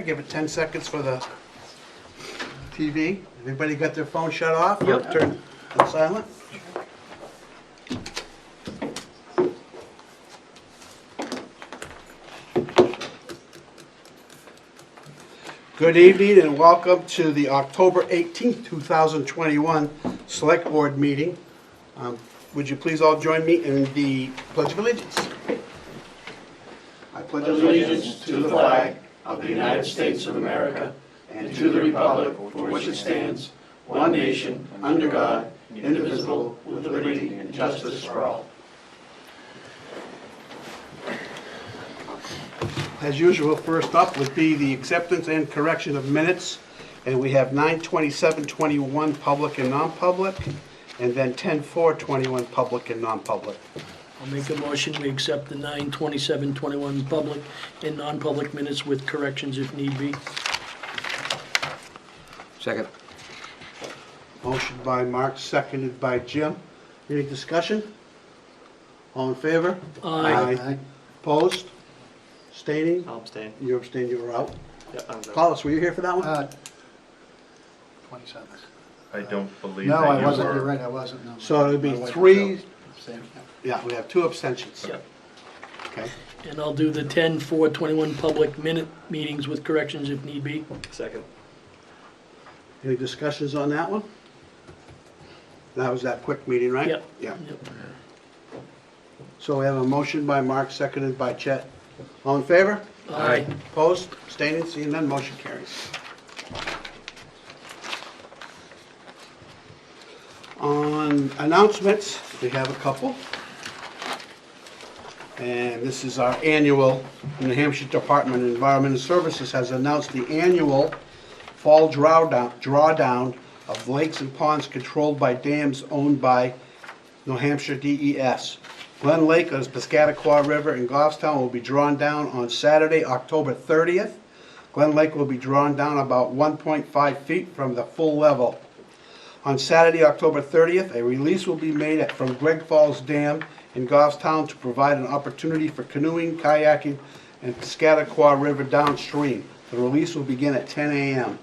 give it 10 seconds for the TV. Everybody got their phone shut off? Yep. Turn it silent? Good evening and welcome to the October 18th, 2021 Select Board meeting. Would you please all join me in the Pledge of Allegiance? I pledge Allegiance to the flag of the United States of America and to the republic for which it stands, one nation, under God, indivisible, with liberty and justice for all. As usual, first up would be the acceptance and correction of minutes. And we have 9/27/21 public and non-public, and then 10/4/21 public and non-public. I'll make a motion, we accept the 9/27/21 public and non-public minutes with corrections if need be. Second. Motion by Mark, seconded by Jim. Any discussion? All in favor? Aye. Opposed? Abstaining? I'll abstain. You abstained, you were out. Yeah, I'm good. Carlos, were you here for that one? 27. I don't believe No, that I you wasn't, were. you're right, I wasn't, no. So it would be My wife three, abstained, yeah, we have 2 abstentions. Yep. Okay. And I'll do the 10/4/21 public minute meetings with corrections if need be. Second. Any discussions on that one? That was that quick meeting, right? Yep. Yeah. Yep. So we have a motion by Mark, seconded by Chet. All in favor? Aye. Opposed? Abstaining? Seeing none, motion carries. On announcements, we have a couple. And this is our annual, New Hampshire Department of Environmental Services has announced the annual fall drawdown of lakes and ponds controlled by dams owned by New Hampshire DES. Glen Lake of Piscataqua River and Goffstown will be drawn down on Saturday, October 30th. Glen Lake will be drawn down about 1.5 feet from the full level. On Saturday, October 30th, a release will be made from Greg Falls Dam in Goffstown to provide an opportunity for canoeing, kayaking, and Piscataqua River downstream. The release will begin at 10 a.m.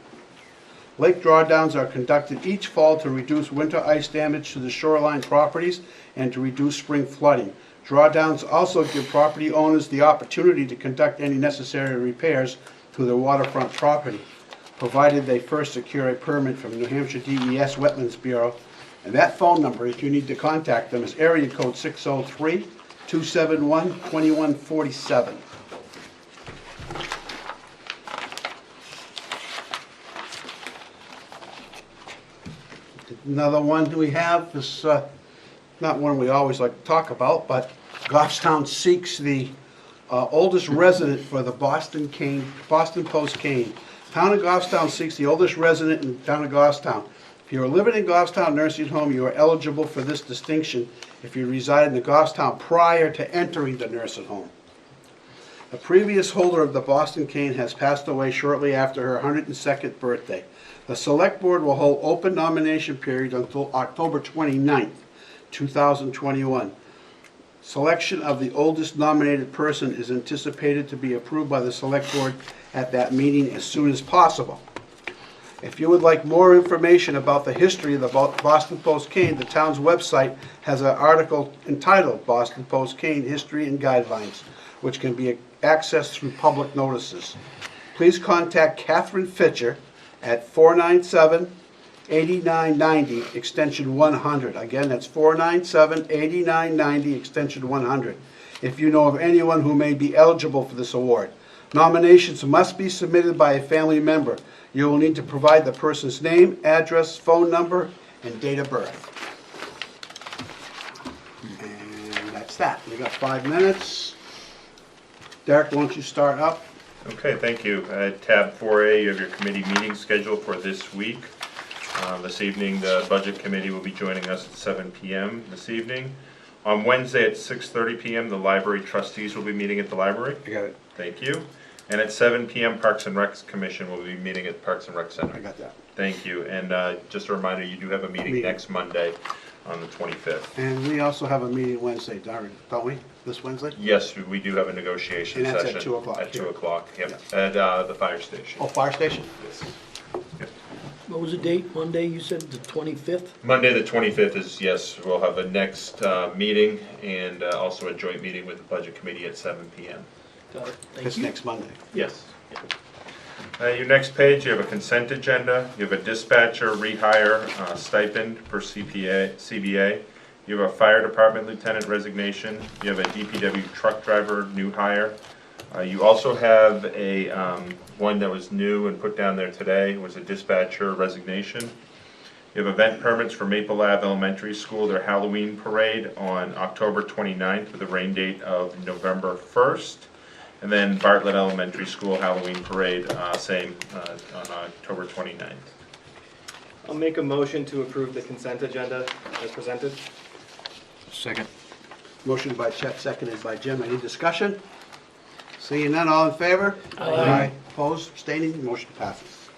Lake drawdowns are conducted each fall to reduce winter ice damage to the shoreline properties and to reduce spring flooding. Drawdowns also give property owners the opportunity to conduct any necessary repairs to their waterfront property, provided they first secure a permit from New Hampshire DES Wetlands Bureau. And that phone number, if you need to contact them, is area code 603-271-2147. Another one we have is not one we always like to talk about, but Goffstown seeks the oldest resident for the Boston Post cane. Town of Goffstown seeks the oldest resident in town of Goffstown. If you are living in Goffstown nursing home, you are eligible for this distinction if you reside in the Goffstown prior to entering the nursing home. The previous holder of the Boston cane has passed away shortly after her 102nd birthday. The Select Board will hold open nomination period until October 29th, 2021. Selection of the oldest nominated person is anticipated to be approved by the Select Board at that meeting as soon as possible. If you would like more information about the history of the Boston Post cane, the town's website has an article entitled Boston Post Cane History and Guidelines, which can be accessed through public notices. Please contact Catherine Fitcher at 497-8990, extension 100. Again, that's 497-8990, extension 100, if you know of anyone who may be eligible for this award. Nominations must be submitted by a family member. You will need to provide the person's name, address, phone number, and date of birth. And that's that. We got 5 minutes. Derek, why don't you start up? Okay, thank you. Tab 4A, you have your committee meeting scheduled for this week. This evening, the Budget Committee will be joining us at 7 p.m. this evening. On Wednesday at 6:30 p.m., the library trustees will be meeting at the library. I got it. Thank you. And at 7 p.m., Parks and Rec Commission will be meeting at Parks and Rec Center. I got that. Thank you. And just a reminder, you do have a meeting next Monday on the 25th. And we also have a meeting Wednesday, don't we? This Wednesday? Yes, we do have a negotiation And that's session. at 2 o'clock At 2 here. o'clock, yep, at the fire station. Oh, fire station? Yes. Yep. What was the date? Monday, you said the 25th? Monday, the 25th is, yes, we'll have a next meeting and also a joint meeting with the Budget Committee at 7 PM. Got it. Thank It's you. next Monday. Yes. Your next page, you have a consent agenda, you have a dispatcher rehire stipend for CBA, you have a fire department lieutenant resignation, you have a DPW truck driver new hire. You also have a one that was new and put down there today, was a dispatcher resignation. You have event permits for Maple Ave Elementary School, their Halloween parade on October 29th with a rain date of November 1st. And then Bartlett Elementary School Halloween parade, same, on October 29th. I'll make a motion to approve the consent agenda as presented. Second. Motion by Chet, seconded by Jim. Any discussion? Seeing none, all in favor? Aye. Opposed, abstaining, motion passes.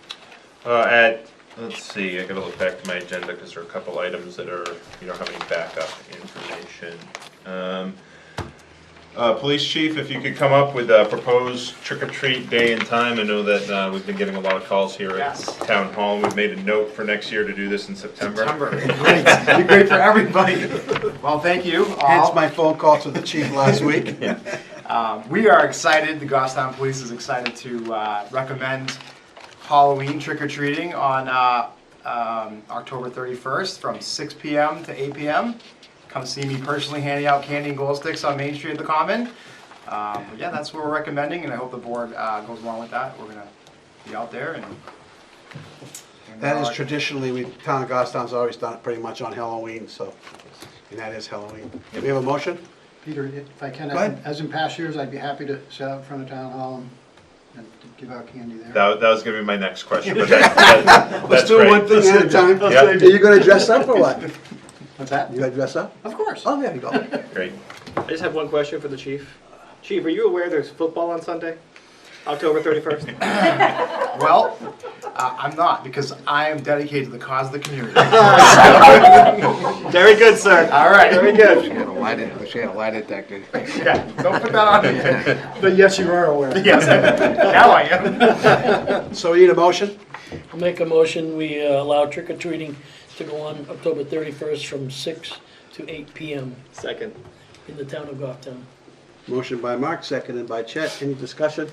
Let's see, I gotta look back to my agenda because there are a couple items that are, you don't have any backup information. Police chief, if you could come up with a proposed trick-or-treat day and time. I know that we've been getting a lot of calls here at Yes. Town Hall. We've made a note for next year to do this in September. Great, it'd be great for everybody. Well, thank you Hence all. my phone call to the chief last week. We are excited, the Goffstown Police is excited to recommend Halloween trick-or-treating on October 31st from 6 p.m. to 8 p.m. Come see me personally handing out candy and glow sticks on Main Street at the Common. But yeah, that's what we're recommending, and I hope the board goes along with that. We're gonna be out there and. That is traditionally, town of Goffstown's always done it pretty much on Halloween, so, and that is Halloween. Do we have a motion? Peter, if I can, Go ahead. as in past years, I'd be happy to sit out in front of town hall and to give out candy there. That was gonna be my next question, but that's Let's do great. one thing at a time. Yeah. Are you gonna dress up or what? What's that? You gonna dress up? Of course. Oh, there you go. Great. I just have one question for the chief. Chief, are you aware there's football on Sunday? October 31st? Well, I'm not, because I am dedicated to the cause of the community. Very good, sir. All right. Very good. She had a lie detector. Yeah, don't put that on me. But yes, you are aware. Yes, now I am. So we need a motion? I'll make a motion, we allow trick-or-treating to go on October 31st from 6 to 8 p.m. Second. in the town of Goffstown. Motion by Mark, seconded by Chet. Any discussion?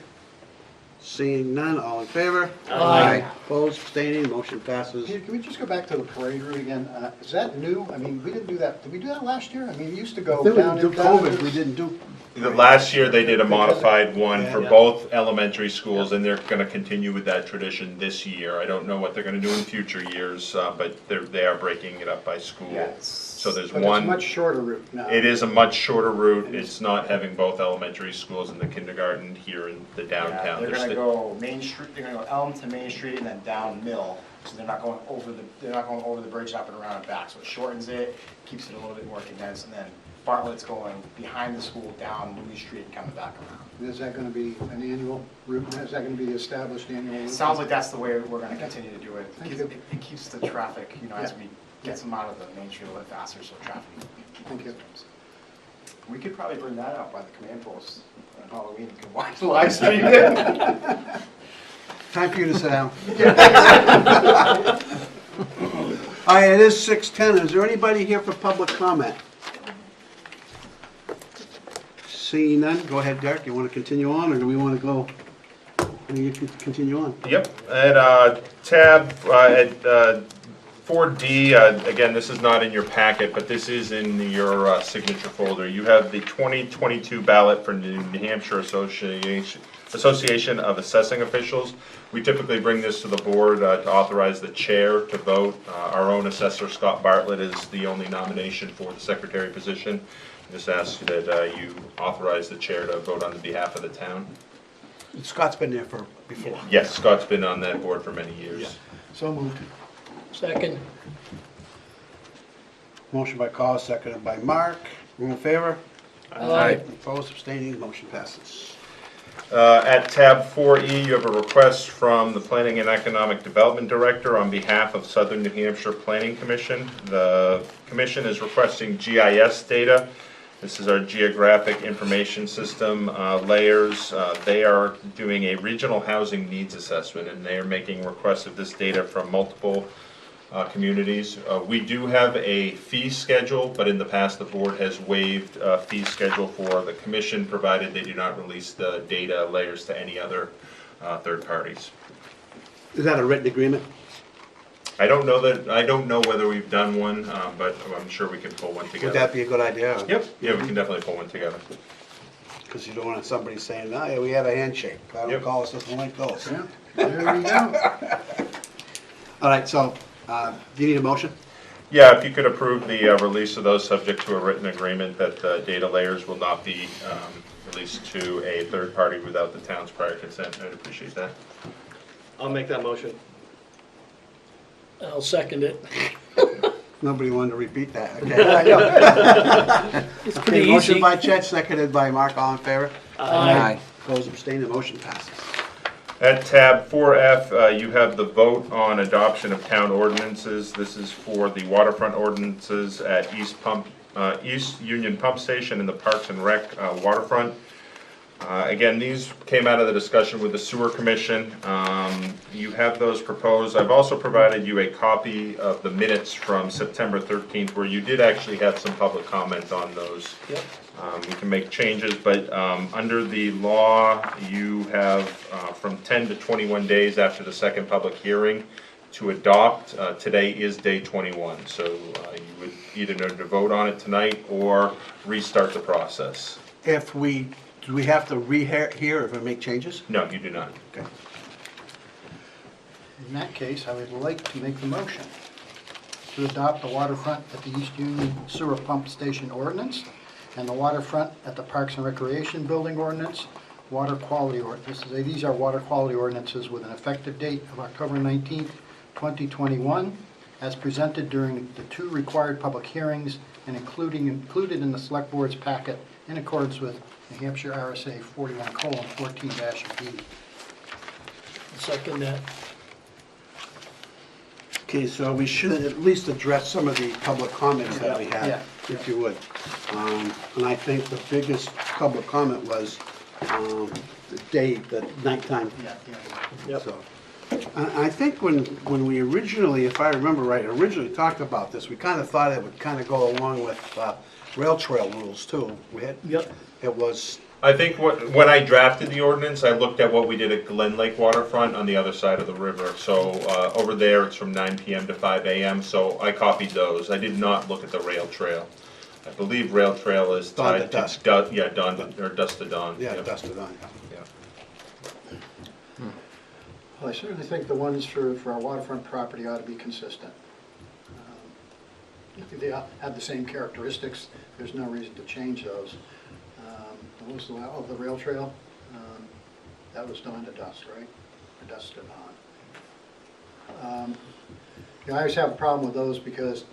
Seeing none, all in favor? Aye. Opposed, abstaining, motion passes. Peter, can we just go back to the parade route again? Is that new? I mean, we didn't do that. Did we do that last year? I mean, we used to go Then we down didn't and do down. COVID, we didn't do. The last year, they did a modified one for Yeah. both elementary schools, and they're gonna continue with that tradition this year. I don't know what they're gonna do in future years, but they are breaking it up by school. Yes. So there's But it's a one, much shorter route now. it is a much shorter route. It's not having both elementary schools and the kindergarten here in the downtown. They're There's gonna the- go Main Street, they're gonna go Elm to Main Street and then down Mill. So they're not going over the bridge up and around and back. So it shortens it, keeps it a little bit more condensed, and then Bartlett's going behind the school down Louis Street and coming back around. Is that going to be an annual route? Is that going to be the established annual route? It sounds like that's the way we're gonna continue to do it. Thank It you. it keeps the traffic, as Yeah. we get them out of the Main Street a little bit faster, so traffic. Thank you. We could probably bring that out by the command post on Halloween. You can watch live stream it. Time for you to sit down. All right, it is 6:10. Is there anybody here for public comment? Seeing none, go ahead, Derek. You want to continue on, or do we want to go? You can continue on. Yep, at tab, at 4D, again, this is not in your packet, but this is in your signature folder. You have the 2022 ballot for New Hampshire Association of Assessing Officials. We typically bring this to the board to authorize the chair to vote. Our own assessor, Scott Bartlett, is the only nomination for the secretary position. Just ask that you authorize the chair to vote on behalf of the town. Scott's been there before. Yes, Scott's been on that board for many years. So moved. Second. Motion by Carl, seconded by Mark. All in favor? Aye. Opposed, abstaining, motion passes. At tab 4E, you have a request from the Planning and Economic Development Director on behalf of Southern New Hampshire Planning Commission. The commission is requesting GIS data. This is our Geographic Information System layers. They are doing a regional housing needs assessment, and they are making requests of this data from multiple communities. We do have a fee schedule, but in the past the board has waived a fee schedule for the commission, provided they do not release the data layers to any other third parties. Is that a written agreement? I don't know whether we've done one, but I'm sure we can pull one together. Would that be a good idea? Yep, yeah, we can definitely pull one together. Because you don't want somebody saying, oh, yeah, we have a handshake. I don't Yep. call us something like those. Yeah, there you go. All right, so, do you need a motion? Yeah, if you could approve the release of those subject to a written agreement that the data layers will not be released to a third party without the town's prior consent, I'd appreciate that. I'll make that motion. I'll second it. Nobody wanted to repeat that, okay? It's Okay, pretty motion easy. by Chet, seconded by Mark, all in favor? Aye. Opposed, abstained, the motion passes. At tab 4F, you have the vote on adoption of town ordinances. This is for the waterfront ordinances at East Union Pump Station and the Parks and Rec waterfront. Again, these came out of the discussion with the Sewer Commission. You have those proposed. I've also provided you a copy of the minutes from September 13th, where you did actually have some public comment on those. Yep. We can make changes, but under the law, you have from 10 to 21 days after the second public hearing to adopt. Today is day 21, so you would either need to vote on it tonight or restart the process. Do we have to re-hear if we make changes? No, you do not. Okay. In that case, I would like to make the motion to adopt the waterfront at the East Union Sewer Pump Station Ordinance and the waterfront at the Parks and Recreation Building Ordinance, water quality ordinance. These are water quality ordinances with an effective date of October 19th, 2021, as presented during the 2 required public hearings and included in the Select Board's packet in accordance with New Hampshire RSA 41:14-B. Second that. Okay, so we should at least address some of the public comments that we Yeah. had, if you would. And I think the biggest public comment was the nighttime. Yep. So, I think when we originally, if I remember right, originally talked about this, we kind of thought it would kind of go along with rail trail rules too. Yep. It was, I think when I drafted the ordinance, I looked at what we did at Glen Lake Waterfront on the other side of the river. So over there, it's from 9 p.m. to 5 a.m., so I copied those. I did not look at the rail trail. I believe rail trail is Dawn to tied dusk. yeah, dawn, or dusk to dawn. yeah, Yep. dusted on. Yeah. Well, I certainly think the ones for our waterfront property ought to be consistent. I think they have the same characteristics. There's no reason to change those. What was the rail trail? That was dawn to dusk, right? Or dusk to dawn. I always have a problem with those because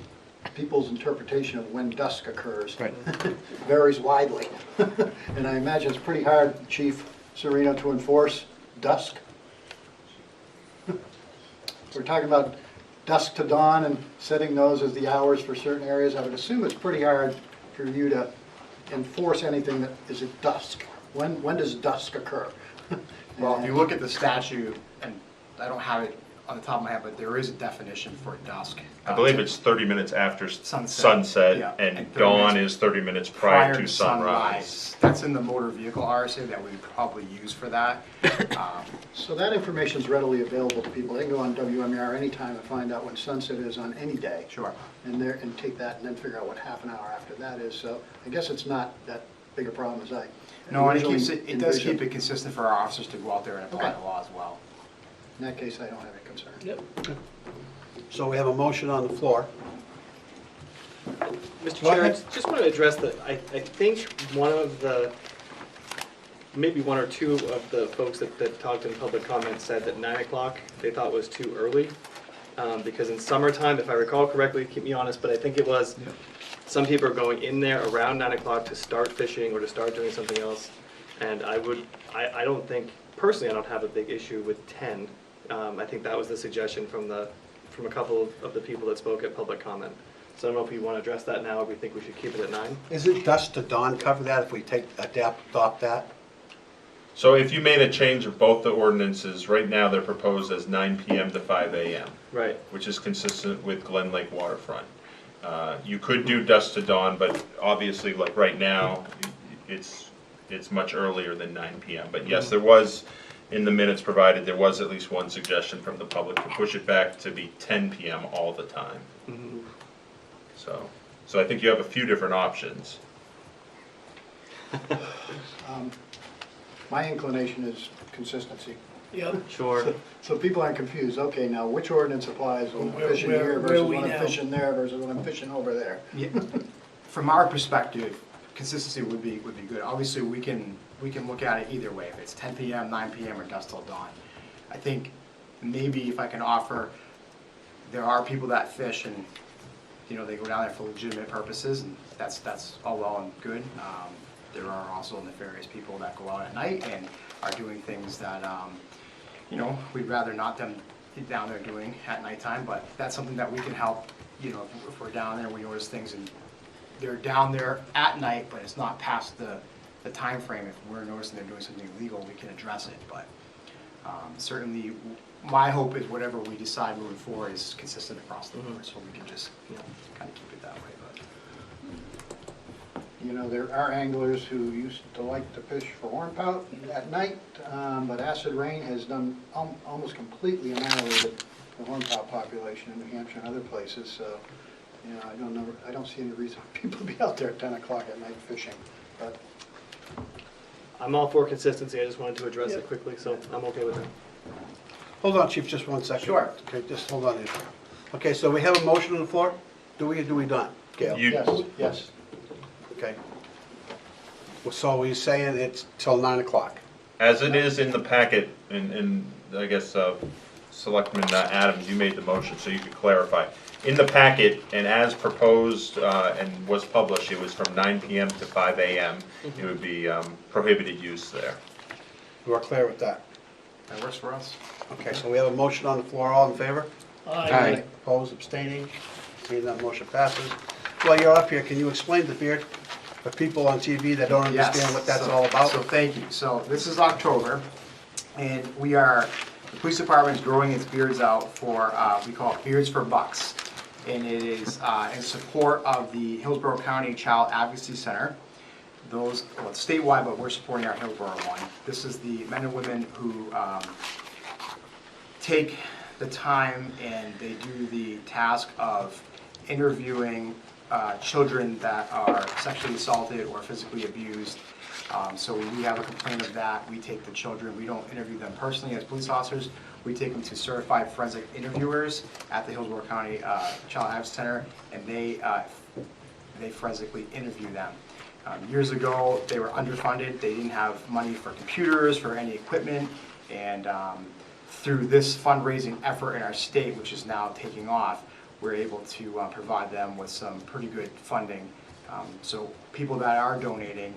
people's interpretation of when dusk occurs Right. varies widely. And I imagine it's pretty hard, Chief Serino, to enforce dusk. We're talking about dusk to dawn and setting those as the hours for certain areas. I would assume it's pretty hard for you to enforce anything that is at dusk. When does dusk occur? Well, if you look at the statute, and I don't have it on the top of my head, but there is a definition for dusk. I believe it's 30 minutes after Sunset. sunset, Yeah, and and 30 dawn minutes is 30 minutes prior to sunrise. That's in the motor vehicle RSA that we would probably use for that. So that information is readily available to people. They can go on WMER anytime and find out when sunset is on any day. Sure. And take that and then figure out what half an hour after that is. So I guess it's not that big a problem as I No, and originally it does keep envisioned. it consistent for our officers to go out there and apply Okay. the law as well. In that case, I don't have any concern. Yep. So we have a motion on the floor. Mr. Go Chair, I ahead. just want to address that, I think one of the, maybe one or two of the folks that talked in public comment said that 9 o'clock they thought was too early. Because in summertime, if I recall correctly, keep me honest, but I think it was, some people are going in there around 9 o'clock to start fishing or to start doing something else. And I don't think, personally, I don't have a big issue with 10. I think that was the suggestion from a couple of the people that spoke at public comment. So I don't know if we want to address that now, or we think we should keep it at 9. Isn't dusk to dawn cover that if we adopt that? So if you made a change of both the ordinances, right now they're proposed as 9 PM to 5 AM, Right. which is consistent with Glen Lake waterfront. You could do dusk to dawn, but obviously, like right now, it's much earlier than 9 PM. But yes, there was, in the minutes provided, there was at least one suggestion from the public to push it back to be 10 PM all the time. So I think you have a few different options. My inclination is consistency. Yep. Sure. So people aren't confused, okay, now which ordinance applies when I'm Where- fishing where- here where versus are we when I'm now? fishing there versus when I'm fishing over there? Yeah. From our perspective, consistency would be good. Obviously, we can look at it either way, if it's 10 PM, 9 PM, or dusk till dawn. I think maybe if I can offer, there are people that fish and, you know, they go down there for legitimate purposes, and that's all well and good. There are also nefarious people that go out at night and are doing things that, you know, we'd rather not them be down there doing at nighttime, but that's something that we can help, you know, if we're down there, we notice things and they're down there at night, but it's not past the time frame. If we're noticing they're doing something illegal, we can address it, but certainly my hope is whatever we decide moving forward is consistent across the board, so we can just, you know, kind of keep it that way, but. You know, there are anglers who used to like to fish for hornpout at night, but acid rain has done, almost completely annihilated the hornpout population in New Hampshire and other places, so, you know, I don't see any reason for people to be out there at 10 o'clock at night fishing, but I'm all for consistency, I just wanted to address Yep. it quickly, so I'm okay with that. Hold on, Chief, just one second. Sure. Okay, just hold on there. Okay, so we have a motion on the floor? Do we or do we not? Gail? You- yes. Okay. Well, so we're saying it's till 9 o'clock? As it is in the packet, and I guess Selectman Adams, you made the motion, so you could clarify. In the packet, and as proposed and was published, it was from 9 PM to 5 AM. It would be prohibited use there. You are clear with that? That works for us. Okay, so we have a motion on the floor, all in favor? Aye. Opposed, abstaining? Seeing that motion passes. While you're up here, can you explain the beard for people on TV that don't Yes. understand what that's all about? So thank you. So this is October, and the police department is growing its beards out for, we call it Beards for Bucks. And it is in support of the Hillsborough County Child Advocacy Center. Well, it's statewide, but we're supporting our Hillsborough one. This is the men and women who take the time and they do the task of interviewing children that are sexually assaulted or physically abused. So when we have a complaint of that, we take the children, we don't interview them personally as police officers, we take them to certified forensic interviewers at the Hillsborough County Child Advocacy Center, and they forensically interview them. Years ago, they were underfunded, they didn't have money for computers, for any equipment, and through this fundraising effort in our state, which is now taking off, we're able to provide them with some pretty good funding. So people that are donating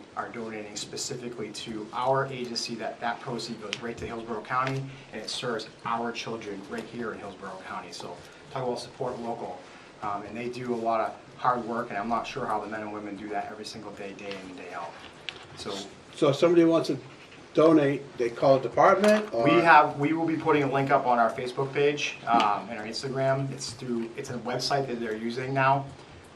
specifically to our agency, that proceed goes right to Hillsborough County, and it serves our children right here in Hillsborough County. So talk about support local. And they do a lot of hard work, and I'm not sure how the men and women do that every single day, day in and day out. So So if somebody wants to donate, they call a department, or? we will be putting a link up on our Facebook page and our Instagram. It's a website that they're using now.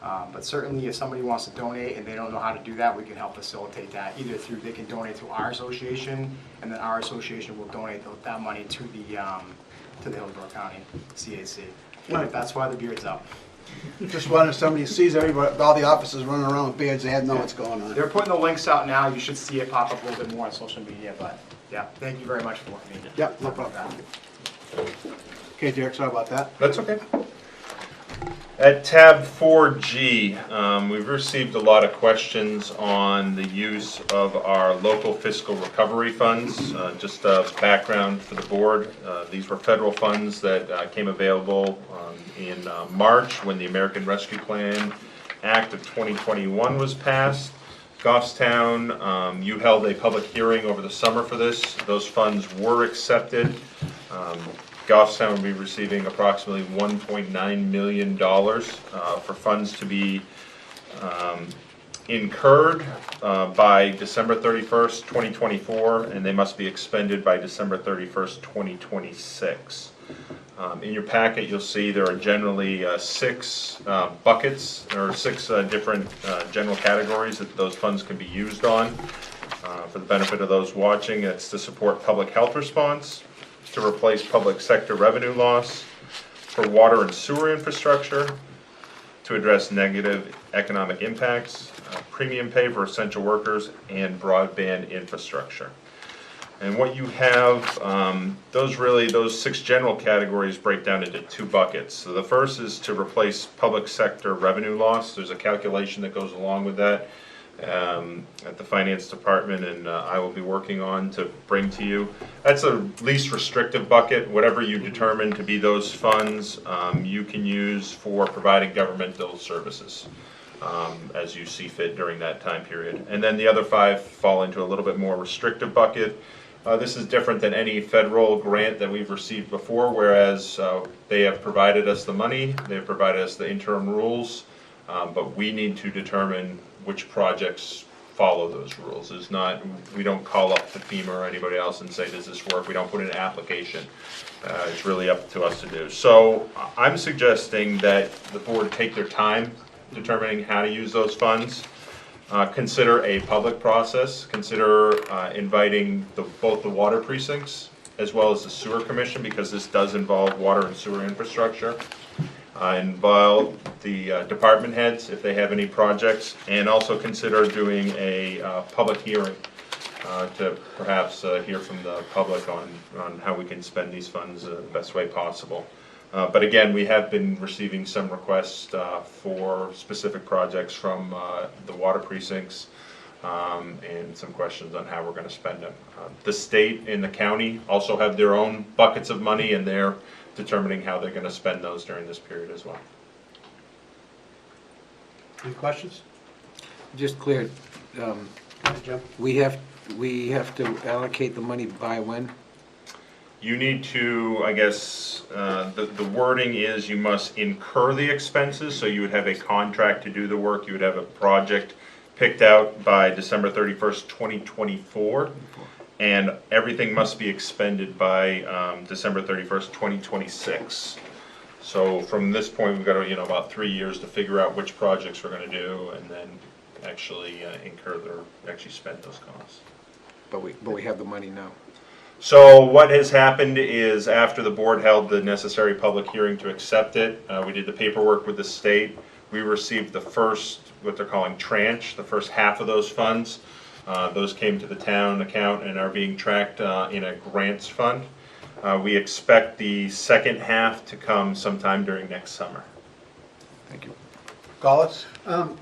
But certainly if somebody wants to donate and they don't know how to do that, we can help facilitate that. Either through, they can donate to our association, and then our association will donate that money to the Hillsborough County CAC. Right. That's why the beard's up. Just wondering if somebody sees everybody, all the officers running around with beards, they had to know what's going on. They're putting the links out now. You should see it pop up a little bit more on social media, but yeah, thank you very much for letting me. Yep, no problem. Okay, Derek, sorry about that. That's okay. At tab 4G, we've received a lot of questions on the use of our local fiscal recovery funds. Just background for the board, these were federal funds that came available in March when the American Rescue Plan Act of 2021 was passed. Goffstown, you held a public hearing over the summer for this. Those funds were accepted. Goffstown will be receiving approximately $1.9 million for funds to be incurred by December 31st, 2024, and they must be expended by December 31st, 2026. In your packet, you'll see there are generally 6 buckets, or 6 different general categories that those funds can be used on. For the benefit of those watching, it's to support public health response, to replace public sector revenue loss, for water and sewer infrastructure, to address negative economic impacts, premium pay for essential workers, and broadband infrastructure. And what you have, those 6 general categories break down into 2 buckets. So the first is to replace public sector revenue loss. There's a calculation that goes along with that at the finance department, and I will be working on to bring to you. That's a least restrictive bucket. Whatever you determine to be those funds, you can use for providing governmental services as you see fit during that time period. And then the other 5 fall into a little bit more restrictive bucket. This is different than any federal grant that we've received before, whereas they have provided us the money, they have provided us the interim rules, but we need to determine which projects follow those rules. It's not, we don't call up to FEMA or anybody else and say, does this work? We don't put in an application. It's really up to us to do. So I'm suggesting that the board take their time determining how to use those funds. Consider a public process. Consider inviting both the water precincts as well as the sewer commission, because this does involve water and sewer infrastructure. Involve the department heads if they have any projects, and also consider doing a public hearing to perhaps hear from the public on how we can spend these funds the best way possible. But again, we have been receiving some requests for specific projects from the water precincts and some questions on how we're going to spend them. The state and the county also have their own buckets of money, and they're determining how they're going to spend those during this period as well. Any questions? Just clear, Jim? we have to allocate the money by when? You need to, I guess, the wording is you must incur the expenses, so you would have a contract to do the work, you would have a project picked out by December 31st, 2024, and everything must be expended by December 31st, 2026. So from this point, we've got about 3 years to figure out which projects we're going to do, and then actually actually spend those costs. But we have the money now. So what has happened is, after the board held the necessary public hearing to accept it, we did the paperwork with the state. We received the first, what they're calling tranche, the first half of those funds. Those came to the town account and are being tracked in a grants fund. We expect the second half to come sometime during next summer. Thank you. Gaulis?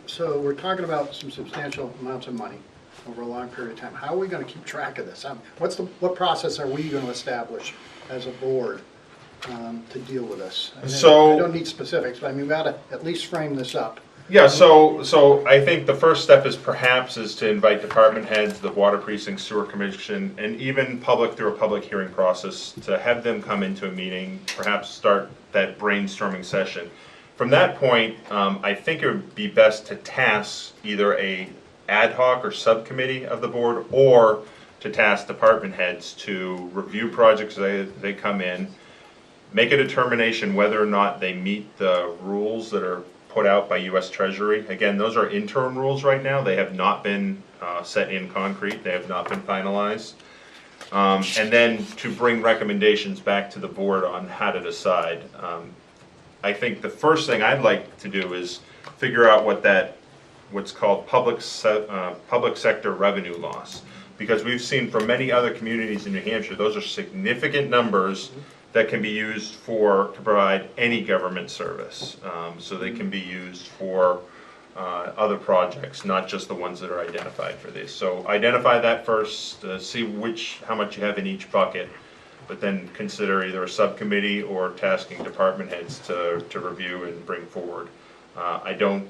So we're talking about some substantial amounts of money over a long period of time. How are we going to keep track of this? What process are we going to establish as a board to deal with this? I don't need specifics, but I mean, we've got to at least frame this up. Yeah, so I think the first step is to invite department heads, the water precinct, sewer commission, and even public through a public hearing process, to have them come into a meeting, perhaps start that brainstorming session. From that point, I think it would be best to task either a ad hoc or subcommittee of the board, or to task department heads to review projects as they come in, make a determination whether or not they meet the rules that are put out by U.S. Treasury. Again, those are interim rules right now. They have not been set in concrete. They have not been finalized. And then to bring recommendations back to the board on how to decide. I think the first thing I'd like to do is figure out what's called public sector revenue loss. Because we've seen from many other communities in New Hampshire, those are significant numbers that can be used to provide any government service. So they can be used for other projects, not just the ones that are identified for this. So identify that first, see how much you have in each bucket, but then consider either a subcommittee or tasking department heads to review and bring forward. I don't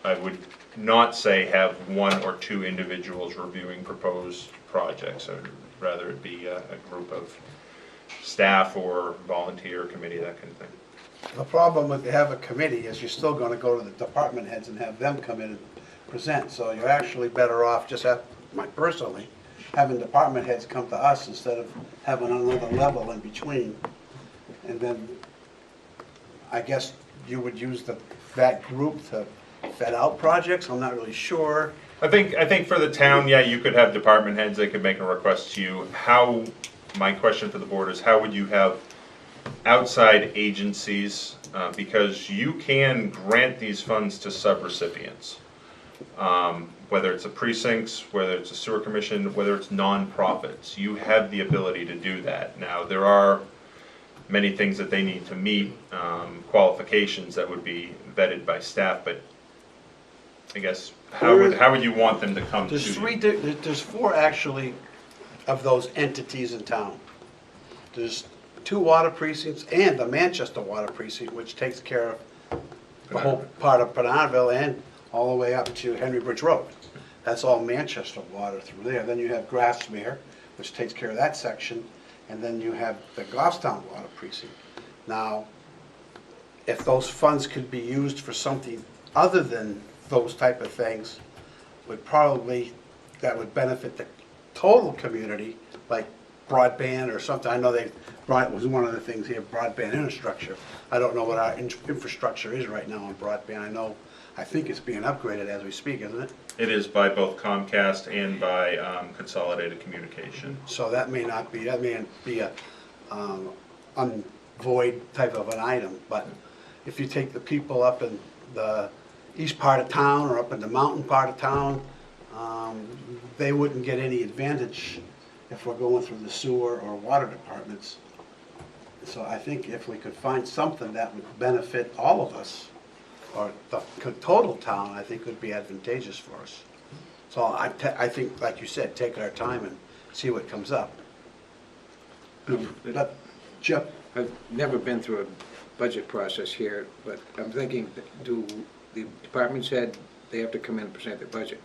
I would not say have one or two individuals reviewing proposed projects. I'd rather it be a group of staff or volunteer committee, that kind of thing. The problem with have a committee is you're still gonna go to the department heads and have them come in and present. So you're actually better off, just personally, having department heads come to us instead of having another level in between. And then, I guess you would use that group to vet out projects, I'm not really sure. I think for the town, yeah, you could have department heads, they could make a request to you. My question for the board is, how would you have outside agencies, because you can grant these funds to subrecipients, whether it's the precincts, whether it's a sewer commission, whether it's nonprofits, you have the ability to do that. Now, there are many things that they need to meet, qualifications that would be vetted by staff, but I guess, how would you want them to come to you? There's four actually of those entities in town. There's 2 water precincts and the Manchester Water Precinct, which takes care of the whole part of Penardville and all the way up to Henry Bridge Road. That's all Manchester water through there. Then you have Grassmere, which takes care of that section, and then you have the Goffstown Water Precinct. Now, if those funds could be used for something other than those type of things, that would benefit the total community, like broadband or something. I know was one of the things here, broadband infrastructure. I don't know what our infrastructure is right now on broadband. I think it's being upgraded as we speak, isn't it? It is by both Comcast and by Consolidated Communication. So that may be a void type of an item, but if you take the people up in the east part of town or up in the mountain part of town, they wouldn't get any advantage if we're going through the sewer or water departments. So I think if we could find something that would benefit all of us, or the total town, I think would be advantageous for us. So I think, like you said, take our time and see what comes up. But, Chip? I've never been through a budget process here, but I'm thinking, do the departments head, they have to come in and present their budget?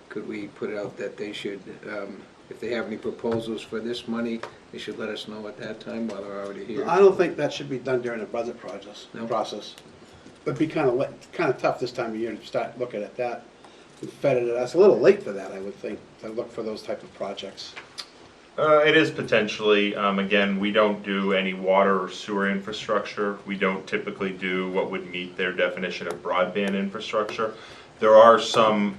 Could we put it out that they should, if they have any proposals for this money, they should let us know at that time while they're already here? I don't think that should be done during the budget process. No? It'd be kind of tough this time of year to start looking at that. We fed it at us a little late for that, I would think, to look for those type of projects. It is potentially, again, we don't do any water or sewer infrastructure. We don't typically do what would meet their definition of broadband infrastructure. There are some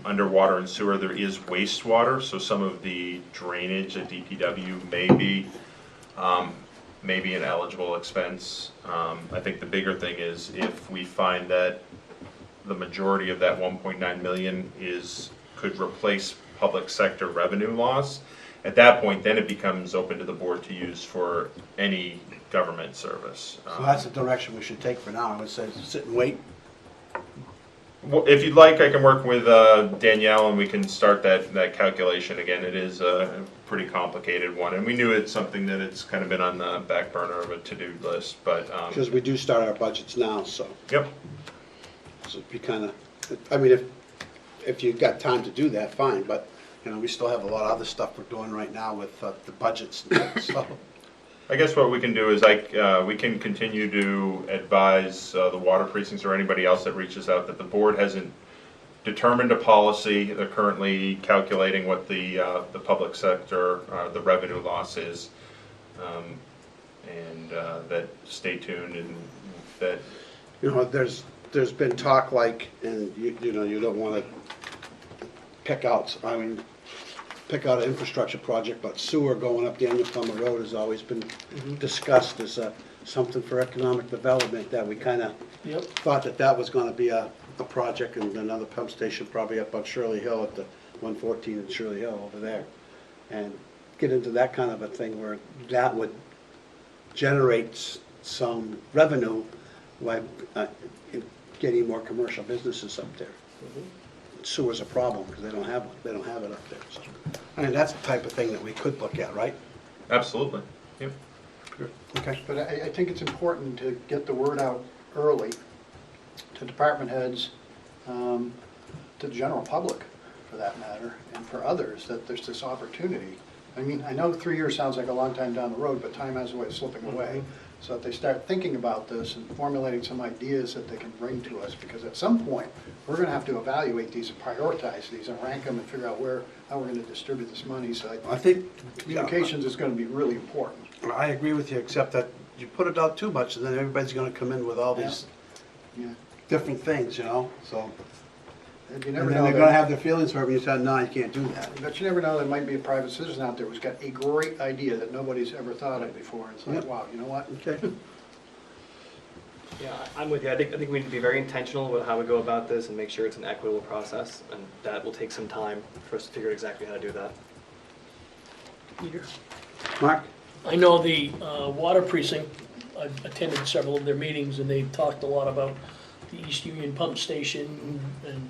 underwater and sewer, there is wastewater, so some of the drainage at DPW may be an eligible expense. I think the bigger thing is if we find that the majority of that 1.9 million could replace public sector revenue loss, at that point, then it becomes open to the board to use for any government service. So that's the direction we should take for now. I would say sit and wait. Well, if you'd like, I can work with Danielle and we can start that calculation again. It is a pretty complicated one, and we knew it's something that it's kind of been on the back burner of a to-do list, but. Because we do start our budgets now, so. Yep. So it'd be kind of, I mean, if you've got time to do that, fine, but, we still have a lot of other stuff we're doing right now with the budgets and stuff. I guess what we can do is we can continue to advise the water precincts or anybody else that reaches out that the board hasn't determined a policy. They're currently calculating what the public sector, the revenue loss is, and that stay tuned and that. There's been talk and you don't want to pick out an infrastructure project, but sewer going up Daniel Plummer Road has always been discussed as something for economic development, that we kind of thought that was going to be a project, and another pump station probably up on Shirley Hill at the 114 in Shirley Hill over there, and get into that kind of a thing where that would generate some revenue by getting more commercial businesses up there. Sewer's a problem because they don't have it up there. So, that's the type of thing that we could look at, right? Absolutely. Yep. Okay. But I think it's important to get the word out early to department heads, to the general public, for that matter, and for others, that there's this opportunity. I mean, I know 3 years sounds like a long time down the road, but time has a way of slipping away. So if they start thinking about this and formulating some ideas that they can bring to us, because at some point, we're gonna have to evaluate these and prioritize these and rank them and figure out how we're gonna distribute this money. So I think, communications is gonna be really important. I agree with you, except that you put it out too much, and then everybody's gonna come in with all these Yeah. different things, you know, so. And you And never then know, they're gonna that- have their feelings hurt when you say, no, you can't do that. but you never know, there might be a private citizen out there who's got a great idea that nobody's ever thought of before. And it's like, Yep. wow, you know what? Okay. Yeah, I'm with you. I think we need to be very intentional about how we go about this and make sure it's an equitable process, and that will take some time for us to figure out exactly how to do that. Peter? Mark? I know the water precinct, I've attended several of their meetings, and they've talked a lot about the East Union pump station and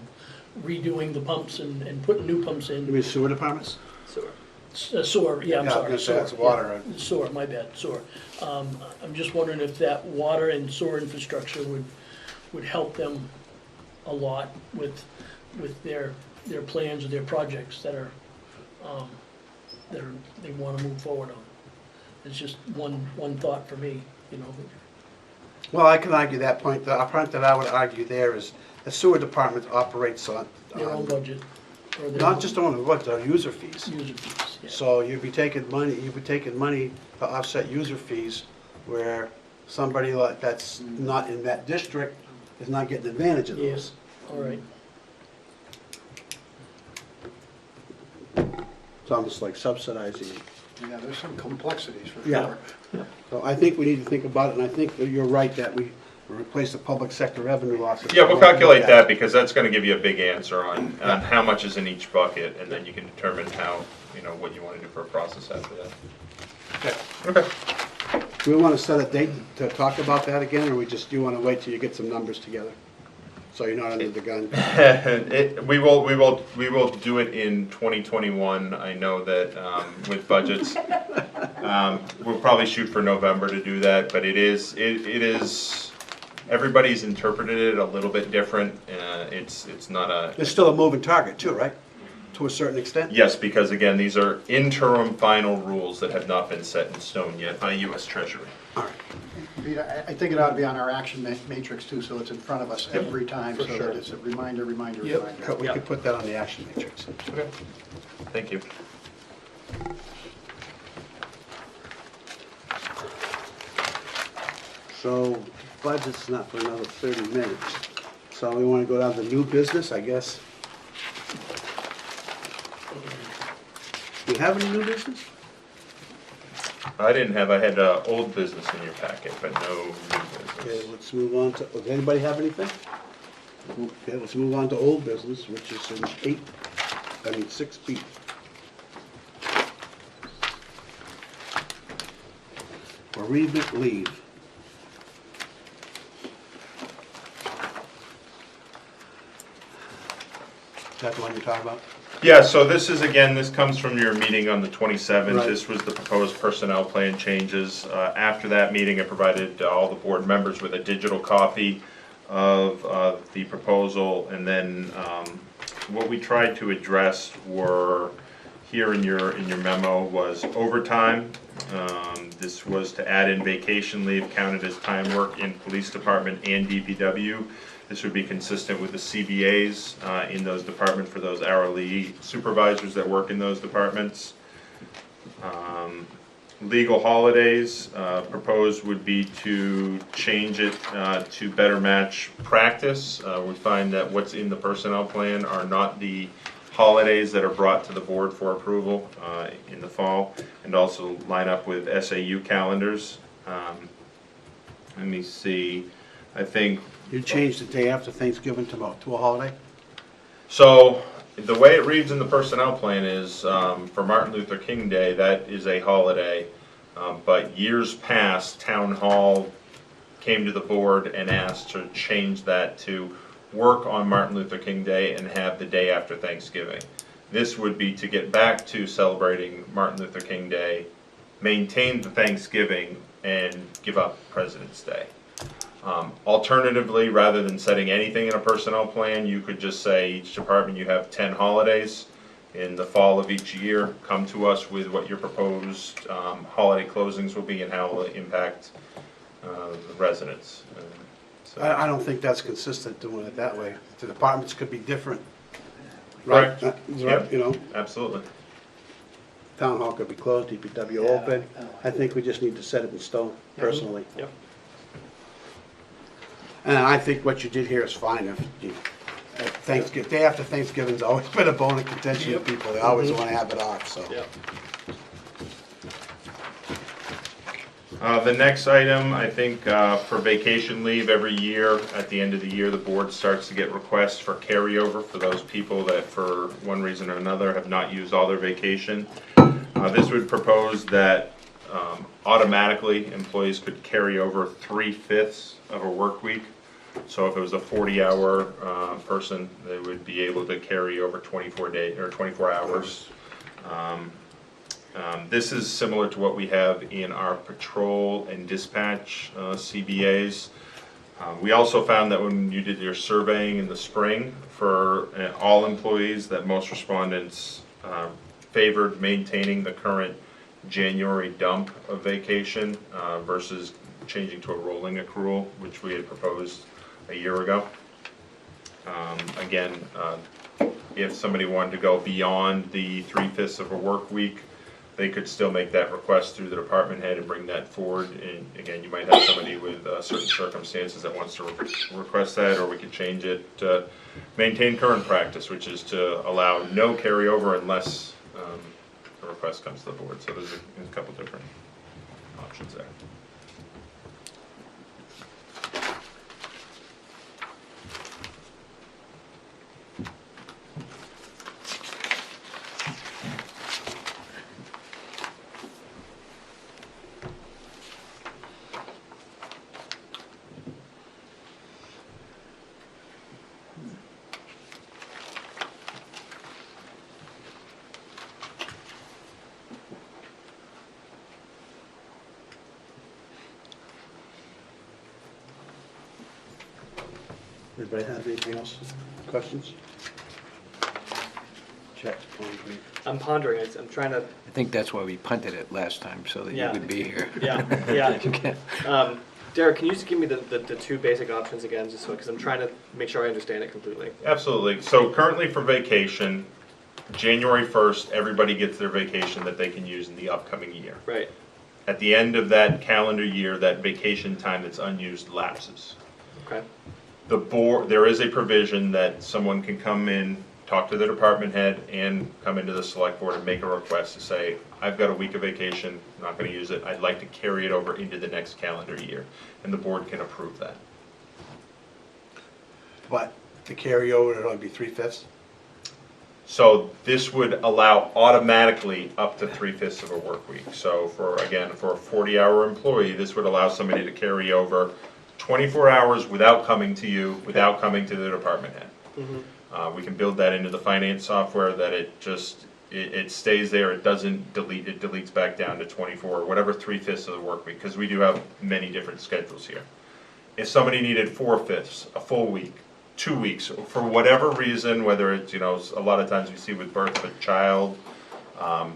redoing the pumps and putting new pumps You in. mean sewer departments? So, Sewer, yeah, I'm Yeah, I was sorry. gonna say sewer, that's water. yeah. Sewer, my bad, sewer. I'm just wondering if that water and sewer infrastructure would help them a lot with their plans or their projects that they wanna move forward on. It's just one thought for me, you know. Well, I can argue that point. The point that I would argue there is the sewer department operates on. Their own budget, or their. Not just on what, the user fees. User fees, yeah. So you'd be taking money to offset user fees where somebody like that's not in that district is not getting advantage of those. Yes, all right. It's almost like subsidizing. Yeah, there's some complexities for Yeah. sure. So I think we need to think about it, and I think that you're right that we replace the public sector revenue losses. Yeah, we'll calculate that, because that's gonna give you a big answer on how much is in each bucket, and then you can determine how, what you wanna do for a process after that. Okay. Okay. Do we want to set a date to talk about that again, or do you want to wait till you get some numbers together? So you're not under the gun? We will do it in 2021. I know that with budgets, we'll probably shoot for November to do that, but it is, everybody's interpreted it a little bit different. It's not a, It's still a moving target too, right? To a certain extent? yes, because again, these are interim final rules that have not been set in stone yet by US Treasury. All right. Peter, I think it ought to be on our action matrix too, so it's in front of us every time, for so sure. that it's a reminder. We could put that on the action matrix. Okay. Thank you. So budget's not for another 30 minutes. So we want to go down to new business, I guess. Do you have any new business? I had old business in your packet, but no new Okay, business. let's move on to, does anybody have anything? Okay, let's move on to old business, which is in 6B. Bereavement leave. Is that the one you're talking about? Yeah, so this comes from your meeting on the 27th. Right. This was the proposed personnel plan changes. After that meeting, I provided all the board members with a digital copy of the proposal. And then what we tried to address were, here in your memo, was overtime. This was to add in vacation leave counted as time work in police department and DPW. This would be consistent with the CBAs in those departments for those hourly supervisors that work in those departments. Legal holidays, proposed would be to change it to better match practice. We find that what's in the personnel plan are not the holidays that are brought to the board for approval in the fall, and also line up with SAU calendars. Let me see, I think. You changed the day after Thanksgiving to a holiday? So, the way it reads in the personnel plan is, for Martin Luther King Day, that is a holiday. But years past, Town Hall came to the board and asked to change that to work on Martin Luther King Day and have the day after Thanksgiving. This would be to get back to celebrating Martin Luther King Day, maintain the Thanksgiving, and give up President's Day. Alternatively, rather than setting anything in a personnel plan, you could just say each department, you have 10 holidays in the fall of each year. Come to us with what your proposed holiday closings will be and how it will impact the residents. So- I don't think that's consistent doing it that way. The departments could be different. Right? Correct. Right, you know, Absolutely. town hall could be closed, DPW open. I think we just need to set it in stone, personally. Yep. And I think what you did here is fine. If you, Thanksgiving, day after Thanksgiving's always been a bone of contention to people. They always want to have it off, so. Yep. The next item, I think, for vacation leave, every year, at the end of the year, the board starts to get requests for carryover for those people that, for one reason or another, have not used all their vacation. This would propose that automatically employees could carry over 3/5 of a work week. So if it was a 40-hour person, they would be able to carry over 24 hours. This is similar to what we have in our patrol and dispatch CBAs. We also found that when you did your surveying in the spring for all employees, that most respondents favored maintaining the current January dump of vacation versus changing to a rolling accrual, which we had proposed a year ago. Again, if somebody wanted to go beyond the 3/5 of a work week, they could still make that request through the department head and bring that forward. And again, you might have somebody with certain circumstances that wants to request that, or we could change it to maintain current practice, which is to allow no carryover unless a request comes to the board. So there's a couple different options there. Anybody have anything else? Questions? Check. I'm pondering, I'm trying to, I think that's why we punted it last time, so that you Yeah. would be here. yeah. Derek, can you just give me the two basic options again, just so, because I'm trying to make sure I understand it completely. Absolutely. So currently for vacation, January 1st, everybody gets their vacation that they can use in the upcoming year. Right, At the end of that calendar year, that vacation time that's unused lapses. okay, The board, there is a provision that someone can come in, talk to the department head, and come into the select board and make a request to say, I've got a week of vacation, I'm not gonna use it, I'd like to carry it over into the next calendar year. And the board can approve that. But to carry over, it'll only be 3/5. So this would allow automatically up to 3/5 of a work week. So for, again, for a 40-hour employee, this would allow somebody to carry over 24 hours without coming to you, without coming to the department head. We can build that into the finance software that it stays there, it doesn't delete, it deletes back down to 24, whatever 3/5 of the work week, because we do have many different schedules here. If somebody needed 4/5, a full week, 2 weeks, for whatever reason, whether it's, you know, a lot of times we see with birth of a child,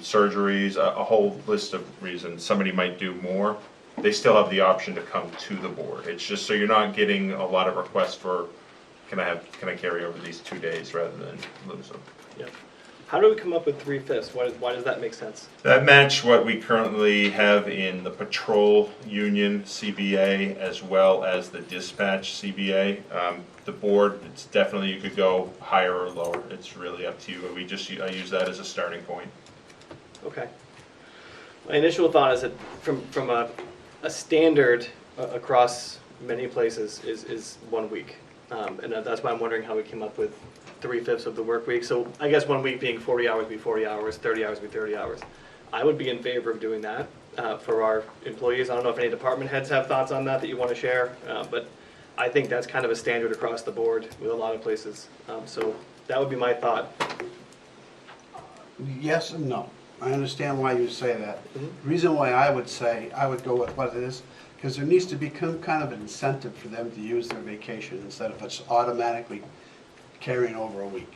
surgeries, a whole list of reasons, somebody might do more, they still have the option to come to the board. It's just so you're not getting a lot of requests for, can I carry over these 2 days rather than lose them. yeah. How do we come up with 3/5? Why does that make sense? That match what we currently have in the patrol union CBA as well as the dispatch CBA. The board, it's definitely, you could go higher or lower, it's really up to you. I use that as a starting point. Okay. My initial thought is that from a standard across many places is 1 week. And that's why I'm wondering how we came up with 3/5 of the work week. So I guess 1 week being 40 hours be 40 hours, 30 hours be 30 hours. I would be in favor of doing that for our employees. I don't know if any department heads have thoughts on that you want to share, but I think that's kind of a standard across the board with a lot of places. So that would be my thought. Yes and no. I understand why you say that. Mhm. The reason why I would say, I would go with what it is, Because there needs to be kind of an incentive for them to use their vacation instead of it's automatically carrying over a week.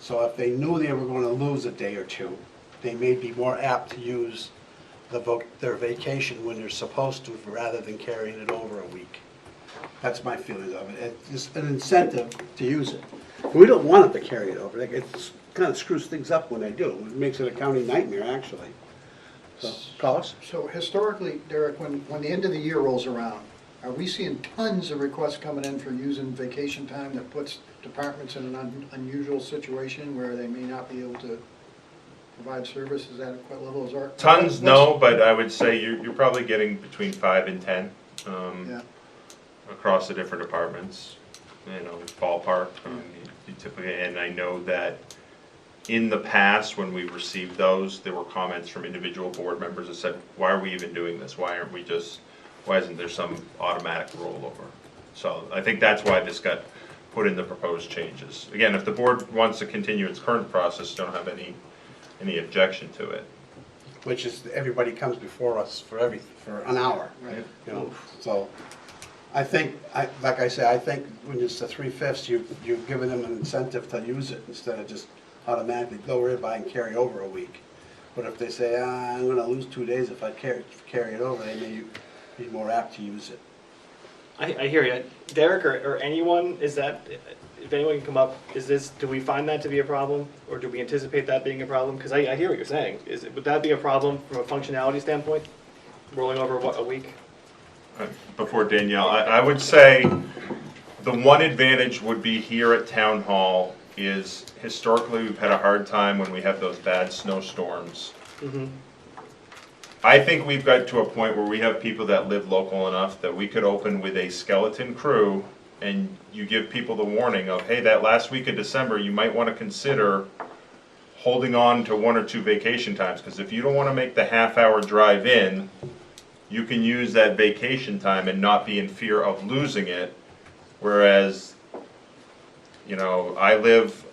So if they knew they were going to lose a day or two, they may be more apt to use their vacation when they're supposed to, rather than carrying it over a week. That's my feeling of it. It's an incentive to use it. We don't want them to carry it over. It kind of screws things up when they do. It makes it a county nightmare, actually. So, Carlos? So historically, Derek, when the end of the year rolls around, are we seeing tons of requests coming in for using vacation time that puts departments in an unusual situation where they may not be able to provide services at adequate levels? Or Tons, no, but I would say you're probably getting between 5 and 10 Yeah. across the different departments, ballpark. You typically, and I know that in the past, when we received those, there were comments from individual board members that said, why are we even doing this? Why isn't there some automatic rollover? So I think that's why this got put in the proposed changes. Again, if the board wants to continue its current process, don't have any objection to it. Which is, everybody comes before us for an hour. Right. So I think, like I say, I think when it's the 3/5, you've given them an incentive to use it instead of just automatically go right by and carry over a week. But if they say, I'm gonna lose 2 days if I carry it over, they may be more apt to use it. I hear you. Derek or anyone, if anyone can come up, do we find that to be a problem? Or do we anticipate that being a problem? Because I hear what you're saying. Would that be a problem from a functionality standpoint? Rolling over a week? Before Danielle, I would say the one advantage would be here at Town Hall is historically we've had a hard time when we have those bad snowstorms. Mm-hmm. I think we've got to a point where we have people that live local enough that we could open with a skeleton crew and you give people the warning of, hey, that last week of December, you might want to consider holding on to 1 or 2 vacation times, because if you don't want to make the half-hour drive in, you can use that vacation time and not be in fear of losing it. Whereas, I live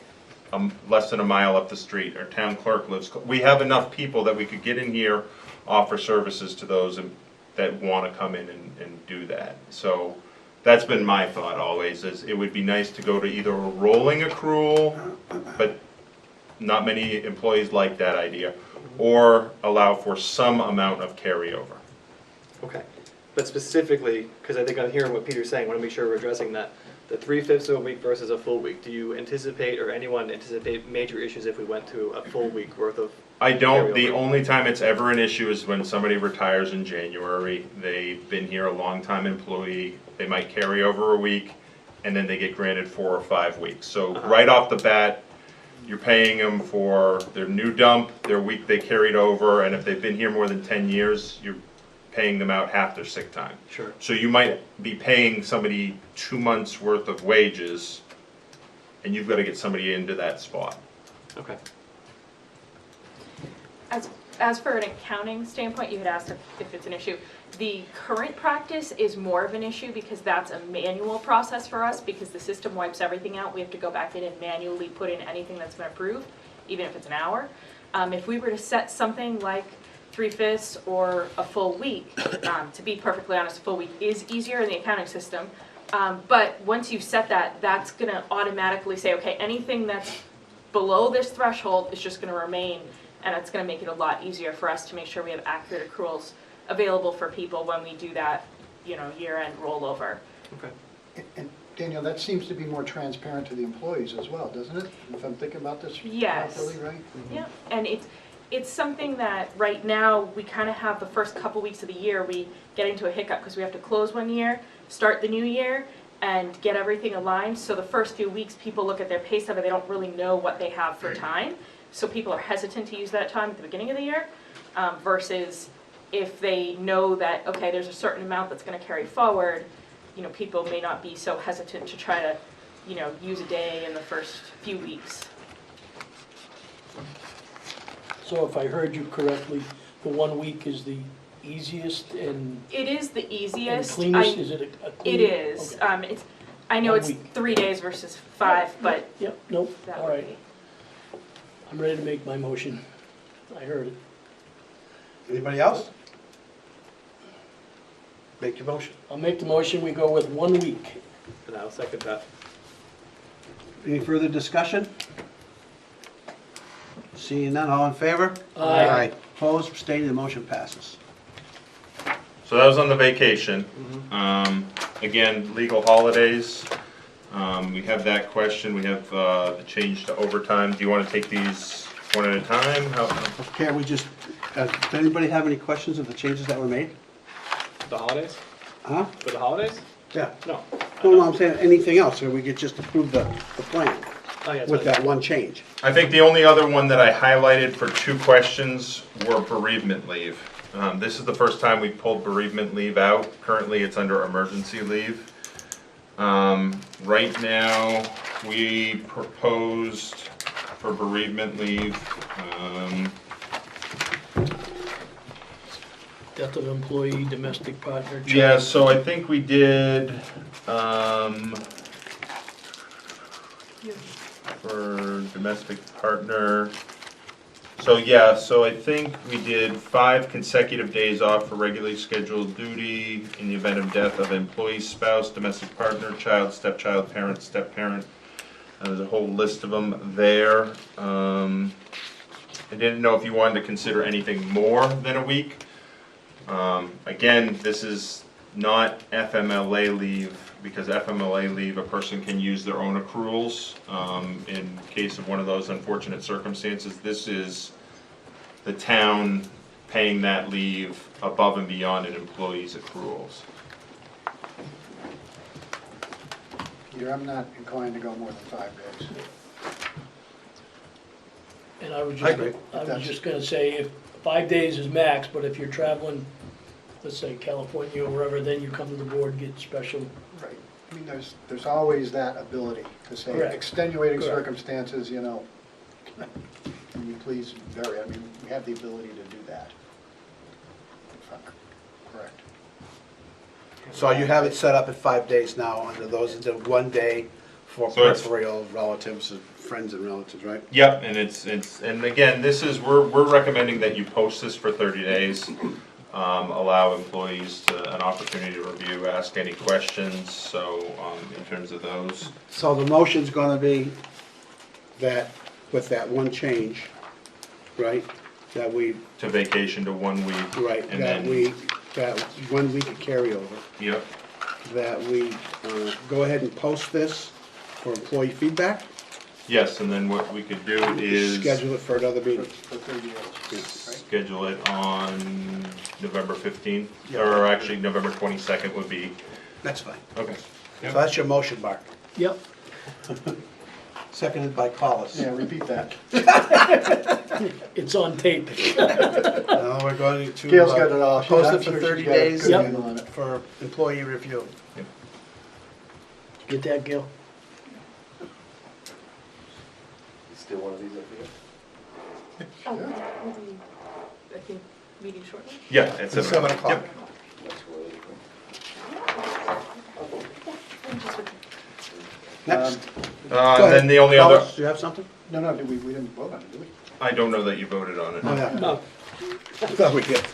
less than a mile up the street, our town clerk lives, we have enough people that we could get in here, offer services to those that want to come in and do that. So that's been my thought always, is it would be nice to go to either a rolling accrual, but not many employees like that idea, or allow for some amount of carryover. Okay. But specifically, because I think I'm hearing what Peter's saying, I want to make sure we're addressing that. The 3/5 of a week versus a full week, do you anticipate, or anyone anticipate, major issues if we went to a full week worth of? I don't. The carryover? only time it's ever an issue is when somebody retires in January. They've been here a long-time employee. They might carry over a week, and then they get granted 4 or 5 weeks. So right off the bat, you're paying them for their new dump, their week they carried over, and if they've been here more than 10 years, you're paying them out half their sick time. Sure. So you might be paying somebody 2 months' worth of wages, and you've got to get somebody into that spot. Okay. As for an accounting standpoint, you had asked if it's an issue. The current practice is more of an issue because that's a manual process for us, because the system wipes everything out. We have to go back in and manually put in anything that's been approved, even if it's an hour. If we were to set something like 3/5 or a full week, to be perfectly honest, a full week is easier in the accounting system. But once you set that, that's going to automatically say, okay, anything that's below this threshold is just going to remain, and it's going to make it a lot easier for us to make sure we have accurate accruals available for people when we do that, year-end rollover. Okay. And Daniel, that seems to be more transparent to the employees as well, doesn't it? If I'm thinking about this Yes. properly, right? Yeah, and it's something that right now we kind of have the first couple weeks of the year we get into a hiccup because we have to close one year, start the new year, and get everything aligned. So the first few weeks people look at their pay stub and they don't really know what they have for time. So people are hesitant to use that time at the beginning of the year versus if they know that, okay, there's a certain amount that's going to carry forward, people may not be so hesitant to try to, use a day in the first few weeks. So if I heard you correctly, the 1 week is the easiest and It is the easiest. cleanest? Is it a clean? It is. Okay. I know 1 it's week. 3 days versus 5, but Yep, nope, that all would right. be. I'm ready to make my motion. I heard it. Anybody else? Make your motion. I'll make the motion, we go with 1 week. And I'll second that. Any further discussion? Seeing none, all in favor? Aye. Opposed, abstaining, the motion passes. So that was on the vacation. Again, legal holidays, we have that question, we have the change to overtime. Do you want to take these one at a time? Okay, we just, does anybody have any questions of the changes that were made? The holidays? Huh? For the holidays? Yeah. No. No, I'm saying anything else, or we could just approve the plan Oh, yeah, it's with fine. that one change. I think the only other one that I highlighted for 2 questions were bereavement leave. This is the first time we pulled bereavement leave out. Currently, it's under emergency leave. Right now, we proposed for bereavement leave, Death of employee, domestic partner. child. yeah, so I think we did, for domestic partner. So yeah, so I think we did 5 consecutive days off for regularly scheduled duty in the event of death of employee, spouse, domestic partner, child, stepchild, parent, step-parent. There's a whole list of them there. I didn't know if you wanted to consider anything more than a week. Again, this is not FMLA leave, because FMLA leave, a person can use their own accruals in case of one of those unfortunate circumstances. This is the town paying that leave above and beyond an employee's accruals. Peter, I'm not inclined to go more than 5 days. And I was I just, agree. I was just gonna say, if 5 days is max, but if you're traveling, let's say California or wherever, then you come to the board, get special. Right. I mean, there's always that ability to say Correct. extenuating Correct. circumstances, you know. Can you please vary? I mean, we have the ability to do that. Correct. So you have it set up at 5 days now, under those, the 1 day for So it's- peripheral relatives, and friends and relatives, right? Yep, and and again, this is, we're recommending that you post this for 30 days. Allow employees an opportunity to review, ask any questions, so, in terms of those. So the motion's gonna be that, with that one change, right, that we, To vacation to 1 week. right, And that then- we, that 1 week of carryover, Yep, that we go ahead and post this for employee feedback, yes, and then what we could do is schedule it for another For meeting. 30 days, right? schedule it on November 15th, Yeah. or actually November 22nd would be, That's fine. okay. So that's your motion, Mark. Yep. Seconded by Collis. Yeah, repeat that. It's on tape. Now we're going to Gail's got it all. post I'm it for sure 30 she's got a days good Yep. handle on it. for employee review. Get that, Gil? Still one of these up here? Oh, we'll be, I think, meeting shortly. Yeah, at At 7 o'clock. Yep. Next. Go And ahead. then the only other, Collis, do you have something? No, we didn't vote on it, did we? I don't know that you voted on it. Oh, yeah. No. I thought we did.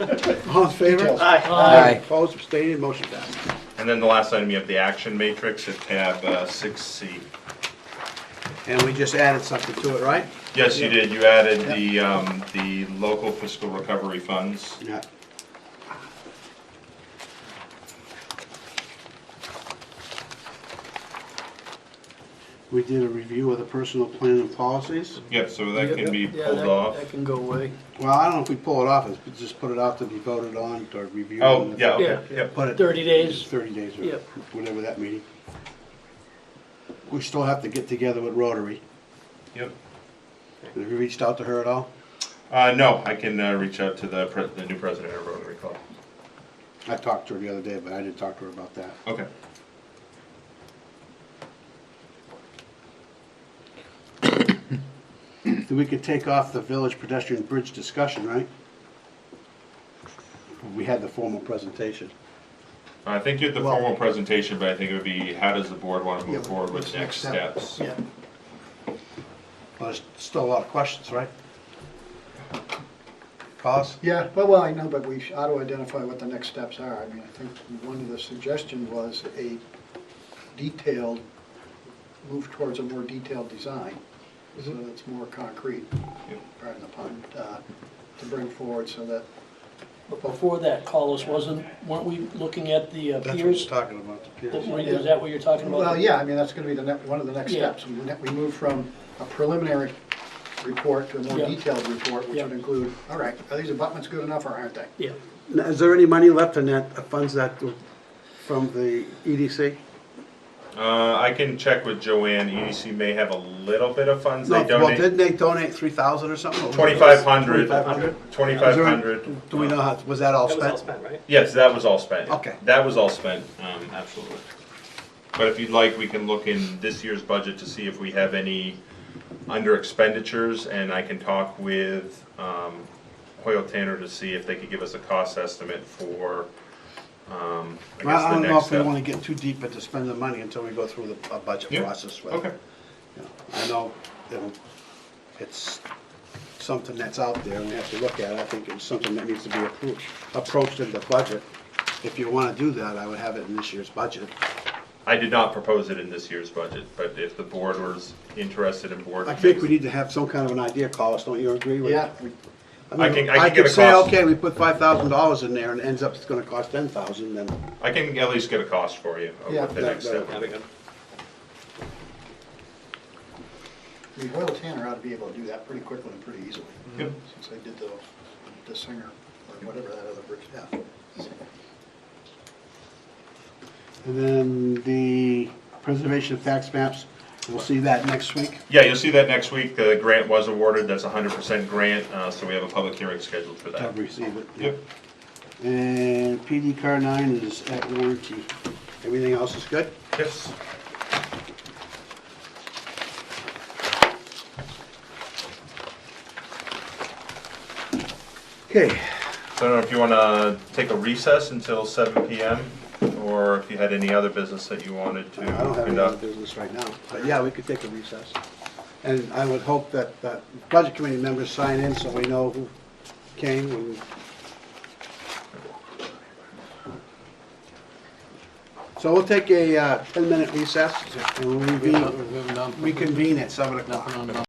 All in favor? Details. Aye. Opposed, abstaining, motion passed. And then the last item, you have the action matrix at tab 6C. And we just added something to it, right? Yes, you did, you added the local fiscal recovery funds. Yeah. We did a review of the personal plan and policies. Yep, so that can be Yeah, pulled that- off. That can go away. Well, I don't know if we pull it off, it's just put it out to be voted on or reviewed. Oh, yeah, Yeah. okay, yep. Put it. 30 days. 30 days, or Yep. whatever that meeting. We still have to get together with Rotary. Yep. Have you reached out to her at all? No, I can reach out to the new president of Rotary Club. I talked to her the other day, but I didn't talk to her about that. Okay. We could take off the village pedestrian bridge discussion, right? We had the formal presentation. I think you had the Well- formal presentation, but I think it would be, how does the board want to move Yeah, forward with what's next next step? steps? Yeah. Well, there's still a lot of questions, right? Cause? Yeah, well, I know, but we ought to identify what the next steps are. I mean, I think one of the suggestions was a detailed, move towards a more detailed design, so that it's more concrete, pardon the pun, to bring forward so that, But before that, Collis, weren't we looking at the That's what piers? he's talking about, the piers. Is that what you're talking about? well, yeah, I mean, that's gonna be one of the next Yeah. steps. We move from a preliminary report to a more Yeah. detailed report, which Yeah. would include, all right, are these abutments good enough or aren't they? Yeah. Now, is there any money left in that, funds that, from the EDC? I can check with Joanne, EDC may have a little bit of funds, they No, well, donate didn't they donate 3,000 or something? 2,500. 2,500? 2,500. Do we know how, was that all That was all spent? spent, right? Yes, that was all spent. Okay. That was all spent, absolutely. But if you'd like, we can look in this year's budget to see if we have any under expenditures, and I can talk with Hoyle Tanner to see if they could give us a cost estimate for, I guess, Well, I the don't know next if we step. wanna get too deep into spending money until we go through the budget Yeah. process with. Okay. You know, I know, it's something that's out there and we have to look at. I think it's something that needs to be approached in the budget. If you wanna do that, I would have it in this year's budget. I did not propose it in this year's budget, but if the board was interested in board. I think we need to have some kind of an idea, Collis, don't you agree with? Yeah, I can I get could a say, cost. okay, we put $5,000 in there and it ends up it's gonna cost 10,000, then. I can at least get a cost for you of Yeah, what the next step That'd be good. I mean, Hoyle Tanner ought to be able to do that pretty quickly and pretty easily. Yep. Since they did the Singer, or whatever that other bridge, yeah. And then the preservation of tax maps, we'll see that next week. Yeah, you'll see that next week. The grant was awarded. That's a 100% grant, so we have a public hearing scheduled for To that. receive it. Yep. And PD car 9 is at warranty. Everything else is good? Yes. Okay. So I don't know if you want to take a recess until 7 PM, or if you had any other business that you wanted to I don't have any other conduct. business right now, but yeah, we could take a recess. And I would hope that budget committee members sign in so we know who came and. So we'll take a 10-minute recess and we'll reconvene at 7 o'clock.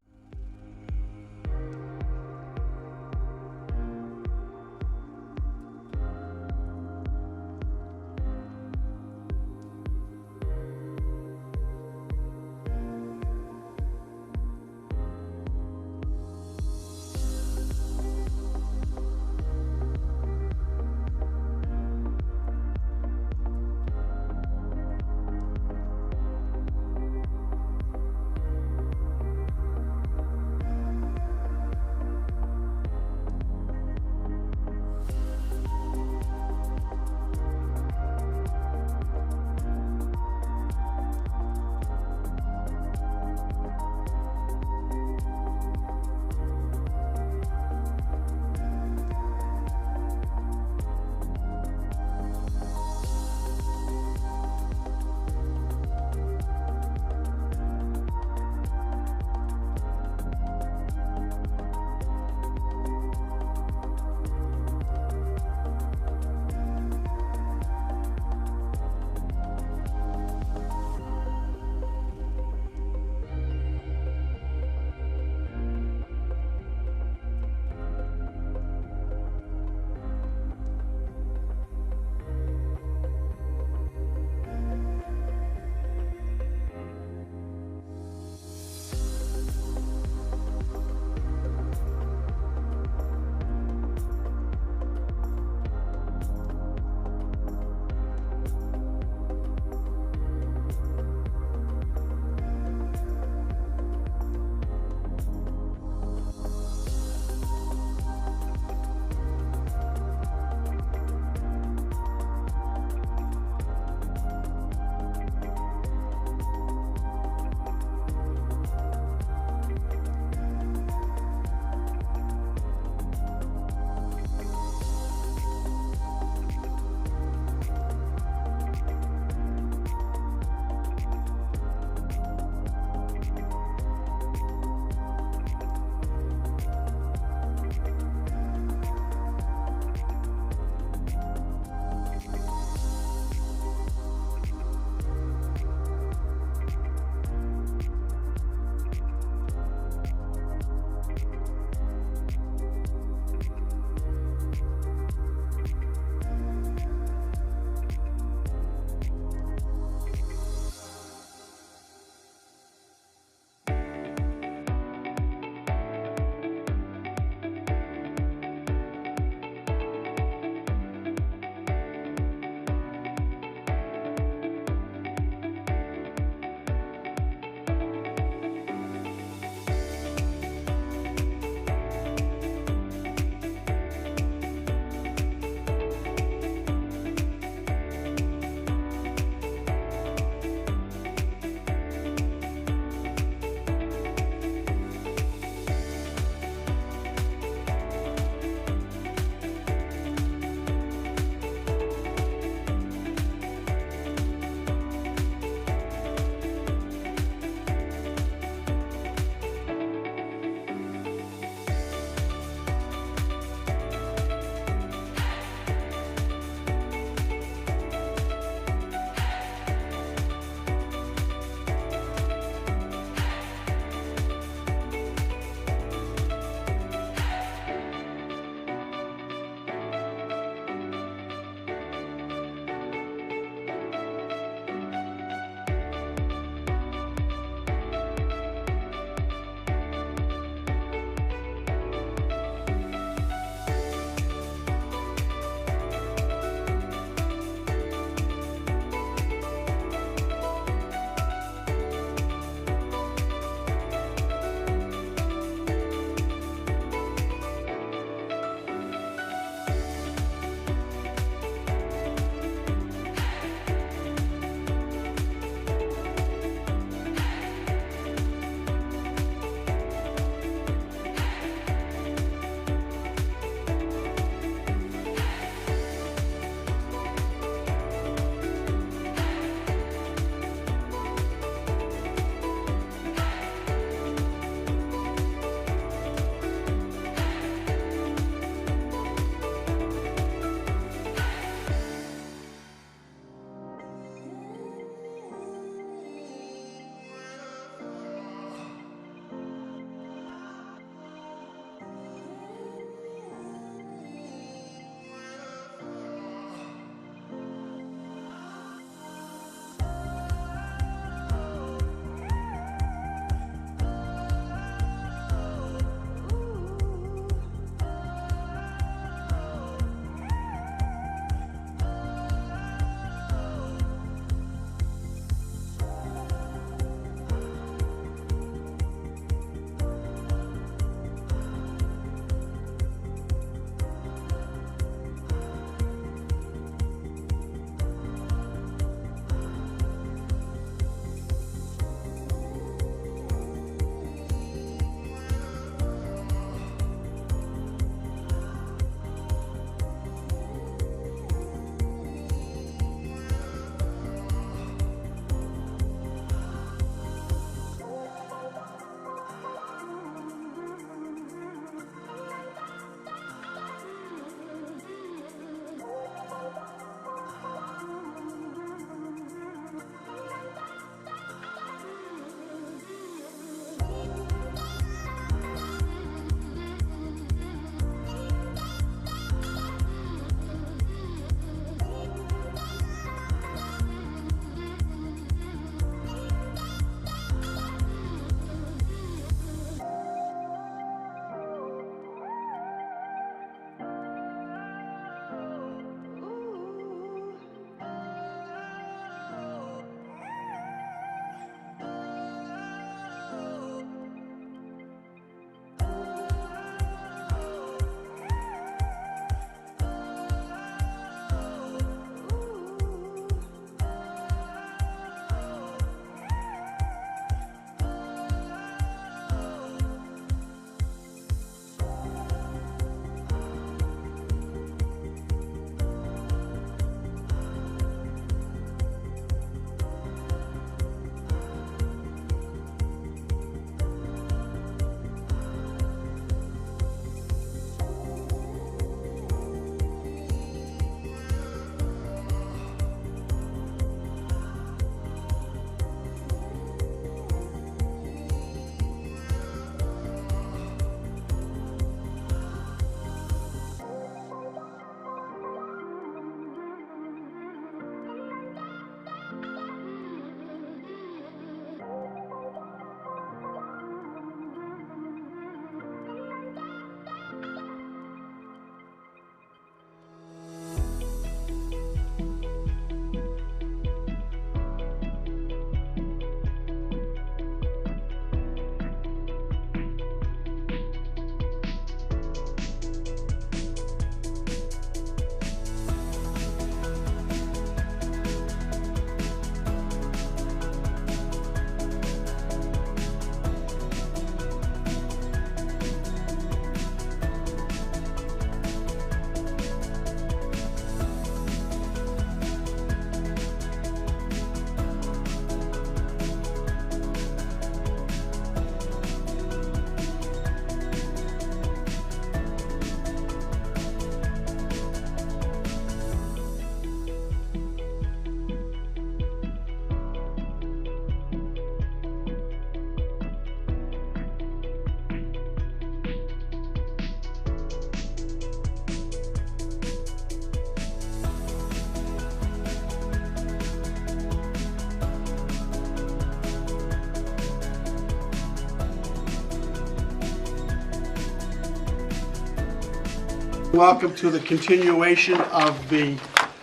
Welcome to the continuation of the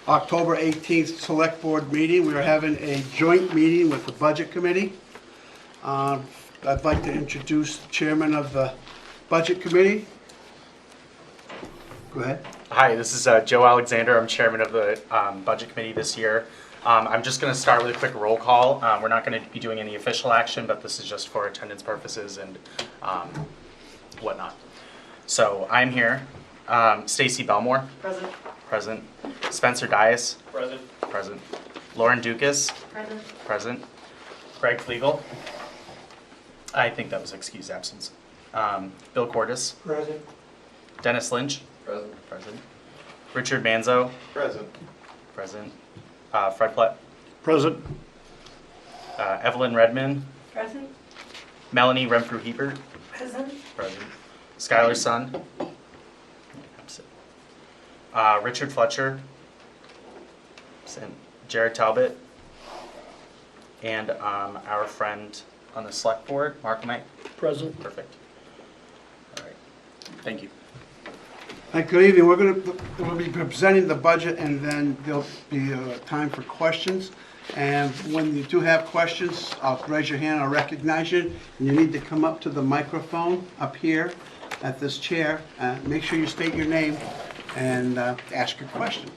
October 18th Select Board meeting. We are having a joint meeting with the Budget Committee. I'd like to introduce the Chairman of the Budget Committee. Go ahead. Hi, this is Joe Alexander. I'm chairman of the Budget Committee this year. I'm just going to start with a quick roll call. We're not going to be doing any official action, but this is just for attendance purposes and whatnot. So I'm here. Stacy Belmore. Present. Present. Spencer Dias. Present. Present. Lauren Dukas. Present. Present. Greg Flegel. I think that was excused absence. Bill Cordis. Present. Dennis Lynch. Present. Present. Richard Manzo. Present. Present. Fred Platt. Present. Evelyn Redman. Present. Melanie Renfrew-Hebert. Present. Present. Skylar Sun. Absent. Richard Fletcher. Absent. Jared Talbot. And our friend on the select board, Mark Knight. Present. Perfect. All right. Thank you. Hi, good evening. We'll be presenting the budget, and then there'll be time for questions. And when you do have questions, I'll raise your hand, I'll recognize you. And you need to come up to the microphone up here at this chair. Make sure you state your name and ask your question.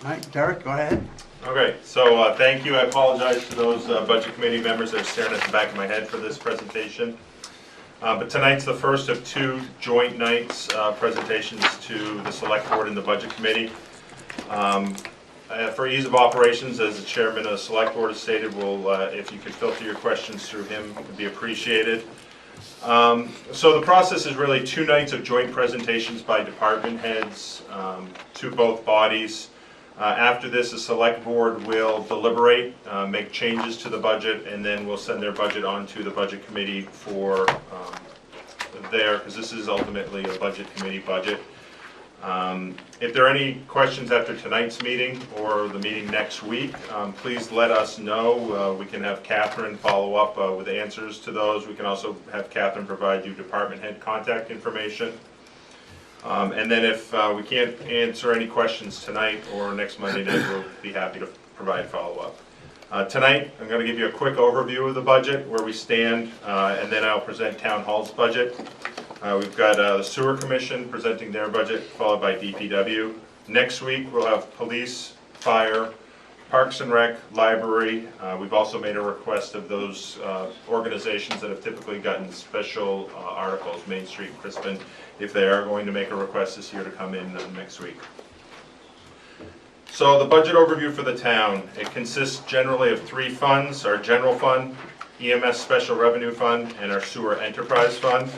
All right, Derek, go ahead. Okay, so thank you. I apologize to those Budget Committee members that are staring at the back of my head for this presentation. But tonight's the first of two joint nights, presentations to the Select Board and the Budget Committee. For ease of operations, as the Chairman of the Select Board has stated, if you could filter your questions through him, it would be appreciated. So the process is really 2 nights of joint presentations by department heads to both bodies. After this, the Select Board will deliberate, make changes to the budget, and then we'll send their budget on to the Budget Committee for because this is ultimately a Budget Committee budget. If there are any questions after tonight's meeting or the meeting next week, please let us know. We can have Catherine follow up with answers to those. We can also have Catherine provide you department head contact information. And then if we can't answer any questions tonight or next Monday night, we'll be happy to provide follow-up. Tonight, I'm going to give you a quick overview of the budget, where we stand, and then I'll present Town Hall's budget. We've got the Sewer Commission presenting their budget, followed by DPW. Next week, we'll have Police, Fire, Parks and Rec, Library. We've also made a request of those organizations that have typically gotten special articles, Main Street, Crispin, if they are going to make a request this year to come in next week. So the budget overview for the town, it consists generally of 3 funds: our general fund, EMS Special Revenue Fund, and our Sewer Enterprise Fund.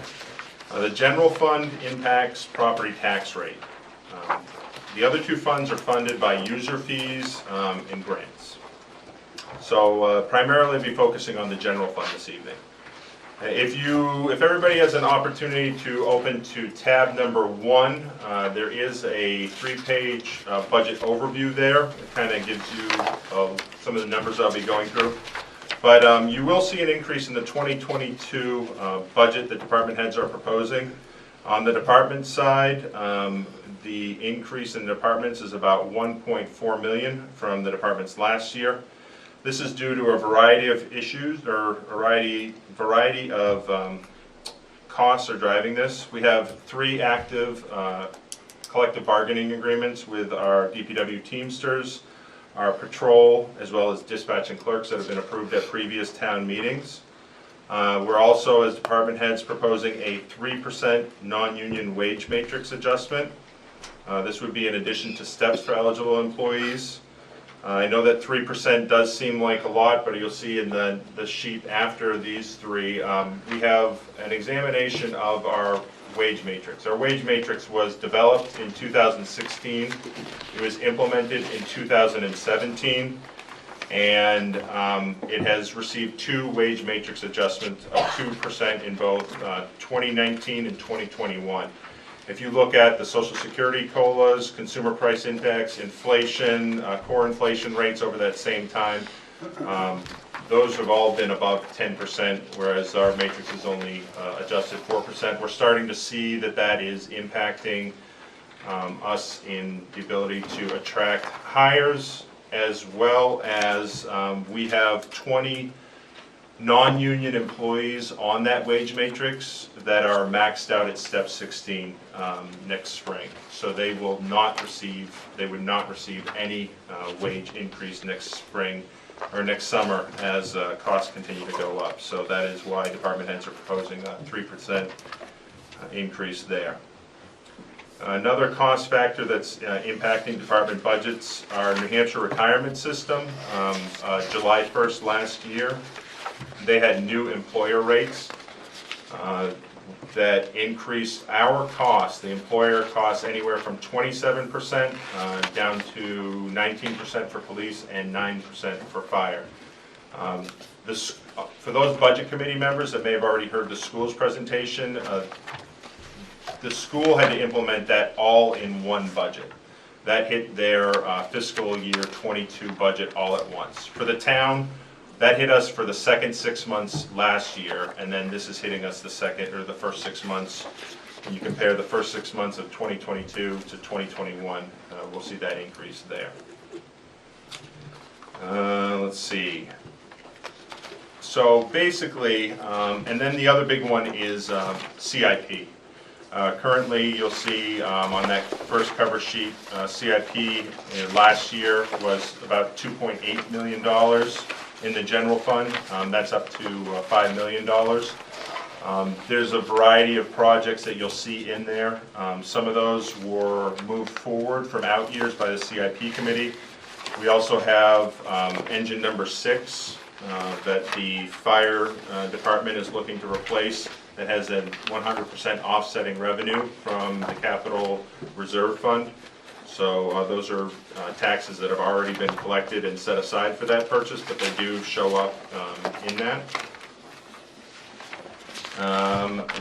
The general fund impacts property tax rate. The other 2 funds are funded by user fees and grants. So primarily be focusing on the general fund this evening. If everybody has an opportunity to open to tab number 1, there is a 3-page budget overview there. It kind of gives you some of the numbers I'll be going through. But you will see an increase in the 2022 budget that department heads are proposing. On the department side, the increase in departments is about 1.4 million from the departments last year. This is due to a variety of issues, or a variety of costs are driving this. We have 3 active collective bargaining agreements with our DPW Teamsters, our patrol, as well as dispatch and clerks that have been approved at previous town meetings. We're also, as department heads, proposing a 3% non-union wage matrix adjustment. This would be in addition to steps for eligible employees. I know that 3% does seem like a lot, but you'll see in the sheet after these 3, we have an examination of our wage matrix. Our wage matrix was developed in 2016. It was implemented in 2017. And it has received 2 wage matrix adjustments of 2% in both 2019 and 2021. If you look at the Social Security COLAs, Consumer Price Index, inflation, core inflation rates over that same time, those have all been above 10%, whereas our matrix is only adjusted 4%. We're starting to see that is impacting us in the ability to attract hires, as well as we have 20 non-union employees on that wage matrix that are maxed out at step 16 next spring. So they will not receive, they would not receive any wage increase next spring or next summer as costs continue to go up. So that is why department heads are proposing a 3% increase there. Another cost factor that's impacting department budgets, our New Hampshire retirement system. July 1st last year, they had new employer rates that increased our costs, the employer costs, anywhere from 27% down to 19% for police and 9% for fire. For those budget committee members that may have already heard the school's presentation, the school had to implement that all in one budget. That hit their fiscal year 22 budget all at once. For the town, that hit us for the second 6 months last year, and then this is hitting us the first 6 months. When you compare the first 6 months of 2022 to 2021, we'll see that increase there. Let's see. So basically, and then the other big one is CIP. Currently, you'll see on that first cover sheet, CIP last year was about $2.8 million in the general fund. That's up to $5 million. There's a variety of projects that you'll see in there. Some of those were moved forward from out years by the CIP committee. We also have engine number 6 that the fire department is looking to replace, that has a 100% offsetting revenue from the capital reserve fund. So those are taxes that have already been collected and set aside for that purchase, but they do show up in that.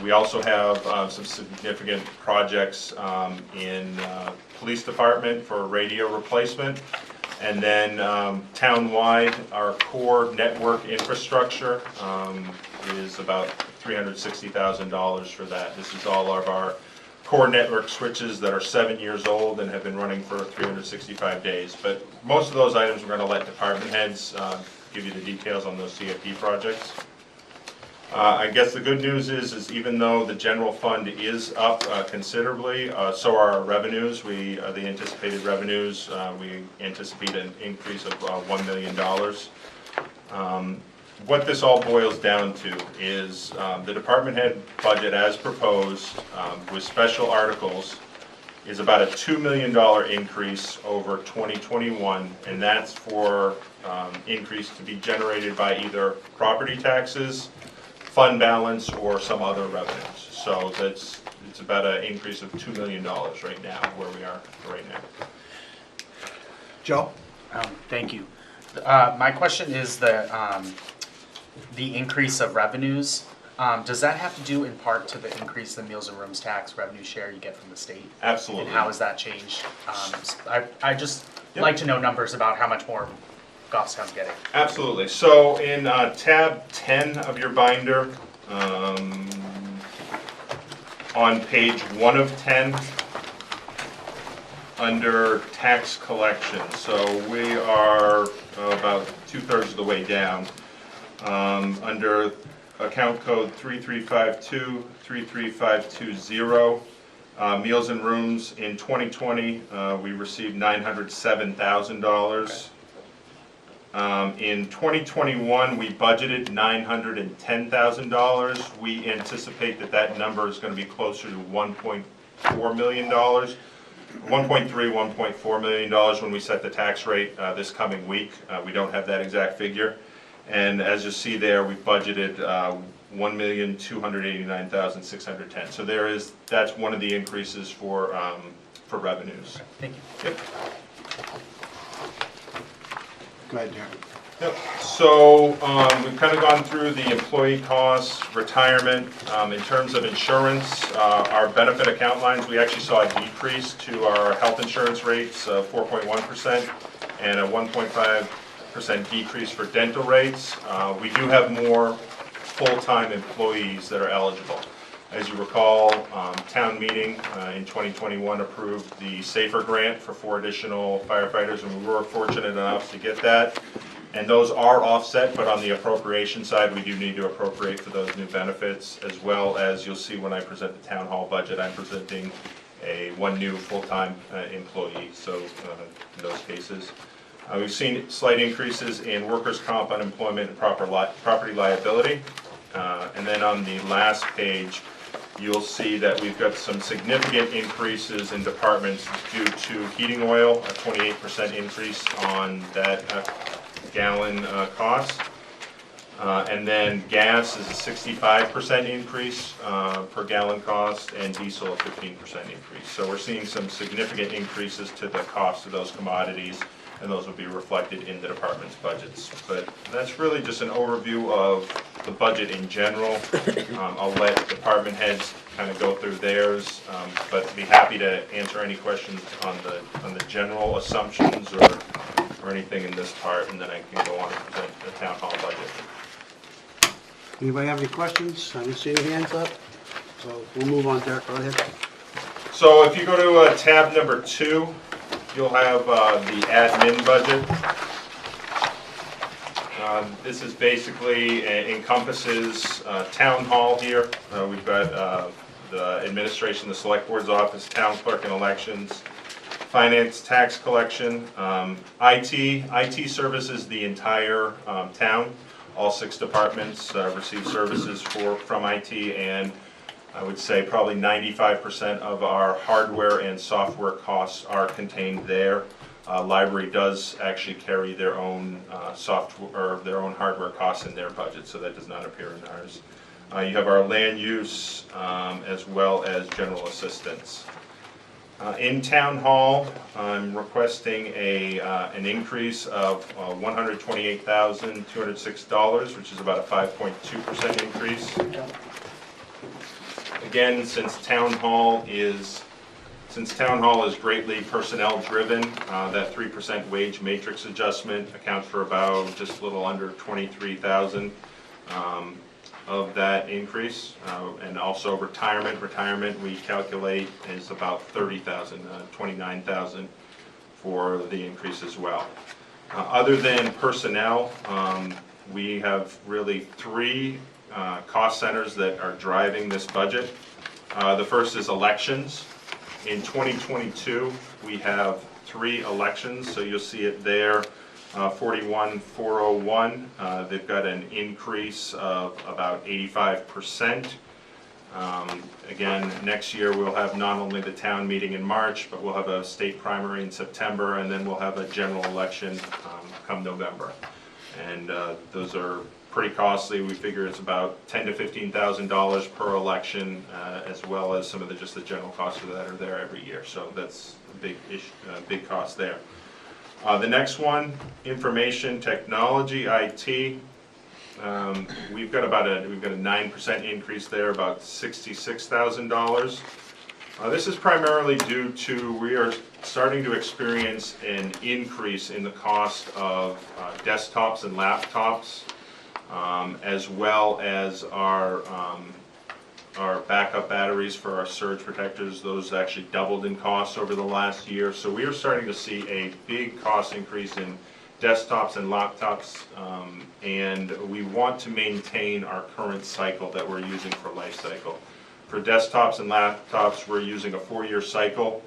We also have some significant projects in police department for radio replacement. And then town-wide, our core network infrastructure is about $360,000 for that. This is all of our core network switches that are 7 years old and have been running for 365 days. But most of those items we're going to let department heads give you the details on those CIP projects. I guess the good news is even though the general fund is up considerably, so are our revenues. The anticipated revenues, we anticipate an increase of $1 million. What this all boils down to is the department head budget as proposed with special articles is about a $2 million increase over 2021, and that's for increase to be generated by either property taxes, fund balance, or some other revenues. So it's about an increase of $2 million right now, where we are right now. Joe? Thank you. My question is the increase of revenues. Does that have to do in part to the increase in the Meals and Rooms tax revenue share you get from the state? Absolutely. And how has that changed? I just like to know numbers about how much more Goffstown's getting. Absolutely. So in tab 10 of your binder, on page 1 of 10, under tax collection. So we are about 2/3 of the way down. Under account code 3352, 33520, Meals and Rooms, in 2020, we received $907,000. In 2021, we budgeted $910,000. We anticipate that number is going to be closer to $1.4 million, $1.4 million when we set the tax rate this coming week. We don't have that exact figure. And as you see there, we budgeted $1,289,610. So that's one of the increases for revenues. Thank you. Yep. Go ahead, Darren. Yep. So we've kind of gone through the employee costs, retirement. In terms of insurance, our benefit account lines, we actually saw a decrease to our health insurance rates of 4.1% and a 1.5% decrease for dental rates. We do have more full-time employees that are eligible. As you recall, town meeting in 2021 approved the SAFER grant for 4 additional firefighters, and we were fortunate enough to get that. And those are offset, but on the appropriation side, we do need to appropriate for those new benefits, as well as you'll see when I present the town hall budget, I'm presenting one new full-time employee, so in those cases. We've seen slight increases in workers' comp, unemployment, and property liability. And then on the last page, you'll see that we've got some significant increases in departments due to heating oil, a 28% increase on that gallon cost. And then gas is a 65% increase per gallon cost, and diesel a 15% increase. So we're seeing some significant increases to the cost of those commodities, and those will be reflected in the department's budgets. But that's really just an overview of the budget in general. I'll let department heads kind of go through theirs, but be happy to answer any questions on the general assumptions or anything in this part, and then I can go on and present the town hall budget. Anybody have any questions? I didn't see any hands up, so we'll move on, Derek, go ahead. So if you go to tab number 2, you'll have the admin budget. This is basically encompasses town hall here. We've got the administration, the select board's office, town clerk and elections, finance, tax collection, IT services the entire town. All 6 departments receive services from IT, and I would say probably 95% of our hardware and software costs are contained there. Library does actually carry their own software or their own hardware costs in their budget, so that does not appear in ours. You have our land use as well as general assistance. In town hall, I'm requesting an increase of $128,206, which is about a 5.2% increase. Again, since town hall is greatly personnel driven, that 3% wage matrix adjustment accounts for about just a little under 23,000 of that increase. And also retirement we calculate is about 30,000, 29,000 for the increase as well. Other than personnel, we have really 3 cost centers that are driving this budget. The first is elections. In 2022, we have 3 elections, so you'll see it there, 41,401. They've got an increase of about 85%. Again, next year we'll have not only the town meeting in March, but we'll have a state primary in September, and then we'll have a general election come November. And those are pretty costly. We figure it's about $10,000 to $15,000 per election, as well as some of the general costs that are there every year. So that's a big cost there. The next one, information technology, IT. We've got a 9% increase there, about $66,000. This is primarily due to we are starting to experience an increase in the cost of desktops and laptops, as well as our backup batteries for our surge protectors. Those actually doubled in cost over the last year. So we are starting to see a big cost increase in desktops and laptops, and we want to maintain our current cycle that we're using for life cycle. For desktops and laptops, we're using a 4-year cycle.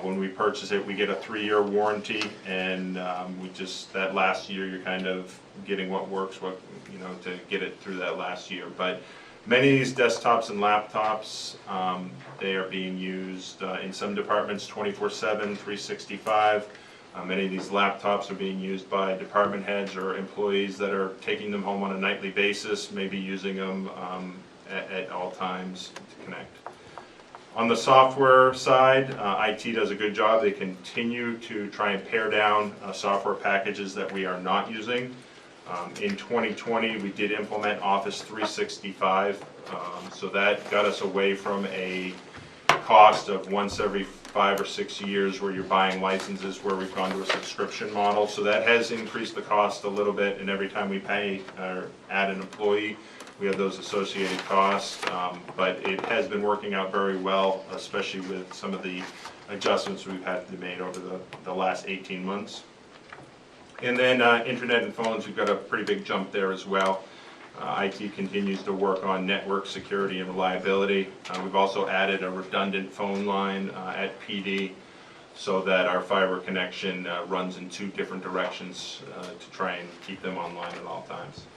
When we purchase it, we get a 3-year warranty, and that last year you're kind of getting what works, to get it through that last year. But many of these desktops and laptops, they are being used in some departments 24/7, 365. Many of these laptops are being used by department heads or employees that are taking them home on a nightly basis, maybe using them at all times to connect. On the software side, IT does a good job. They continue to try and pare down software packages that we are not using. In 2020, we did implement Office 365, so that got us away from a cost of once every 5 or 6 years where you're buying licenses where we've gone to a subscription model. So that has increased the cost a little bit, and every time we pay or add an employee, we have those associated costs. But it has been working out very well, especially with some of the adjustments we've had to make over the last 18 months. And then internet and phones, we've got a pretty big jump there as well. IT continues to work on network security and reliability. We've also added a redundant phone line at PD so that our fiber connection runs in 2 different directions to try and keep them online at all times.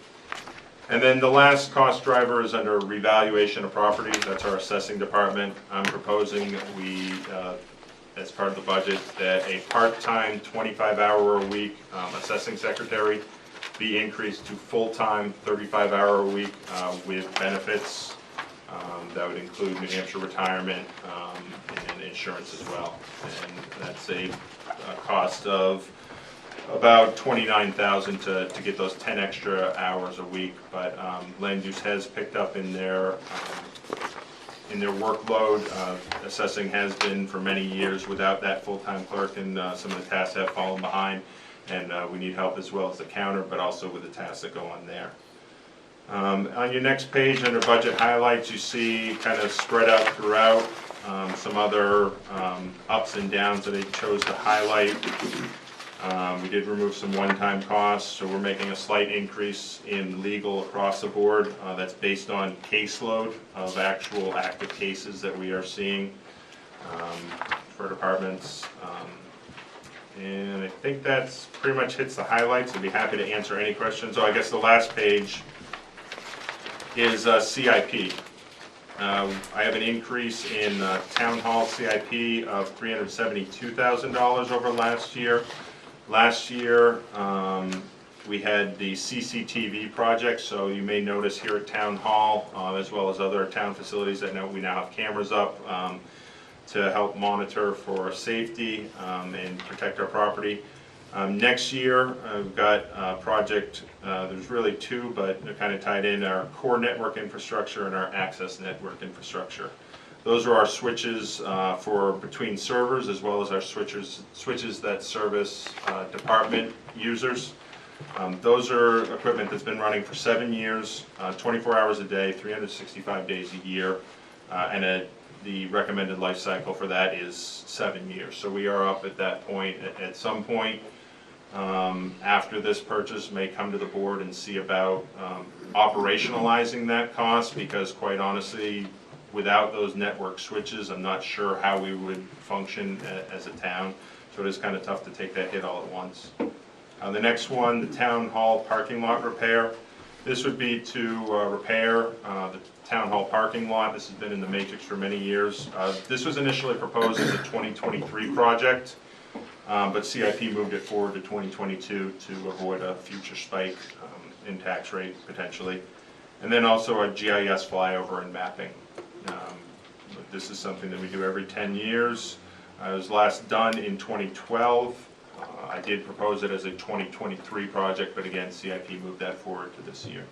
And then the last cost driver is under revaluation of properties. That's our assessing department. I'm proposing we, as part of the budget, that a part-time 25-hour-a-week assessing secretary be increased to full-time 35-hour-a-week with benefits. That would include New Hampshire retirement and insurance as well. And that's a cost of about $29,000 to get those 10 extra hours a week. But land use has picked up in their workload. Assessing has been for many years without that full-time clerk, and some of the tasks have fallen behind. And we need help as well as the counter, but also with the tasks that go on there. On your next page, under budget highlights, you see kind of spread out throughout some other ups and downs that I chose to highlight. We did remove some one-time costs, so we're making a slight increase in legal across the board. That's based on caseload of actual active cases that we are seeing for departments. And I think that's pretty much hits the highlights. I'd be happy to answer any questions. So I guess the last page is CIP. I have an increase in town hall CIP of $372,000 over last year. Last year, we had the CCTV project, so you may notice here at Town Hall, as well as other town facilities that we now have cameras up to help monitor for safety and protect our property. Next year, we've got a project, there's really 2, but they're kind of tied in, our core network infrastructure and our access network infrastructure. Those are our switches for between servers, as well as our switches that service department users. Those are equipment that's been running for 7 years, 24 hours a day, 365 days a year, and the recommended life cycle for that is 7 years. So we are up at that point. At some point after this purchase, may come to the board and see about operationalizing that cost, because quite honestly, without those network switches, I'm not sure how we would function as a town. So it is kind of tough to take that hit all at once. The next one, the town hall parking lot repair. This would be to repair the town hall parking lot. This has been in the matrix for many years. This was initially proposed as a 2023 project, but CIP moved it forward to 2022 to avoid a future spike in tax rate potentially. And then also a GIS flyover and mapping. This is something that we do every 10 years. It was last done in 2012. I did propose it as a 2023 project, but again, CIP moved that forward to this year.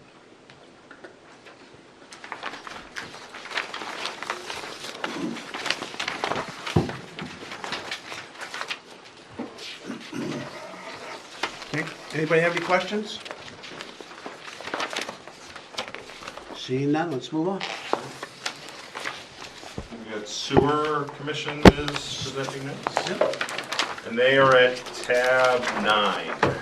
Okay, anybody have any questions? Seeing none, let's move on. We got sewer commission is presenting next. Yep. And they are at tab 9.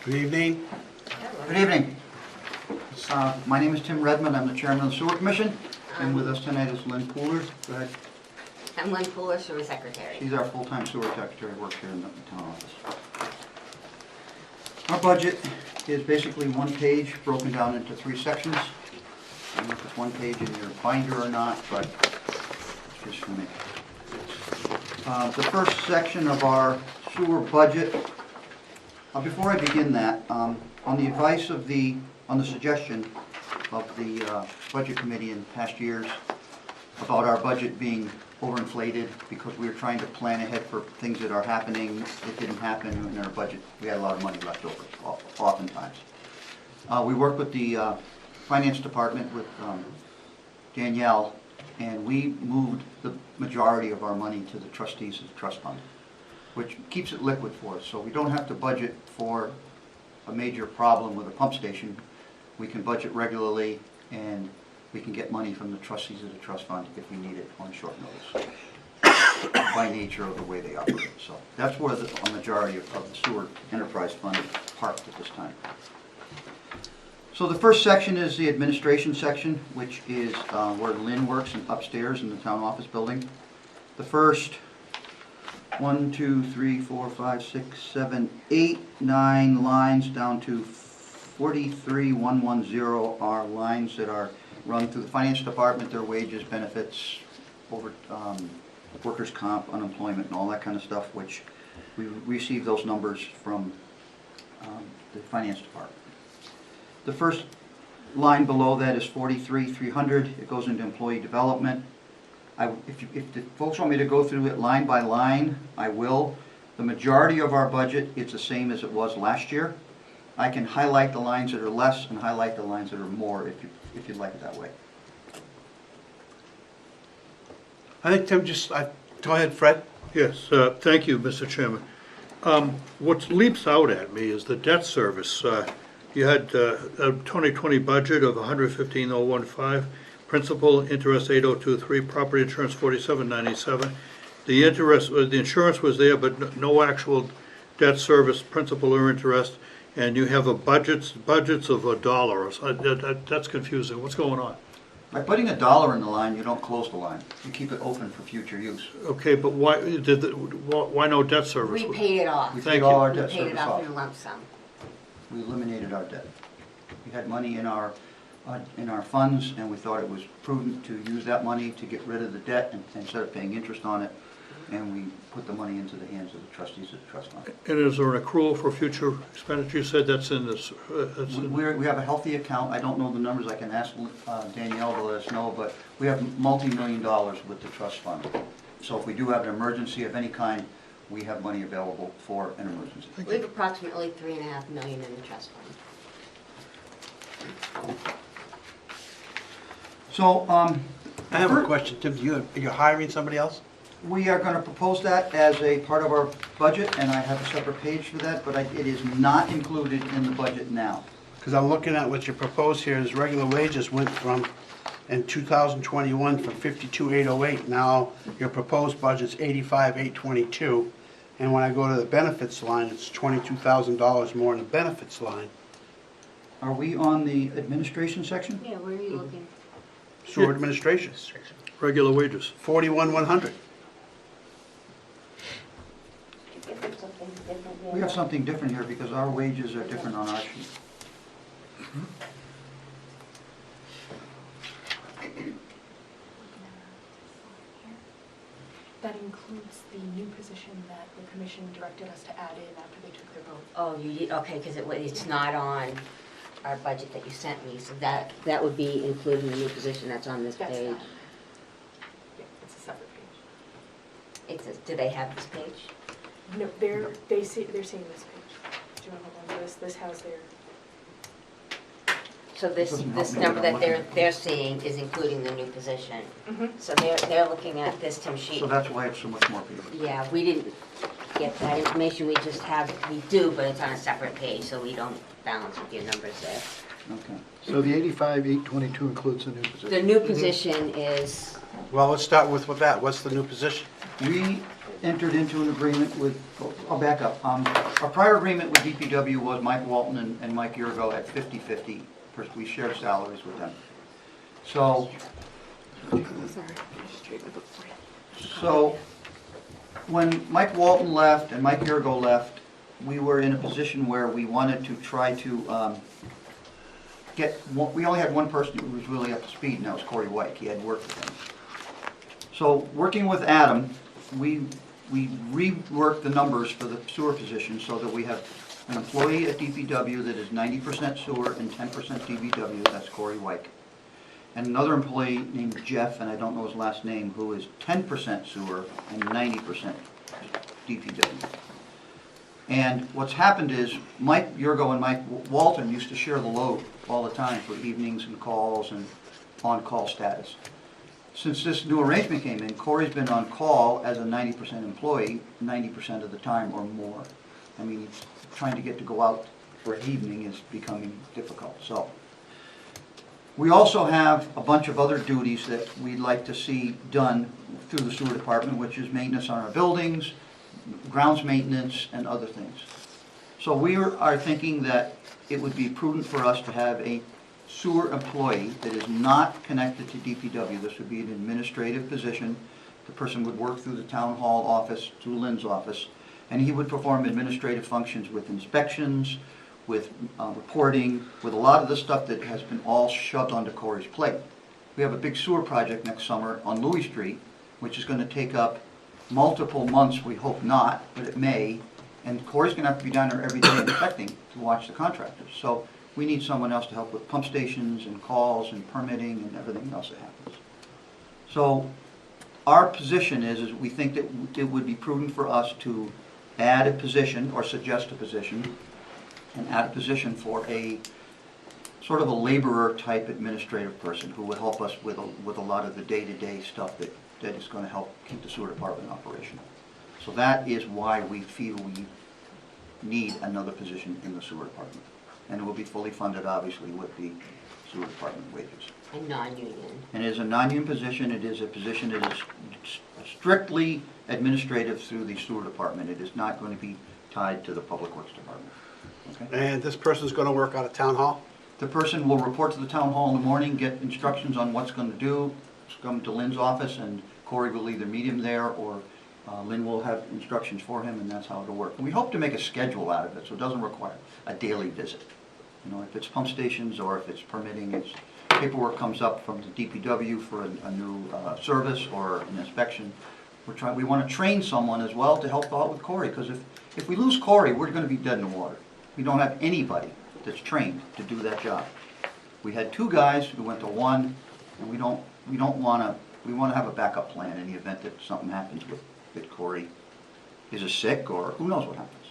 Good evening. Good evening. My name is Tim Redmond. I'm the chairman of the Sewer Commission. And with us tonight is Lynn Pooler. Go ahead. I'm Lynn Pooler, sewer secretary. She's our full-time sewer secretary, works here in the town office. Our budget is basically one page broken down into 3 sections. I don't know if it's one page in your binder or not, but it's just for me. The first section of our sewer budget, before I begin that, on the advice of on the suggestion of the budget committee in past years, about our budget being overinflated because we were trying to plan ahead for things that are happening. It didn't happen in our budget. We had a lot of money left over, oftentimes. We worked with the finance department with Danielle, and we moved the majority of our money to the trustees of the trust fund, which keeps it liquid for us. So we don't have to budget for a major problem with a pump station. We can budget regularly, and we can get money from the trustees of the trust fund if we need it on short notice, by nature of the way they operate. So that's where a majority of the sewer enterprise fund is parked at this time. So the first section is the administration section, which is where Lynn works upstairs in the town office building. The first 1, 2, 3, 4, 5, 6, 7, 8, 9 lines down to 43,110 are lines that are run through the finance department, their wages, benefits, workers' comp, unemployment, and all that kind of stuff, which we receive those numbers from the finance department. The first line below that is 43,300. It goes into employee development. If the folks want me to go through it line by line, I will. The majority of our budget, it's the same as it was last year. I can highlight the lines that are less and highlight the lines that are more if you'd like it that way. I think Tim go ahead, Fred. Yes, thank you, Mr. Chairman. What leaps out at me is the debt service. You had a 2020 budget of $115,015, principal, interest 8,023, property insurance 4797. The insurance was there, but no actual debt service, principal or interest, and you have budgets of $1. That's confusing. What's going on? By putting $1 in the line, you don't close the line. You keep it open for future use. Okay, but why no debt service? We paid it off. We Thank paid all you. our We debt paid service it off off. in a lump sum. We eliminated our debt. We had money in our funds, and we thought it was prudent to use that money to get rid of the debt instead of paying interest on it, and we put the money into the hands of the trustees of the trust fund. And is there an accrual for future expenditure? You said that's in this. We have a healthy account. I don't know the numbers. I can ask Danielle to let us know, but we have multi-million dollars with the trust fund. So if we do have an emergency of any kind, we have money available for an emergency. We have approximately $3.5 million in the trust fund. So, I have a question, Tim. Are you hiring somebody else? we are going to propose that as a part of our budget, and I have a separate page for that, but it is not included in the budget now. Because I'm looking at what you propose here is regular wages went from, in 2021, from 52,808. Now, your proposed budget's 85,822. And when I go to the benefits line, it's $22,000 more in the benefits line. Are we on the administration section? Yeah, where are you looking? Sewer administration, Regular wages. 41,100. We have something different here because our wages are different on our sheet. That includes the new position that the commission directed us to add in after they took their vote. Oh, you did, okay, because it's not on our budget that you sent me, so that would be included in the new position that's on this That's page. that. Yeah, it's a separate page. Do they have this page? No, they're seeing this page. Do you want to hold on to this has their, So this Doesn't help me number what I'm that looking they're seeing is including the new position. Mhm. So they're looking at this Tim sheet. So that's why it's so much more paper. Yeah, we didn't get that information, we just have, we do, but it's on a separate page, so we don't balance with your numbers there. Okay. So the 85,822 includes the new position? The new position is, Well, let's start with that. What's the new position? We entered into an agreement with, I'll back up. Our prior agreement with DPW was Mike Walton and Mike Yurgo at 50/50. We shared salaries with them. So when Mike Walton left and Mike Yurgo left, we were in a position where we wanted to try to we only had one person who was really up to speed, and that was Corey White. He had worked with him. So working with Adam, we reworked the numbers for the sewer position so that we have an employee at DPW that is 90% sewer and 10% DPW, that's Corey White. and another employee named Jeff, and I don't know his last name, who is 10% sewer and 90% DPW. And what's happened is Mike Yurgo and Mike Walton used to share the load all the time for evenings and calls and on-call status. Since this new arrangement came in, Corey's been on call as a 90% employee 90% of the time or more. I mean, trying to get to go out for an evening is becoming difficult. So we also have a bunch of other duties that we'd like to see done through the sewer department, which is maintenance on our buildings, grounds maintenance, and other things. So we are thinking that it would be prudent for us to have a sewer employee that is not connected to DPW. This would be an administrative position. The person would work through the town hall office, through Lynn's office, and he would perform administrative functions with inspections, with reporting, with a lot of the stuff that has been all shoved onto Corey's plate. We have a big sewer project next summer on Louis Street, which is going to take up multiple months, we hope not, but it may, and Corey's going to have to be down there every day inspecting to watch the contractors. So we need someone else to help with pump stations and calls and permitting and everything else that happens. So our position is we think that it would be prudent for us to add a position or suggest a position and add a position for a sort of a laborer type administrative person who would help us with a lot of the day-to-day stuff that is going to help keep the sewer department operational. So that is why we feel we need another position in the sewer department. And it will be fully funded, obviously, with the sewer department wages. And non-union. And it is a non-union position. It is a position that is strictly administrative through the sewer department. It is not going to be tied to the public works department. Okay? And this person's going to work out of town hall? The person will report to the town hall in the morning, get instructions on what's going to do, come to Lynn's office, and Corey will either meet him there or Lynn will have instructions for him, and that's how it'll work. And we hope to make a schedule out of it, so it doesn't require a daily visit. You know, if it's pump stations or if it's permitting, it's paperwork comes up from the DPW for a new service or an inspection. We want to train someone as well to help out with Corey, because if we lose Corey, we're going to be dead in the water. We don't have anybody that's trained to do that job. We had 2 guys who went to 1, and we want to have a backup plan in the event that something happens with Corey is sick or who knows what happens.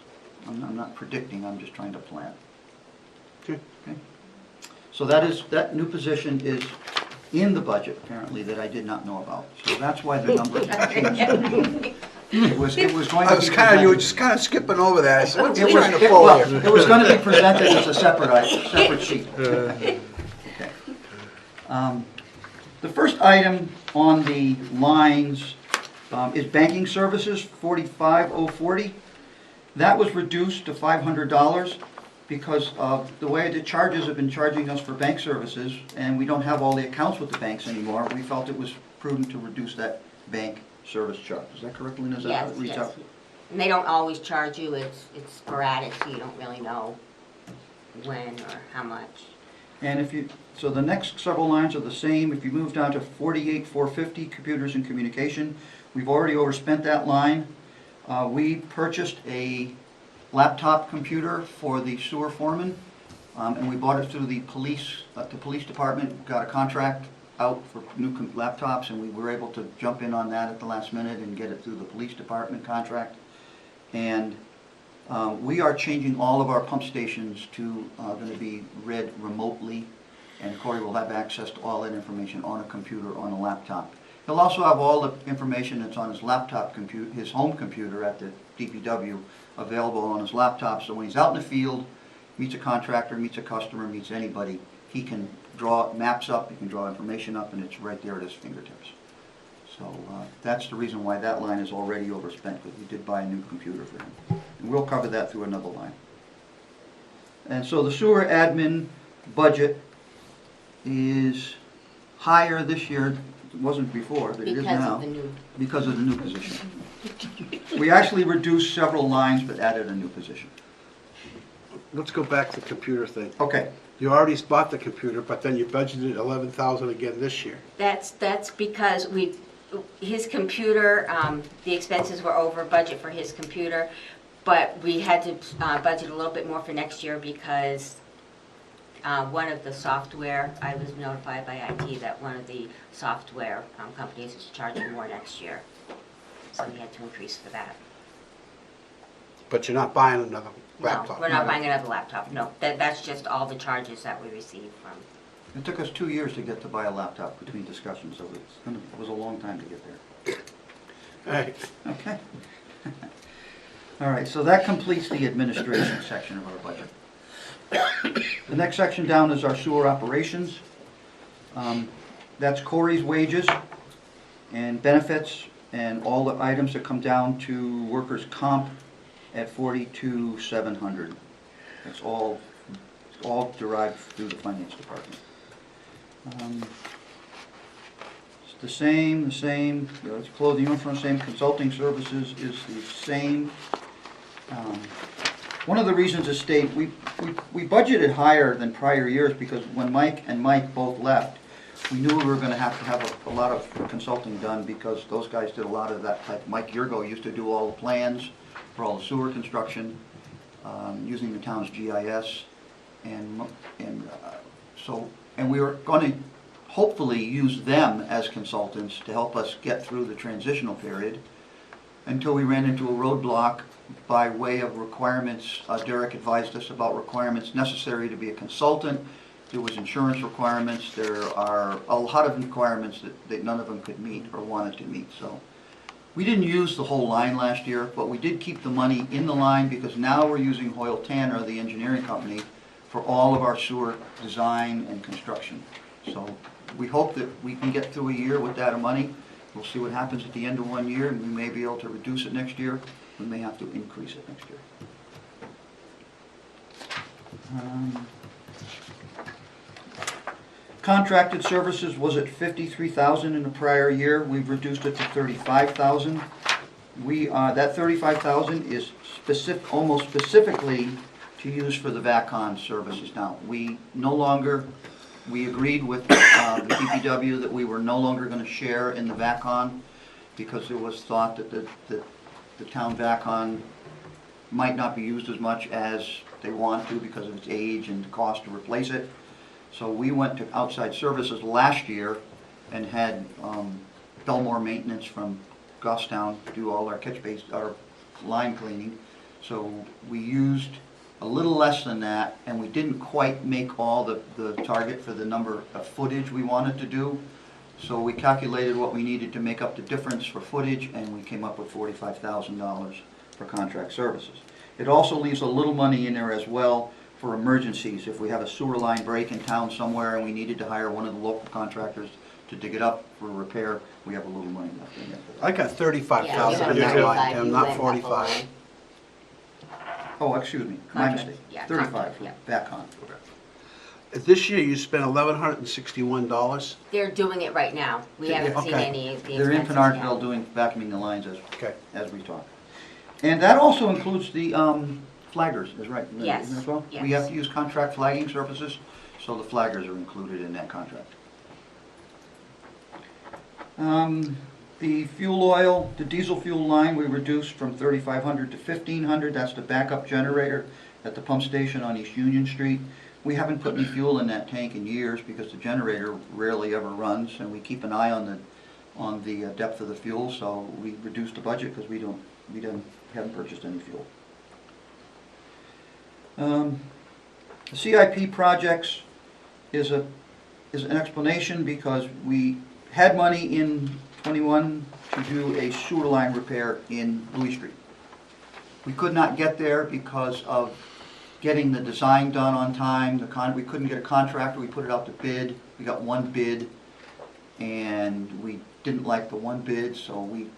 I'm not predicting, I'm just trying to plan. Okay. Okay. So that new position is in the budget apparently that I did not know about. So that's why the number changed. It was going to be You were just kind of skipping over that. I said, what's it was, trying to it, pull well, here? it was going to be presented as a separate sheet. Okay. The first item on the lines is banking services, 45,040. That was reduced to $500 because of the way the charges have been charging us for bank services, and we don't have all the accounts with the banks anymore. We felt it was prudent to reduce that bank service charge. Is that correct, Lynn? Is that how it reads out? And they don't always charge you, it's sporadic, so you don't really know when or how much. And so the next several lines are the same. If you move down to 48,450, computers and communication, we've already overspent that line. We purchased a laptop computer for the sewer foreman, and we bought it through the police department, got a contract out for new laptops, and we were able to jump in on that at the last minute and get it through the police department contract. And we are changing all of our pump stations to going to be read remotely, and Corey will have access to all that information on a computer, on a laptop. He'll also have all the information that's on his laptop computer, his home computer at the DPW, available on his laptop, so when he's out in the field, meets a contractor, meets a customer, meets anybody, he can draw maps up, he can draw information up, and it's right there at his fingertips. So that's the reason why that line is already overspent, because we did buy a new computer for him. And we'll cover that through another line. And so the sewer admin budget is higher this year. It wasn't before, but it is now. Because of the new position. We actually reduced several lines, but added a new position. Let's go back to the computer thing. Okay. You already bought the computer, but then you budgeted $11,000 again this year. That's because his computer, the expenses were over budget for his computer, but we had to budget a little bit more for next year because One of the software, I was notified by IT that one of the software companies is charging more next year. So we had to increase for that. But you're not buying another laptop? No, we're not buying another laptop, no. That's just all the charges that we received from. It took us 2 years to get to buy a laptop between discussions, so it was a long time to get there. All right. Okay. All right, so that completes the administration section of our budget. The next section down is our sewer operations. That's Corey's wages and benefits and all the items that come down to workers' comp at 42,700. That's all derived through the finance department. It's the same, it's clothing, uniform, same, consulting services is the same. One of the reasons the state, we budgeted higher than prior years because when Mike and Mike both left, we knew we were going to have a lot of consulting done because those guys did a lot of that type. Mike Yurgo used to do all the plans for all the sewer construction, using the town's GIS, and we were going to hopefully use them as consultants to help us get through the transitional period until we ran into a roadblock by way of requirements. Derek advised us about requirements necessary to be a consultant. There was insurance requirements. There are a lot of requirements that none of them could meet or wanted to meet. So we didn't use the whole line last year, but we did keep the money in the line because now we're using Hoyle Tanner, the engineering company, for all of our sewer design and construction. So we hope that we can get through a year with that money. We'll see what happens at the end of 1 year, and we may be able to reduce it next year. We may have to increase it next year. Contracted services was at 53,000 in the prior year. We've reduced it to 35,000. That 35,000 is almost specifically to use for the VACCON services now. We agreed with the DPW that we were no longer going to share in the VACCON because there was thought that the town VACCON might not be used as much as they want to because of its age and the cost to replace it. So we went to outside services last year and had Belmore Maintenance from Goffstown do all our our line cleaning. So we used a little less than that, and we didn't quite make all the target for the number of footage we wanted to do. So we calculated what we needed to make up the difference for footage, and we came up with $45,000 for contract services. It also leaves a little money in there as well for emergencies. If we have a sewer line break in town somewhere and we needed to hire one of the local contractors to dig it up for repair, we have a little money left in there for that. I got 35,000 in that line, and not 45. Oh, excuse me, my Contract, mistake. yeah, 35 contract, for yeah. VACCON. This year, you spent $1,161. They're doing it right now. We haven't seen Okay. any of the They're in expenses yet. Penardville doing, vacuuming the lines Okay. as we talk. And that also includes the flaggers, is right? Yes, As well? yes. We have to use contract flagging services, so the flaggers are included in that contract. The fuel oil, the diesel fuel line, we reduced from 3,500 to 1,500. That's the backup generator at the pump station on East Union Street. We haven't put any fuel in that tank in years because the generator rarely ever runs, and we keep an eye on the depth of the fuel. So we reduced the budget because we haven't purchased any fuel. The CIP projects is an explanation because we had money in 21 to do a sewer line repair in Louis Street. We could not get there because of getting the design done on time. We couldn't get a contractor. We put it out to bid. We got one bid, and we didn't like the one bid, so we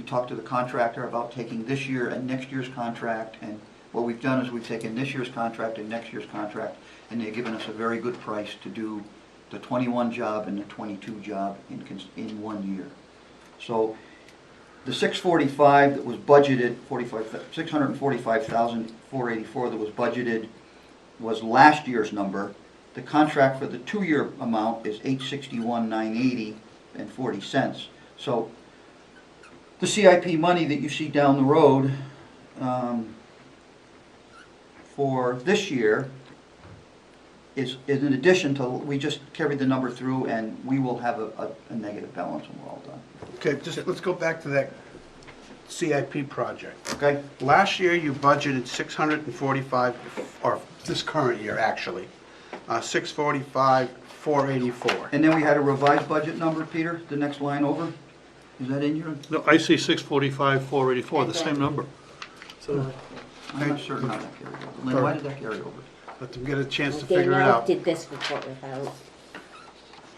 talked to the contractor about taking this year and next year's contract. And what we've done is we've taken this year's contract and next year's contract, and they've given us a very good price to do the 21 job and the 22 job in 1 year. So the 645 that was budgeted, 645,484 that was budgeted was last year's number. The contract for the 2-year amount is 861,980 and 40 cents. So the CIP money that you see down the road for this year is in addition to, we just carried the number through and we will have a negative balance when we're all done. Okay, just, let's go back to that CIP project. Okay? Last year, you budgeted 645, or this current year, actually, 645, 484. And then we had a revised budget number, Peter, the next line over? Is that in your? No, I see 645, 484, the same number. So, I'm not certain how that carried over. Lynn, why did that carry over? Let them get a chance to They figure it now out. did this report without,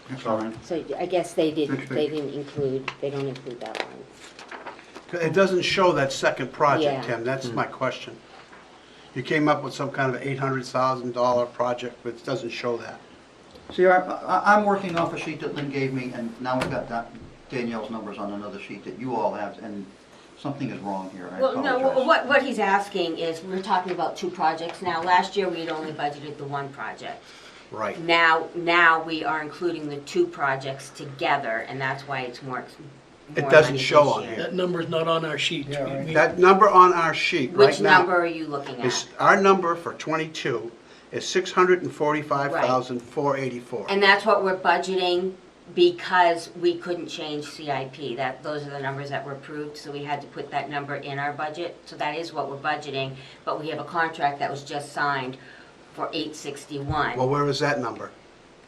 That's all right. so I guess they Fix didn't, it. they didn't include, they don't include that one. It doesn't show that second project, Yeah. Tim, that's my question. You came up with some kind of $800,000 project, but it doesn't show that. See, I'm working off a sheet that Lynn gave me, and now we've got Danielle's numbers on another sheet that you all have, and something is wrong here. I Well, no, apologize. what he's asking is, we're talking about two projects now. Last year, we had only budgeted the one project. Right. Now we are including the two projects together, and that's why it's more It doesn't money show this on year. here. that number's not on our sheet. That number on our sheet right Which now number are you looking is, at? our number for '22 is 645,484. And that's what we're budgeting because we couldn't change CIP. Those are the numbers that were approved, so we had to put that number in our budget. So that is what we're budgeting, but we have a contract that was just signed for $861. Well, where is that number?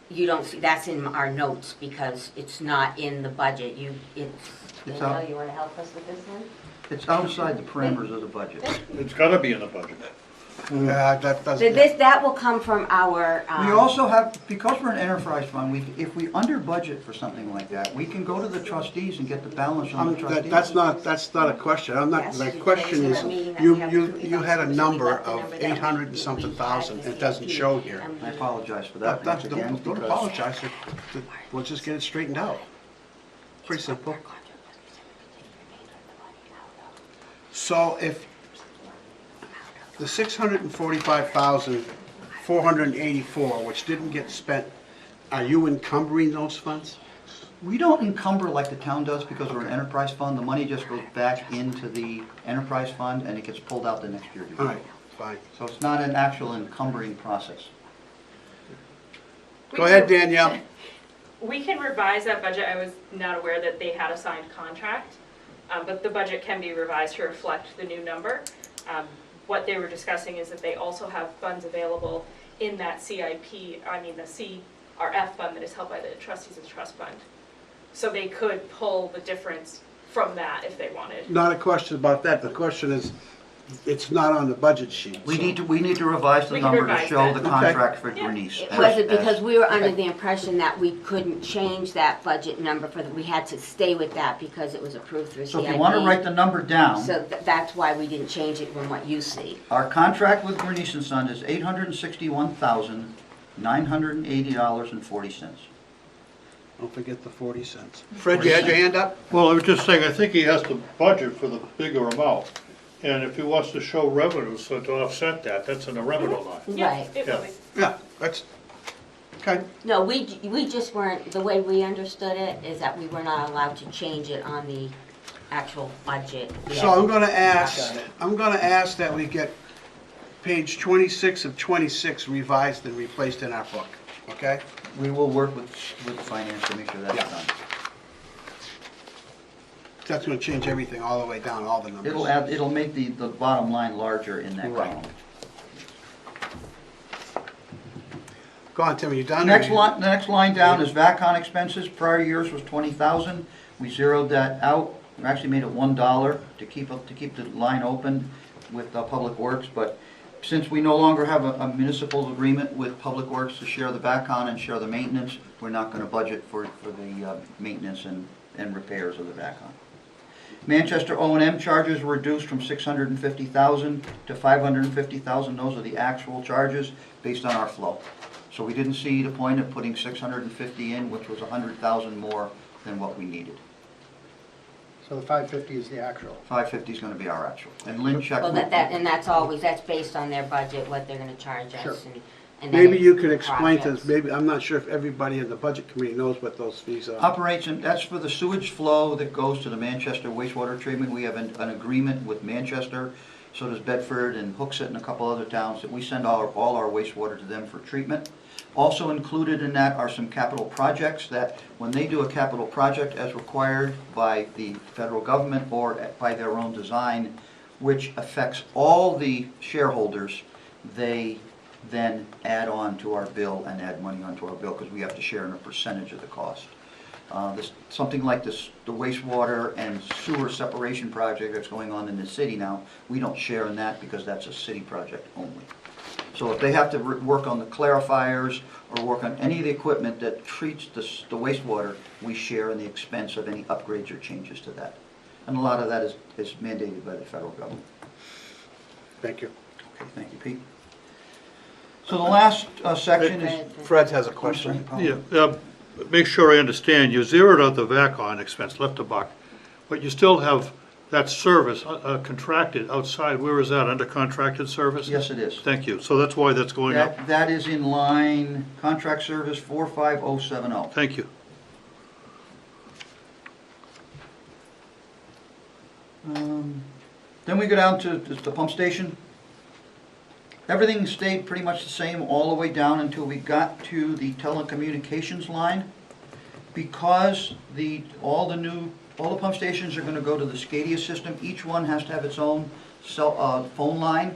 You don't see, that's in our notes because it's not in the budget. It's Danielle, out. you want to help us with this one? It's outside the parameters of the budget. It's gotta be in the budget. That doesn't. That will come from our. We also have, because we're an enterprise fund, if we under budget for something like that, we can go to the trustees and get the balance on the trustees. That's not a question. I'm not, Yes, my you question raised is, it at a meeting that you, we have you, approved you had a so we number left the of number that 800 and we something had thousand. in It doesn't CIP. show here. I apologize for that once again. Don't because- apologize. We'll just get it straightened out. Pretty simple. So if the 645,484, which didn't get spent, are you encumbering those funds? We don't encumber like the town does because we're an enterprise fund. The money just goes back into the enterprise fund and it gets pulled out the next year. All right, fine. So it's not an actual encumbering process. Go ahead, Danielle. We can revise that budget. I was not aware that they had a signed contract, but the budget can be revised to reflect the new number. What they were discussing is that they also have funds available in that CRF fund that is held by the trustees of the trust fund. So they could pull the difference from that if they wanted. Not a question about that. The question is, it's not on the budget sheet. We so- need to revise the We can number to revise show that. the Okay. contract for Yeah. Bernice. It as- wasn't as- because we were under the impression that we couldn't change that budget number we had to stay with that because it was approved through So CIP. if you want to write the number down, So that's why we didn't change it from what you see. our contract with Bernice and Son is $861,980.40. Don't forget the 40 cents. Fred, you had your hand up? Well, I was just saying, I think he has to budget for the bigger amount. And if he wants to show revenues so to offset that, that's in the revenue line. Yeah, Right. it will be. Yeah, that's, okay. No, we just weren't, the way we understood it is that we were not allowed to change it on the actual budget. So I'm gonna ask that we get page 26 of 26 revised and replaced in our book, okay? We will work with finance to make sure that's Yeah. done. That's gonna change everything all the way down, all the numbers. It'll make the bottom line larger in that Right. column. Go on, Tim, are you done? The next line down is VACCON expenses. Prior years was 20,000. We zeroed that out. We actually made it $1 to keep the line open with Public Works, but since we no longer have a municipal agreement with Public Works to share the VACCON and share the maintenance, we're not going to budget for the maintenance and repairs of the VACCON. Manchester O&M charges were reduced from $650,000 to $550,000. Those are the actual charges based on our flow. So we didn't see the point of putting $650 in, which was $100,000 more than what we needed. So the 550 is the actual. $550 is going to be our actual. And Lynn checked. Well, that's based on their budget, what they're gonna charge us. Sure. And then Maybe you it's could the explain to us, projects. maybe, I'm not sure if everybody in the budget committee knows what those fees are. Operation, that's for the sewage flow that goes to the Manchester wastewater treatment. We have an agreement with Manchester, so does Bedford and Hooksett and a couple other towns, that we send all our wastewater to them for treatment. Also included in that are some capital projects that, when they do a capital project as required by the federal government or by their own design, which affects all the shareholders, they then add on to our bill and add money onto our bill because we have to share in a percentage of the cost. Something like this, the wastewater and sewer separation project that's going on in the city now, we don't share in that because that's a city project only. So if they have to work on the clarifiers or work on any of the equipment that treats the wastewater, we share in the expense of any upgrades or changes to that. And a lot of that is mandated by the federal government. Thank you. Okay, thank you, Pete. So the last section is... Fred has a question. Yeah, make sure I understand, you zeroed out the VACON expense, left a buck, but you still have that service contracted outside. Where is that, under contracted service? Yes, it is. Thank you, so that's why that's going up? That is in line, contract service 45070. Thank you. Then we go down to the pump station. Everything stayed pretty much the same all the way down until we got to the telecommunications line. Because all the pump stations are going to go to the SCADIA system, each one has to have its own phone line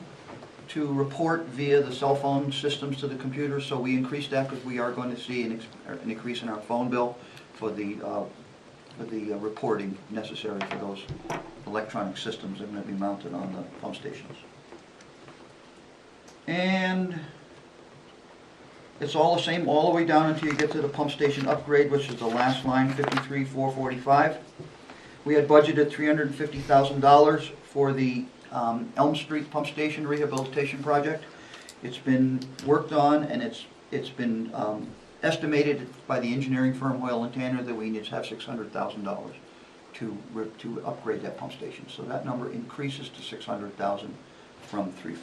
to report via the cell phone systems to the computer. So we increased that because we are going to see an increase in our phone bill for the reporting necessary for those electronic systems that are going to be mounted on the pump stations. And it's all the same all the way down until you get to the pump station upgrade, which is the last line, 53,445. We had budgeted $350,000 for the Elm Street Pump Station Rehabilitation Project. It's been worked on, and it's been estimated by the engineering firm Hoyle and Tanner that we need to have $600,000 to upgrade that pump station. So that number increases to $600,000 from $350,000.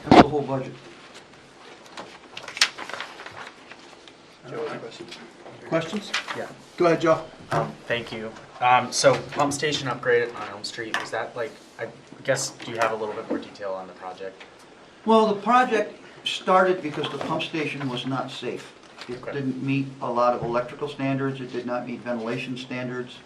That's the whole budget. Questions? Yeah. Go ahead, Joe. Thank you. So pump station upgrade on Elm Street, is that like, I guess, do you have a little bit more detail on the project? Well, the project started because the pump station was not safe. It didn't meet a lot of electrical standards, it did not meet ventilation standards.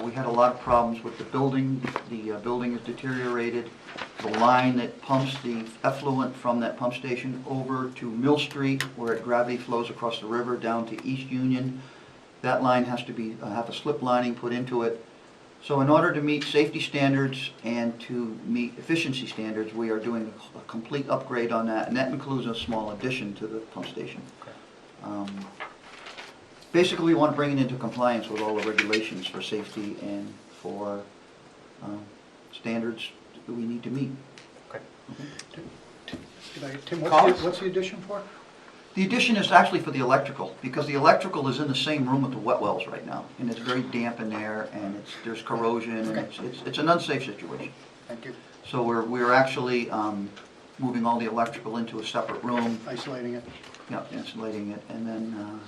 We had a lot of problems with the building. The building is deteriorated. The line that pumps the effluent from that pump station over to Mill Street, where it gravity flows across the river down to East Union, that line has to have a slip lining put into it. So in order to meet safety standards and to meet efficiency standards, we are doing a complete upgrade on that, and that includes a small addition to the pump station. Basically, we want to bring it into compliance with all the regulations for safety and for standards that we need to meet. Tim, Cost? what's the addition for? The addition is actually for the electrical, because the electrical is in the same room with the wet wells right now, and it's very damp in there, and there's corrosion, and it's an unsafe situation. Thank you. So we're actually moving all the electrical into a separate room. Isolating it. Yeah, insulating it, and then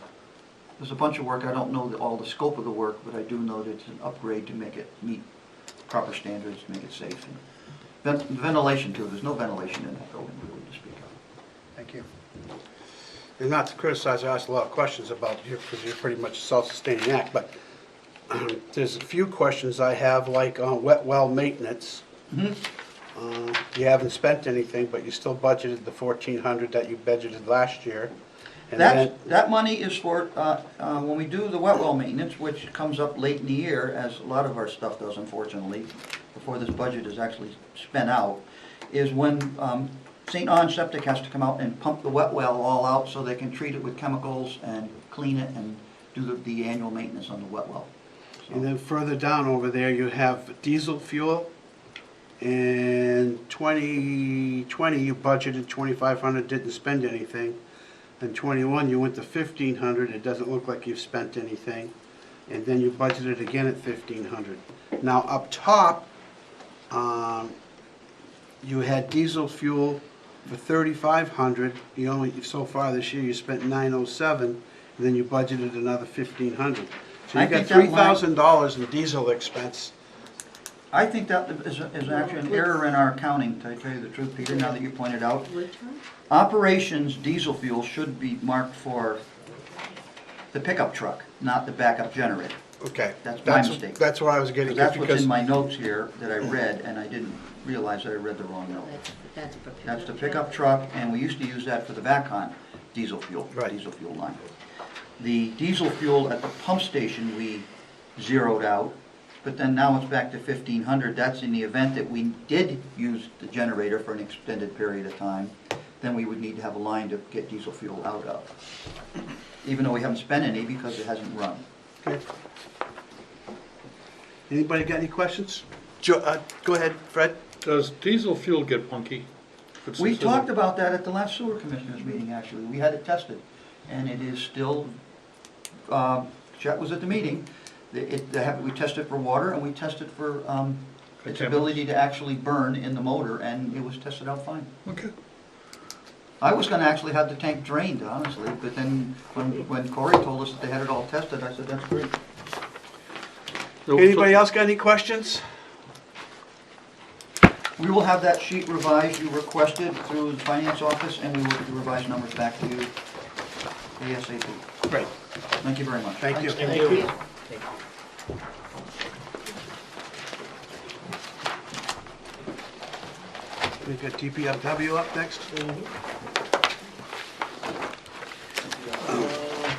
there's a bunch of work. I don't know all the scope of the work, but I do know that it's an upgrade to make it meet proper standards, make it safe. And ventilation too, there's no ventilation in that building really to speak of. Thank you. And not to criticize, I asked a lot of questions about you, because you're pretty much a self-sustaining act, but there's a few questions I have, like wet well maintenance. You haven't spent anything, but you still budgeted the $1,400 that you budgeted last year. And That money is for, when we do the wet well maintenance, which comes up late in the year, as a lot of our stuff does unfortunately, before this budget is actually spent out, is when St. Ange Septic has to come out and pump the wet well all out so they can treat it with chemicals and clean it and do the annual maintenance on the wet well. And then further down over there, you have diesel fuel. In 2020, you budgeted $2,500, didn't spend anything. In 21, you went to $1,500. It doesn't look like you've spent anything. And then you budgeted again at $1,500. Now up top, you had diesel fuel for $3,500. You only, so far this year, you spent $907, and then you budgeted another $1,500. So you got $3,000 in diesel expense I think that is actually an error in our accounting, to tell you the truth, Peter, now that you pointed out. Which one? Operations diesel fuel should be marked for the pickup truck, not the backup generator. Okay. That's my mistake. That's where I was getting. That's what's because- in my notes here that I read, and I didn't realize that I read the wrong note. That's for That's the pickup truck, and we used to use that for the VACCON diesel fuel, Right. diesel fuel line. The diesel fuel at the pump station, we zeroed out, but then now it's back to 1,500. That's in the event that we did use the generator for an extended period of time, then we would need to have a line to get diesel fuel out of. Even though we haven't spent any because it hasn't run. Okay. Anybody got any questions? Go ahead, Fred. Does diesel fuel get funky? If it's We acidic? talked about that at the last sewer commissioners meeting, actually. We had it tested, and it is still, Chet was at the meeting. We tested for water, and we tested for its ability to actually burn in the motor, and it was tested out fine. Okay. I was gonna actually have the tank drained, honestly, but then when Corey told us that they had it all tested, I said, that's great. Anybody else got any questions? We will have that sheet revised you requested through the finance office, and we will get the revised numbers back to you ASAP. Great. Thank you very much. Thank you. Thank you. We got DPW up next.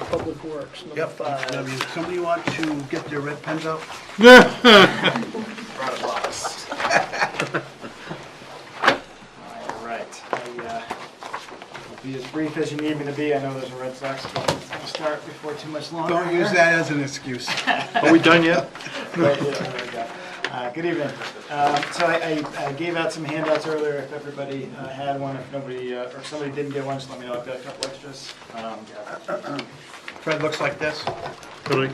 Public Works, number Yep, 5. DPW. Somebody want to get their red pens out? Brought a box. All right. I'll be as brief as you need me to be. I know there's a Red Sox game. I'll start before too much longer. Don't use that as an excuse. Are we done yet? Right, yeah, there we go. Good evening. So I gave out some handouts earlier. If everybody had one, if nobody or if somebody didn't get one, just let me know. I've got a couple extras. Fred looks like this. Really?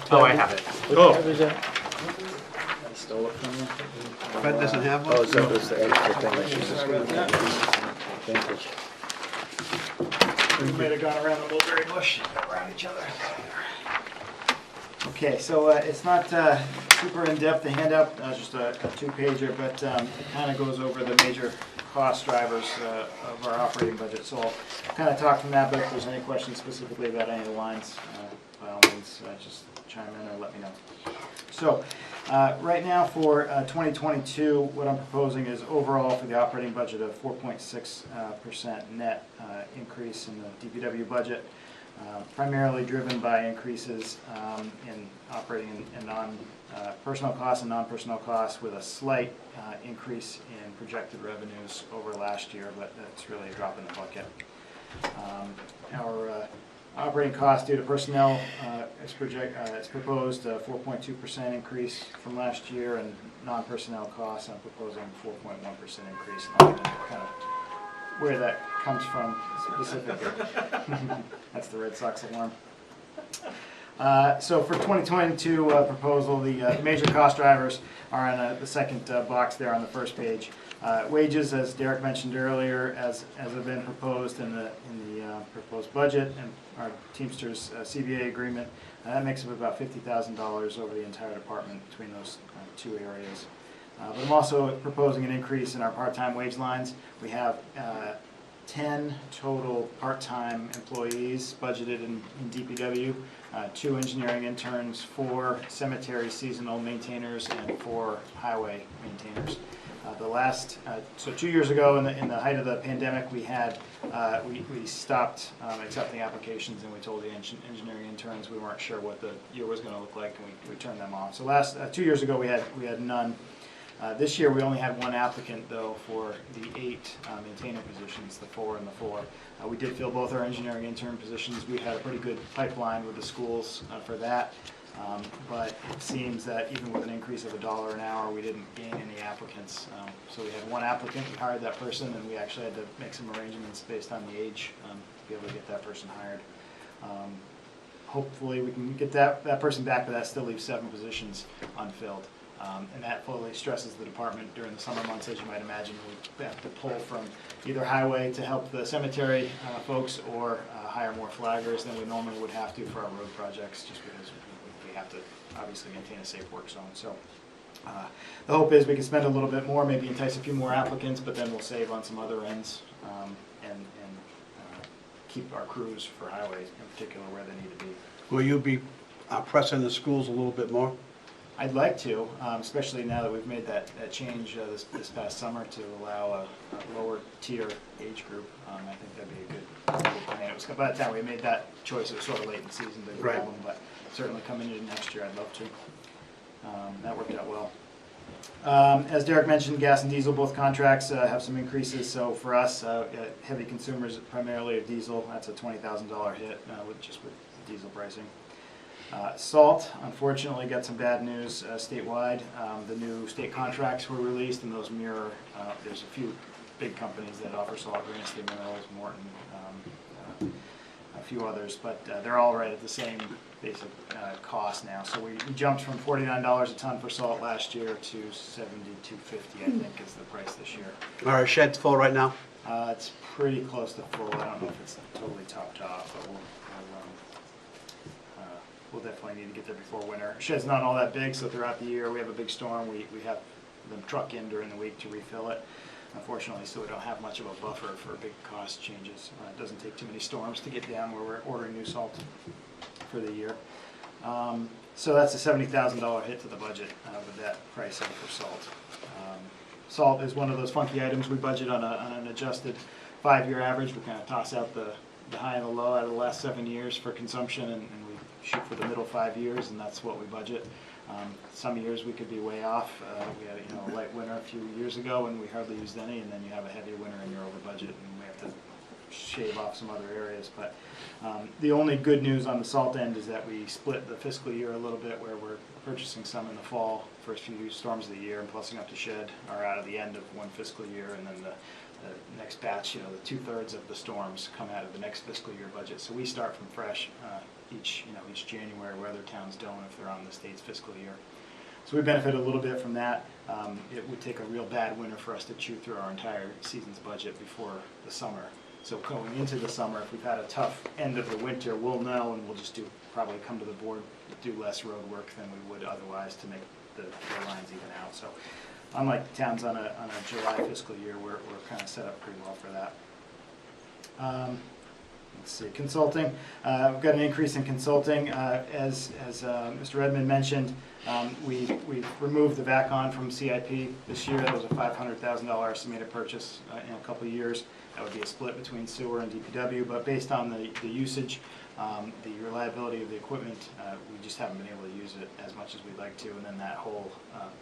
Oh, I have it. Oh. What is that? I stole it from you. Fred doesn't have one? Oh, is that was the extra thing that she just Thank you. We might have gone around the mulberry bush, around each other. Okay, so it's not super in-depth, the handout, just a two-pager, but it kind of goes over the major cost drivers of our operating budget. So I'll kind of talk from that, but if there's any questions specifically about any of the lines, by all means, just chime in or let me know. So right now for 2022, what I'm proposing is overall for the operating budget of 4.6% net increase in the DPW budget. Primarily driven by increases in operating and non-personnel costs and non-personnel costs, with a slight increase in projected revenues over last year, but that's really a drop in the bucket. Our operating costs due to personnel is proposed a 4.2% increase from last year, and non-personnel costs I'm proposing 4.1% increase. And I'm going to kind of where that comes from specifically. That's the Red Sox alarm. So for 2022 proposal, the major cost drivers are on the second box there on the first page. Wages, as Derek mentioned earlier, as have been proposed in the proposed budget and our Teamsters CBA agreement, that makes up about $50,000 over the entire department between those two areas. But I'm also proposing an increase in our part-time wage lines. We have 10 total part-time employees budgeted in DPW, 2 engineering interns, 4 cemetery seasonal maintainers, and 4 highway maintainers. So 2 years ago, in the height of the pandemic, we stopped accepting applications, and we told the engineering interns we weren't sure what the year was going to look like, and we turned them off. So 2 years ago, we had none. This year, we only had 1 applicant, though, for the 8 maintainer positions, the 4 and the 4. We did fill both our engineering intern positions. We had a pretty good pipeline with the schools for that. But it seems that even with an increase of $1 an hour, we didn't gain any applicants. So we had 1 applicant, we hired that person, and we actually had to make some arrangements based on the age to be able to get that person hired. Hopefully we can get that person back, but that still leaves 7 positions unfilled. And that fully stresses the department during the summer months. As you might imagine, we have to pull from either highway to help the cemetery folks, or hire more flaggers than we normally would have to for our road projects, just because we have to obviously maintain a safe work zone. So The hope is we can spend a little bit more, maybe entice a few more applicants, but then we'll save on some other ends and keep our crews for highways in particular where they need to be. Will you be pressing the schools a little bit more? I'd like to, especially now that we've made that change this past summer to allow a lower tier age group. I think that'd be a good plan. It was, by the time we made that choice, it was sort of late in the season to grab them, but certainly coming into next year, I'd love to. That worked out well. As Derek mentioned, gas and diesel, both contracts have some increases. So for us, heavy consumers primarily of diesel, that's a $20,000 hit just with diesel pricing. Salt, unfortunately, got some bad news statewide. The new state contracts were released, and those mirror, there's a few big companies that offer salt, Granite State Minerals, Morton, a few others, but they're all right at the same basic cost now. So we jumped from $49 a ton for salt last year to $72.50, I think, is the price this year. Are our sheds full right now? It's pretty close to full. I don't know if it's totally topped off, but we'll definitely need to get there before winter. Shed's not all that big, so throughout the year we have a big storm. We have them truck in during the week to refill it. Unfortunately, so we don't have much of a buffer for big cost changes. It doesn't take too many storms to get down where we're ordering new salt for the year. So that's a $70,000 hit to the budget with that pricing for salt. Salt is one of those funky items we budget on an adjusted 5-year average. We kind of toss out the high and the low out of the last 7 years for consumption, and we shoot for the middle 5 years, and that's what we budget. Some years we could be way off. We had a light winter a few years ago and we hardly used any, and then you have a heavy winter and you're over budget and we have to shave off some other areas. But the only good news on the salt end is that we split the fiscal year a little bit, where we're purchasing some in the fall, first few storms of the year, and plussing up the shed are out of the end of one fiscal year, and then the next batch, the 2/3 of the storms come out of the next fiscal year budget. So we start from fresh each January, where other towns don't if they're on the state's fiscal year. So we benefit a little bit from that. It would take a real bad winter for us to chew through our entire season's budget before the summer. So going into the summer, if we've had a tough end of the winter, we'll know, and we'll just probably come to the board, do less road work than we would otherwise to make the lines even out. So unlike towns on a July fiscal year, we're kind of set up pretty well for that. Let's see, consulting. We've got an increase in consulting. As Mr. Redmond mentioned, we've removed the VACON from CIP this year. That was a $500,000 estimated purchase in a couple of years. That would be a split between sewer and DPW, but based on the usage, the reliability of the equipment, we just haven't been able to use it as much as we'd like to, and then that whole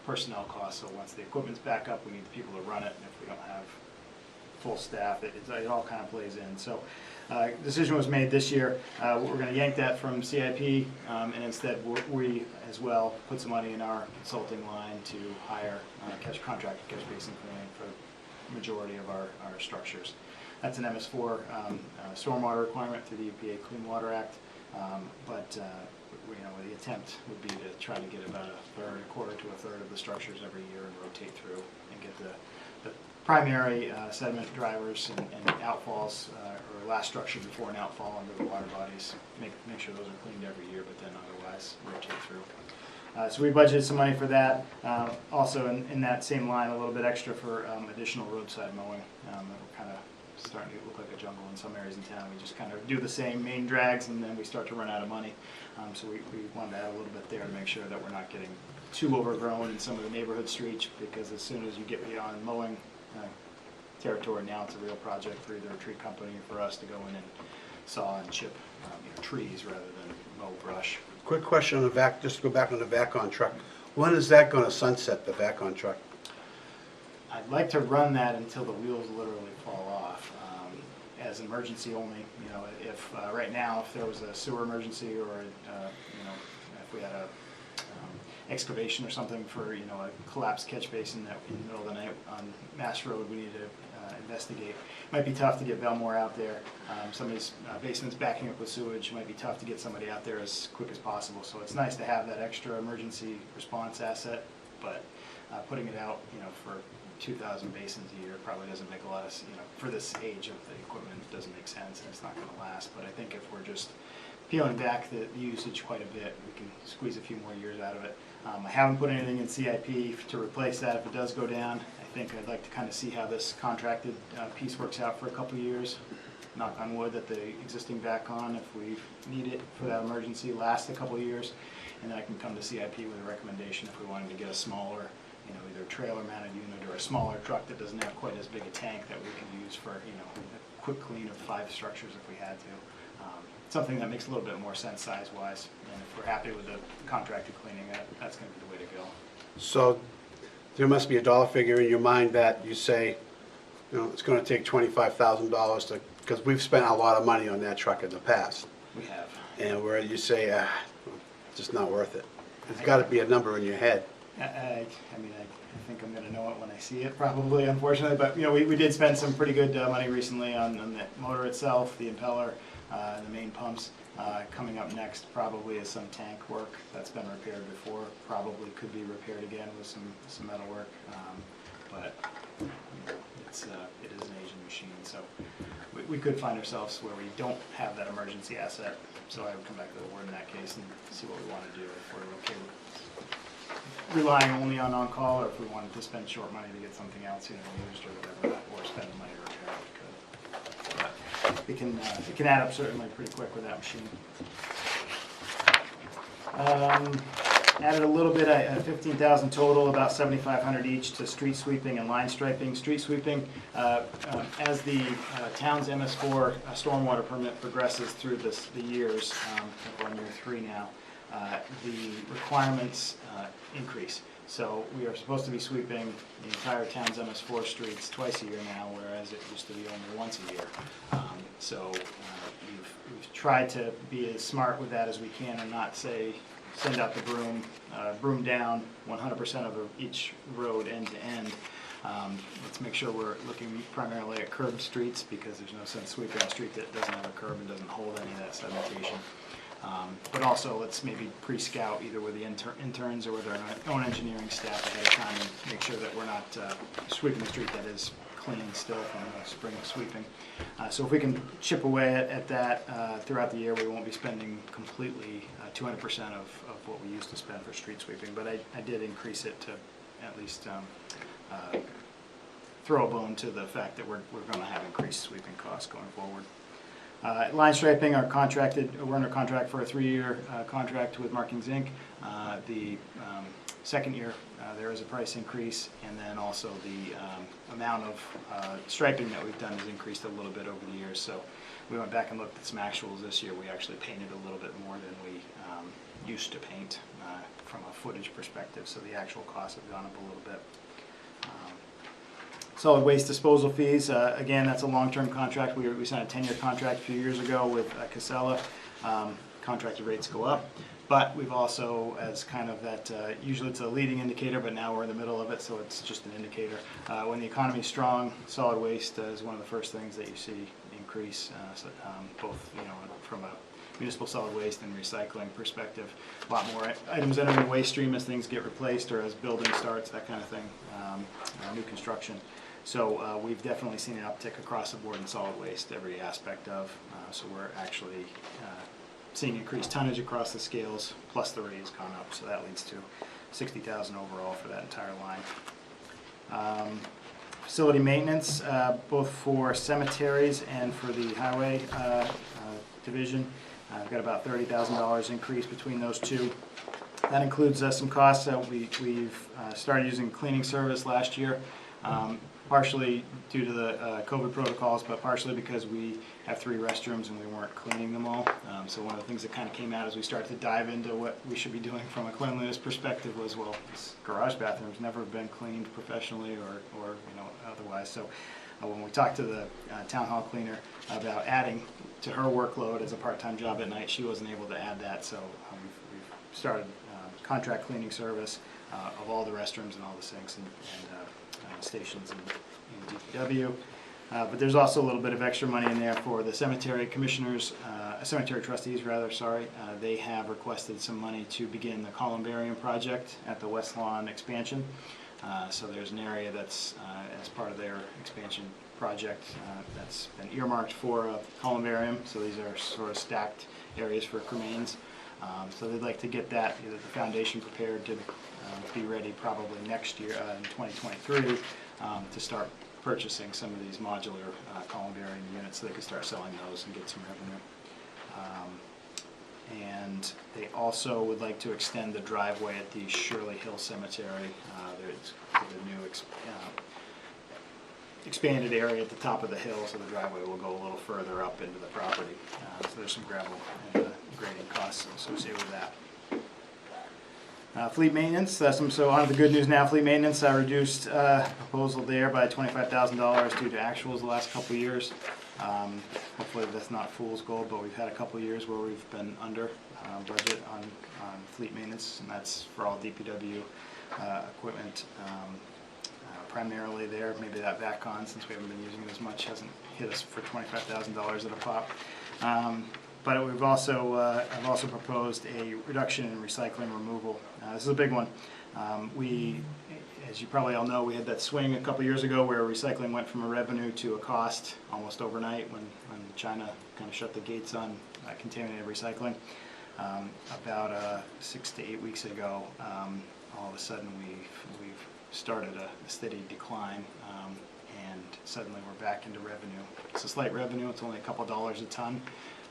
personnel cost. So once the equipment's back up, we need the people to run it, and if we don't have full staff, it all kind of plays in. So decision was made this year. We're going to yank that from CIP, and instead we as well put some money in our consulting line to hire contractor catch basin cleaning for the majority of our structures. That's an MS4 stormwater requirement through the EPA Clean Water Act, but the attempt would be to try to get about a quarter to a third of the structures every year and rotate through and get the primary sediment drivers and outfalls, or last structure before an outfall under the water bodies, make sure those are cleaned every year, but then otherwise rotate through. So we budgeted some money for that. Also in that same line, a little bit extra for additional roadside mowing. We're kind of starting to look like a jungle in some areas in town. We just kind of do the same main drags, and then we start to run out of money. So we wanted to add a little bit there to make sure that we're not getting too overgrown in some of the neighborhood streets, because as soon as you get beyond mowing territory, now it's a real project for either a tree company or for us to go in and saw and chip trees rather than mow brush. Quick question on the VAC, just to go back on the VACON truck. When is that going to sunset, the VACON truck? I'd like to run that until the wheels literally fall off, as emergency only. If right now, if there was a sewer emergency, or if we had a excavation or something for a collapsed catch basin that in the middle of the night on Mass Road we need to investigate. It might be tough to get Belmore out there. Somebody's basement's backing up with sewage. It might be tough to get somebody out there as quick as possible. So it's nice to have that extra emergency response asset, but putting it out for 2,000 basins a year probably doesn't make a lot of, for this age of the equipment, it doesn't make sense, and it's not going to last. But I think if we're just peeling back the usage quite a bit. We can squeeze a few more years out of it. I haven't put anything in CIP to replace that if it does go down. I think I'd like to kind of see how this contracted piece works out for a couple of years. Knock on wood that the existing back on, if we need it for that emergency, lasts a couple of years. And then I can come to CIP with a recommendation if we wanted to get a smaller, either trailer mounted unit or a smaller truck that doesn't have quite as big a tank that we can use for, a quick clean of 5 structures if we had to. Something that makes a little bit more sense size-wise. And if we're happy with the contracted cleaning, that's going to be the way to go. So there must be a dollar figure in your mind that you say, it's going to take $25,000 to, because we've spent a lot of money on that truck in the past. We have. And where you say, just not worth it. There's got to be a number in your head. I think I'm going to know it when I see it, probably, unfortunately. But we did spend some pretty good money recently on the motor itself, the impeller, and the main pumps. Coming up next probably is some tank work that's been repaired before. Probably could be repaired again with some metal work. But it is an Asian machine, so we could find ourselves where we don't have that emergency asset. So I would come back to the board in that case and see what we want to do, if we're okay with relying only on on-call, or if we wanted to spend short money to get something else, used or whatever, or spend the money to repair it. But it can add up certainly pretty quick with that machine. Added a little bit, 15,000 total, about 7,500 each to street sweeping and line striping. Street sweeping, as the town's MS4 stormwater permit progresses through the years, we're on year 3 now, the requirements increase. So we are supposed to be sweeping the entire town's MS4 streets twice a year now, whereas it used to be only once a year. So we've tried to be as smart with that as we can and not say, send out the broom down 100% of each road end to end. Let's make sure we're looking primarily at curb streets, because there's no sense sweeping a street that doesn't have a curb and doesn't hold any of that sedimentation. But also, let's maybe pre-scout either with the interns or with our own engineering staff ahead of time and make sure that we're not sweeping a street that is clean still from the spring sweeping. So if we can chip away at that throughout the year, we won't be spending completely 200% of what we used to spend for street sweeping. But I did increase it to at least throw a bone to the fact that we're going to have increased sweeping costs going forward. Line striping, we're under contract for a 3-year contract with Markings Inc. The second year, there is a price increase, and then also the amount of striping that we've done has increased a little bit over the years. So we went back and looked at some actuals this year. We actually painted a little bit more than we used to paint from a footage perspective, so the actual costs have gone up a little bit. Solid waste disposal fees, again, that's a long-term contract. We signed a 10-year contract a few years ago with Casella. Contracted rates go up, but we've also, as kind of that, usually it's a leading indicator, but now we're in the middle of it, so it's just an indicator. When the economy is strong, solid waste is one of the first things that you see increase, both from a municipal solid waste and recycling perspective. A lot more items entering the waste stream as things get replaced or as building starts, that kind of thing, new construction. So we've definitely seen an uptick across the board in solid waste, every aspect of. So we're actually seeing increased tonnage across the scales, plus the rate has gone up. So that leads to 60,000 overall for that entire line. Facility maintenance, both for cemeteries and for the highway division. I've got about $30,000 increase between those two. That includes some costs that we've started using cleaning service last year. Partially due to the COVID protocols, but partially because we have 3 restrooms and we weren't cleaning them all. So one of the things that kind of came out as we started to dive into what we should be doing from a cleanliness perspective was, well, this garage bathroom's never been cleaned professionally or otherwise. So when we talked to the town hall cleaner about adding to her workload as a part-time job at night, she wasn't able to add that. So we've started contract cleaning service of all the restrooms and all the sinks and stations in DPW. But there's also a little bit of extra money in there for the cemetery commissioners, cemetery trustees rather, sorry. They have requested some money to begin the columbarium project at the West Lawn expansion. So there's an area that's, as part of their expansion project that's been earmarked for a columbarium, so these are sort of stacked areas for cremains. So they'd like to get that, the foundation prepared to be ready probably next year in 2023 to start purchasing some of these modular columbarium units so they can start selling those and get some revenue. And they also would like to extend the driveway at the Shirley Hill Cemetery. There's the new expanded area at the top of the hill, so the driveway will go a little further up into the property. So there's some gravel and grading costs associated with that. Fleet maintenance, so on to the good news now. Fleet maintenance, I reduced proposal there by $25,000 due to actuals the last couple of years. Hopefully that's not fool's gold, but we've had a couple of years where we've been under budget on fleet maintenance, and that's for all DPW equipment primarily there. Maybe that VACCON, since we haven't been using it as much, hasn't hit us for $25,000 at a pop. But we've also, I've also proposed a reduction in recycling removal. This is a big one. As you probably all know, we had that swing a couple years ago where recycling went from a revenue to a cost almost overnight when China kind of shut the gates on contaminated recycling. About 6 to 8 weeks ago, all of a sudden we've started a steady decline, and suddenly we're back into revenue. It's a slight revenue, it's only a couple dollars a ton,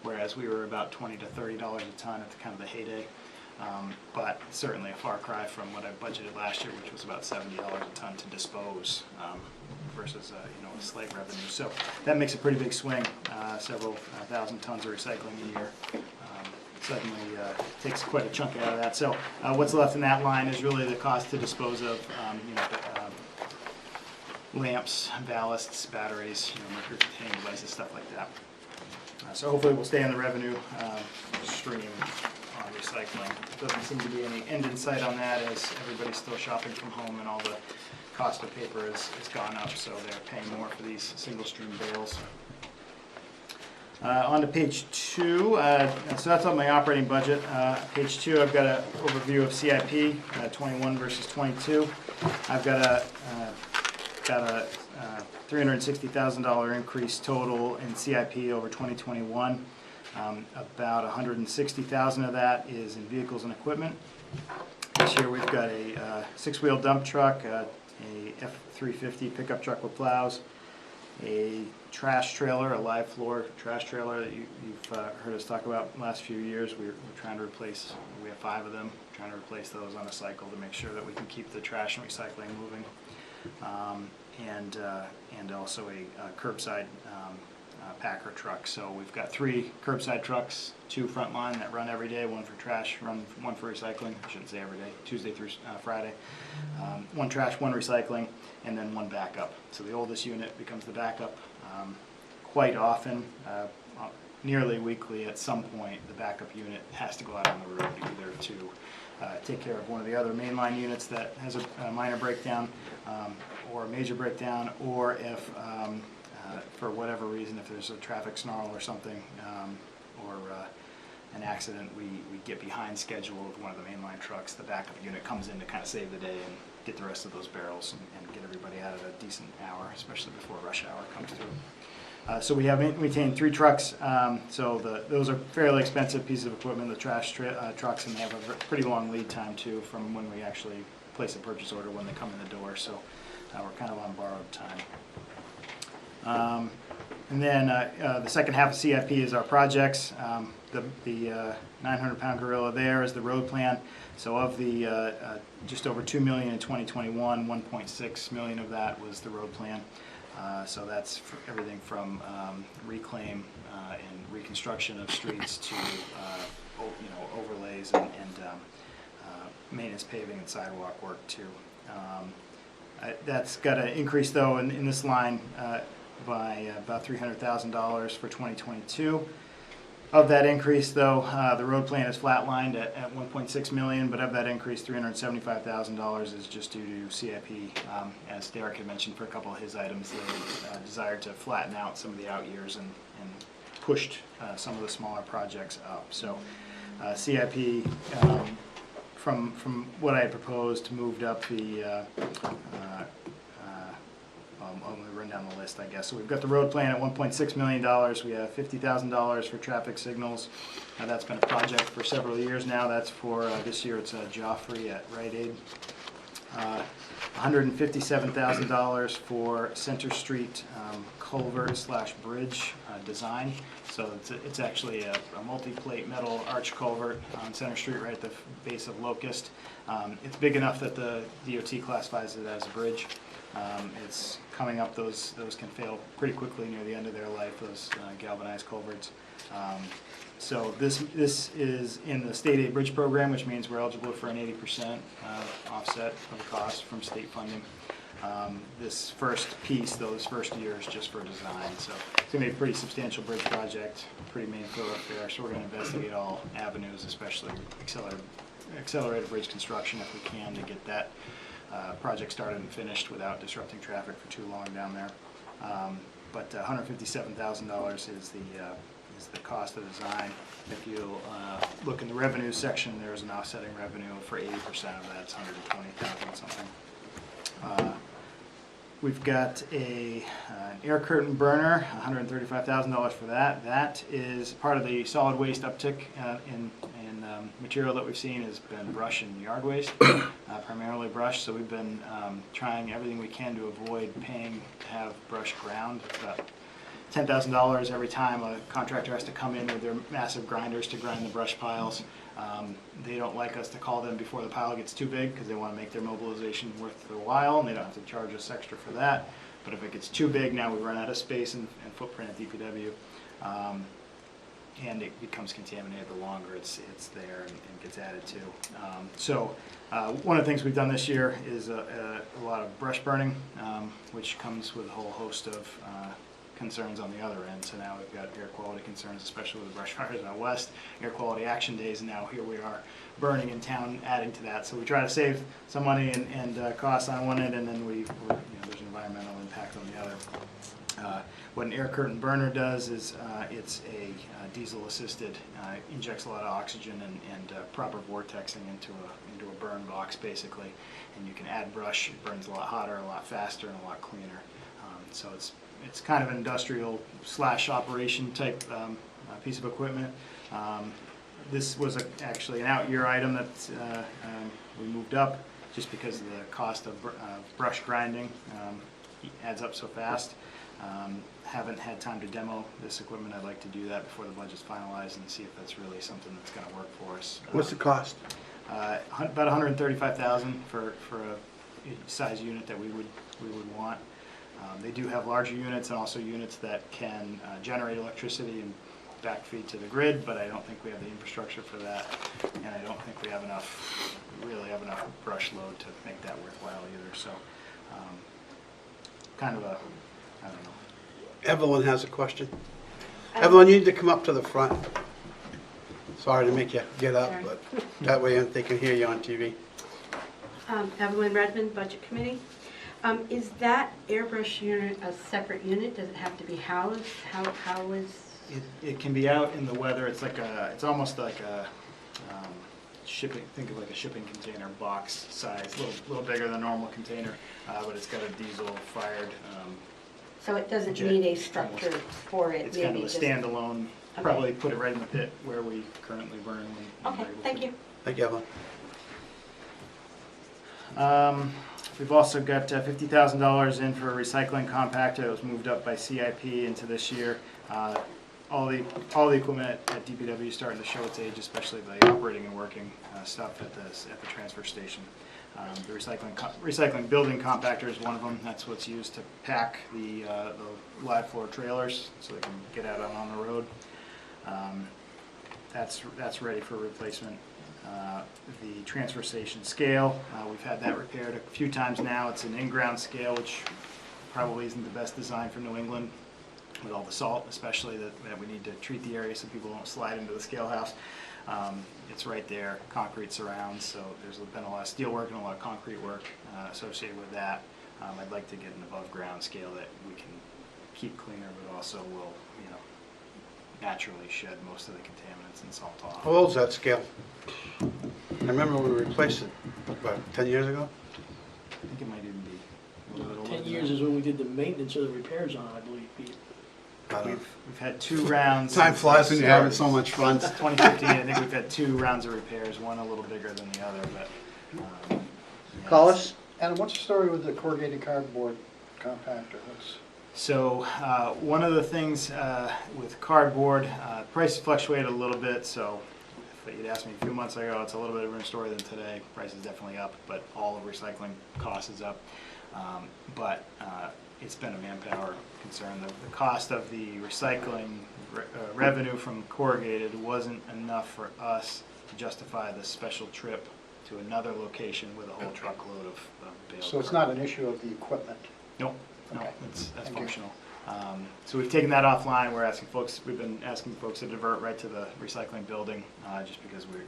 whereas we were about $20 to $30 a ton at the kind of the heyday. But certainly a far cry from what I budgeted last year, which was about $70 a ton to dispose, versus a slight revenue. So that makes a pretty big swing. Several thousand tons of recycling a year suddenly takes quite a chunk out of that. So what's left in that line is really the cost to dispose of lamps, ballasts, batteries, mercury-containing devices, stuff like that. So hopefully we'll stay on the revenue stream on recycling. Doesn't seem to be any end in sight on that, as everybody's still shopping from home and all the cost of paper has gone up, so they're paying more for these single stream bales. On to page 2, so that's on my operating budget. Page 2, I've got an overview of CIP, 21 versus 22. I've got a $360,000 increase total in CIP over 2021. About $160,000 of that is in vehicles and equipment. This year we've got a 6-wheel dump truck, a F-350 pickup truck with plows, a trash trailer, a live floor trash trailer that you've heard us talk about in the last few years. We're trying to replace, we have 5 of them, trying to replace those on a cycle to make sure that we can keep the trash and recycling moving. And also a curbside packer truck. So we've got 3 curbside trucks, 2 frontline that run every day, 1 for trash, 1 for recycling. I shouldn't say every day, Tuesday through Friday. 1 trash, 1 recycling, and then 1 backup. So the oldest unit becomes the backup. Quite often, nearly weekly at some point, the backup unit has to go out on the road either to take care of one of the other mainline units that has a minor breakdown or a major breakdown, or if for whatever reason, if there's a traffic snarl or something, or an accident, we get behind schedule with one of the mainline trucks, the backup unit comes in to kind of save the day and get the rest of those barrels and get everybody out at a decent hour, especially before rush hour comes through. So we have maintained 3 trucks, so those are fairly expensive pieces of equipment, the trash trucks, and they have a pretty long lead time too from when we actually place a purchase order when they come in the door, so we're kind of on borrowed time. And then the second half of CIP is our projects. The 900-pound gorilla there is the road plan. So of the just over $2 million in 2021, $1.6 million of that was the road plan. So that's everything from reclaim and reconstruction of streets to overlays and maintenance, paving, and sidewalk work too. That's got an increase though in this line by about $300,000 for 2022. Of that increase though, the road plan is flatlined at $1.6 million, but of that increase, $375,000 is just due to CIP. As Derek had mentioned for a couple of his items, they desired to flatten out some of the out years and pushed some of the smaller projects up. So CIP, from what I had proposed, moved up the I'm gonna run down the list, I guess. So we've got the road plan at $1.6 million. We have $50,000 for traffic signals. That's been a project for several years now. That's for, this year it's Joffrey at Rite Aid. $157,000 for Center Street culvert/bridge design. So it's actually a multi-plate metal arch culvert on Center Street right at the base of Locust. It's big enough that the DOT classifies it as a bridge. It's coming up, those can fail pretty quickly near the end of their life, those galvanized culverts. So this is in the state aid bridge program, which means we're eligible for an 80% offset of the cost from state funding. This first piece, those first years, just for design. So it's going to be a pretty substantial bridge project, pretty main thoroughfare. So we're going to investigate all avenues, especially accelerated bridge construction if we can, to get that project started and finished without disrupting traffic for too long down there. But $157,000 is the cost of design. If you look in the revenue section, there's an offsetting revenue for 80% of that. It's $120,000 something. We've got an air curtain burner, $135,000 for that. That is part of the solid waste uptick in material that we've seen has been brush and yard waste, primarily brush. So we've been trying everything we can to avoid paying to have brush ground. It's about $10,000 every time a contractor has to come in with their massive grinders to grind the brush piles. They don't like us to call them before the pile gets too big because they want to make their mobilization worth their while, and they don't have to charge us extra for that. But if it gets too big, now we run out of space and footprint at DPW, and it becomes contaminated the longer it's there and gets added to. So one of the things we've done this year is a lot of brush burning, which comes with a whole host of concerns on the other end. So now we've got air quality concerns, especially with the brush fires out west, air quality action days, and now here we are burning in town, adding to that. So we try to save some money and costs on one end, and then there's environmental impact on the other. What an air curtain burner does is it's a diesel-assisted, injects a lot of oxygen and proper vortexing into a burn box, basically. And you can add brush. It burns a lot hotter, a lot faster, and a lot cleaner. So it's kind of an industrial / operation type piece of equipment. This was actually an out-year item that we moved up just because of the cost of brush grinding adds up so fast. Haven't had time to demo this equipment. I'd like to do that before the budget's finalized and see if that's really something that's going to work for us. What's the cost? About $135,000 for a size unit that we would want. They do have larger units and also units that can generate electricity and backfeed to the grid, but I don't think we have the infrastructure for that, and I don't think we have really have enough brush load to make that worthwhile either. So, kind of I don't know. Evelyn has a question. Evelyn, you need to come up to the front. Sorry to make you get up, but that way they can hear you on TV. Evelyn Redmond, Budget Committee. Is that airbrush unit a separate unit? Does it have to be housed? How is? It can be out in the weather. It's almost like a shipping. Think of like a shipping container box size, a little bigger than a normal container, but it's got a diesel fired. So it doesn't need a structure for it. It's kind of a standalone. Okay. Probably put it right in the pit where we currently burn. Okay, thank you. Thank you, Evelyn. We've also got $50,000 in for a recycling compactor that was moved up by CIP into this year. All the equipment at DPW is starting to show its age, especially the operating and working stuff at the transfer station. The recycling building compactor is one of them. That's what's used to pack the live floor trailers so they can get out on the road. That's ready for replacement. The transfer station scale, we've had that repaired a few times now. It's an in-ground scale, which probably isn't the best design for New England with all the salt, especially that we need to treat the area so people don't slide into the scale house. It's right there, concrete surrounds, so there's been a lot of steel work and a lot of concrete work associated with that. I'd like to get an above-ground scale that we can keep cleaner, but also will, naturally shed most of the contaminants and salt off. How old's that scale? I remember we replaced it, about 10 years ago? I think it might even be a little bit older 10 years is when we did the maintenance or the repairs on, I believe, Pete. We've had 2 rounds. Time since flies the when you're having start. so much fun. Since 2015, I think we've had 2 rounds of repairs, one a little bigger than the other, but. yeah, Collis? And what's the story with the corrugated cardboard compactor? So one of the things with cardboard, prices fluctuated a little bit, so if you'd asked me a few months ago, it's a little bit of a different story than today. Price is definitely up, but all of recycling cost is up. But it's been a manpower concern. The cost of the recycling revenue from corrugated wasn't enough for us to justify the special trip to another location with a whole truckload of bale. So it's not an issue of the equipment? Nope, no, Okay. that's Thank you. functional. So we've taken that offline. We've been asking folks to divert right to the recycling building, just because we're,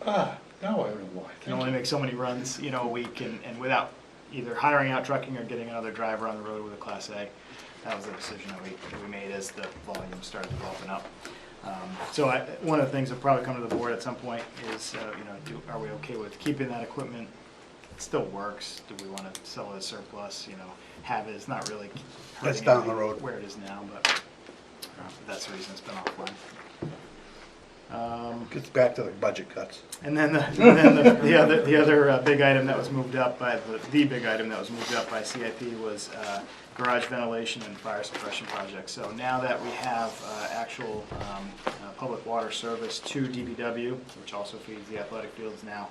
Now I know why. can only make so many runs, a week, and without either hiring out trucking or getting another driver on the road with a Class A. That was the decision that we made as the volume started developing up. So one of the things that'll probably come to the board at some point is, are we okay with keeping that equipment? It still works. Do we want to sell it as surplus? Have it. It's not really That's hurting down the anything road. where it is now, but that's the reason it's been offline. Gets back to the budget cuts. And then the other big item that was moved up by the big item that was moved up by CIP was garage ventilation and fire suppression projects. So now that we have actual public water service to DBW, which also feeds the athletic fields now,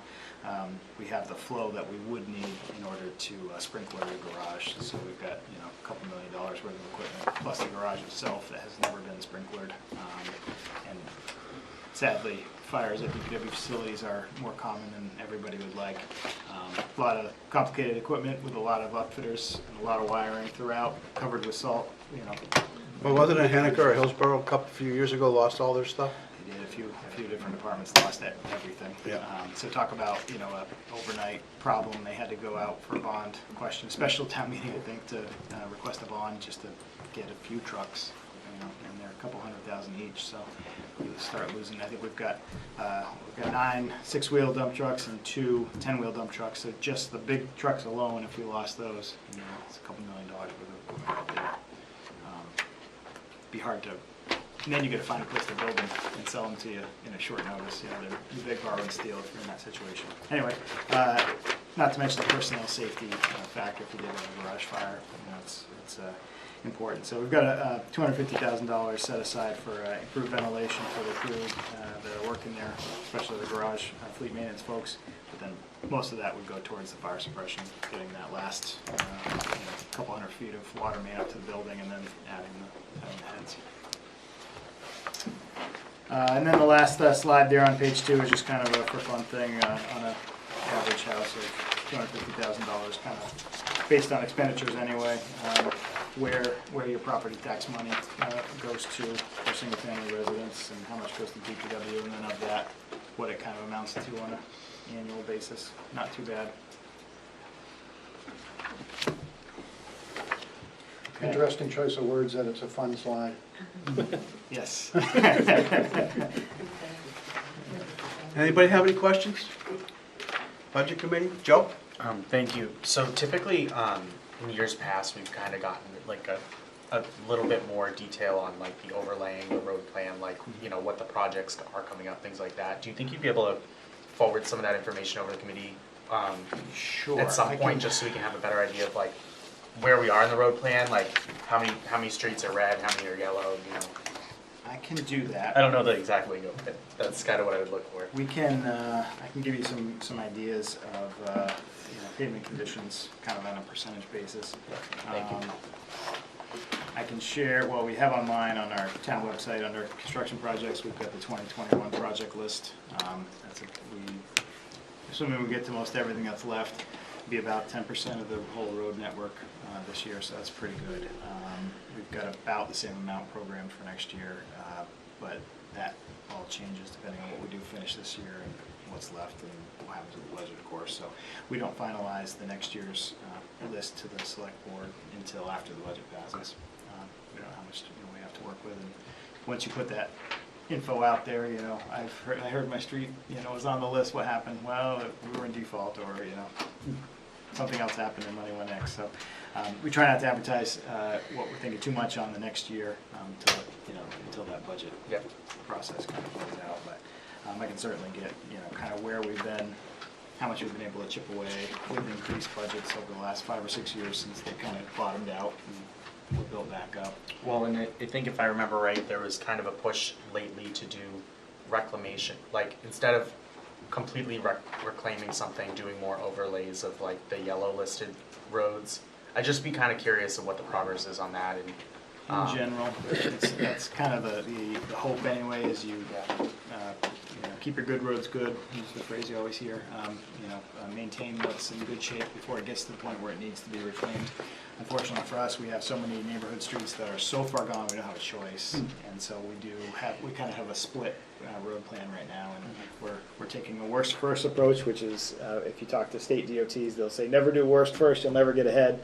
we have the flow that we would need in order to sprinkler the garage. So we've got a couple $1 million worth of equipment plus the garage itself that has never been sprinklered. And sadly, fires at DPW facilities are more common than everybody would like. A lot of complicated equipment with a lot of upfitters and a lot of wiring throughout, covered with salt. Well, wasn't it Henniker or Hillsborough a few years ago lost all their stuff? They did. A few different departments lost everything. Yeah. So talk about a overnight problem. They had to go out for a bond question, special town meeting, I think, to request a bond just to get a few trucks. And they're a couple $100,000 each, so we start losing. I think we've got 9 6-wheel dump trucks and 2 10-wheel dump trucks. So just the big trucks alone, if we lost those, it's a couple $1 million worth of equipment right there. Be hard to. And then you got to find a place to build them and sell them to you in a short notice. They're big borrow and steal if you're in that situation. Anyway, not to mention the personnel safety factor if we did have a garage fire. It's important. So we've got a $250,000 set aside for improved ventilation for the crew that are working there, especially the garage fleet maintenance folks. But then most of that would go towards the fire suppression, getting that last couple hundred feet of water main up to the building, and then adding the heads. And then the last slide there on page 2 is just kind of a for fun thing on an average house of $250,000, kind of based on expenditures anyway, where your property tax money goes to for single family residents and how much goes to DPW, and then of that, what it kind of amounts to on an annual basis. Not too bad. Okay. Interesting choice of words that it's a fun slide. Yes. Anybody have any questions? Budget committee? Joe? Thank you. So typically, in years past, we've kind of gotten like a little bit more detail on like the overlaying, the road plan, like, what the projects are coming up, things like that. Do you think you'd be able to forward some of that information over to the committee Sure. at some point, just so we can have a better idea of like where we are in the road plan, like how many streets are red, how many are yellow, I can do that. I don't know the exact lingo, but that's kind of what I would look for. We can, I can give you some ideas of, pavement conditions, kind of on a percentage basis. Thank you. I can share, well, we have online on our town website under construction projects, we've got the 2021 project list. Assuming we get to most everything that's left, it'll be about 10% of the whole road network this year, so that's pretty good. We've got about the same amount programmed for next year, but that all changes depending on what we do finish this year and what's left and what happens with the budget, of course. So we don't finalize the next year's list to the select board until after the budget passes. We don't know how much we have to work with, and once you put that info out there, I heard my street, was on the list. What happened? Well, we were in default, or something else happened and money went X. So we try not to advertise what we're thinking too much on the next year until that budget process kind of plays out. But I can certainly get kind of where we've been, how much we've been able to chip away with increased budgets over the last 5 or 6 years since they kind of bottomed out and were built back up. Well, and I think if I remember right, there was kind of a push lately to do reclamation, like instead of completely reclaiming something, doing more overlays of like the yellow listed roads. I'd just be kind of curious of what the progress is on that. And In general, that's kind of the hope anyway, is you keep your good roads good, use the phrase you always hear, maintain what's in good shape before it gets to the point where it needs to be reclaimed. Unfortunately for us, we have so many neighborhood streets that are so far gone we don't have a choice, and so we kind of have a split road plan right now, and we're taking a worst first approach, which is if you talk to state DOTs, they'll say never do worst first, you'll never get ahead.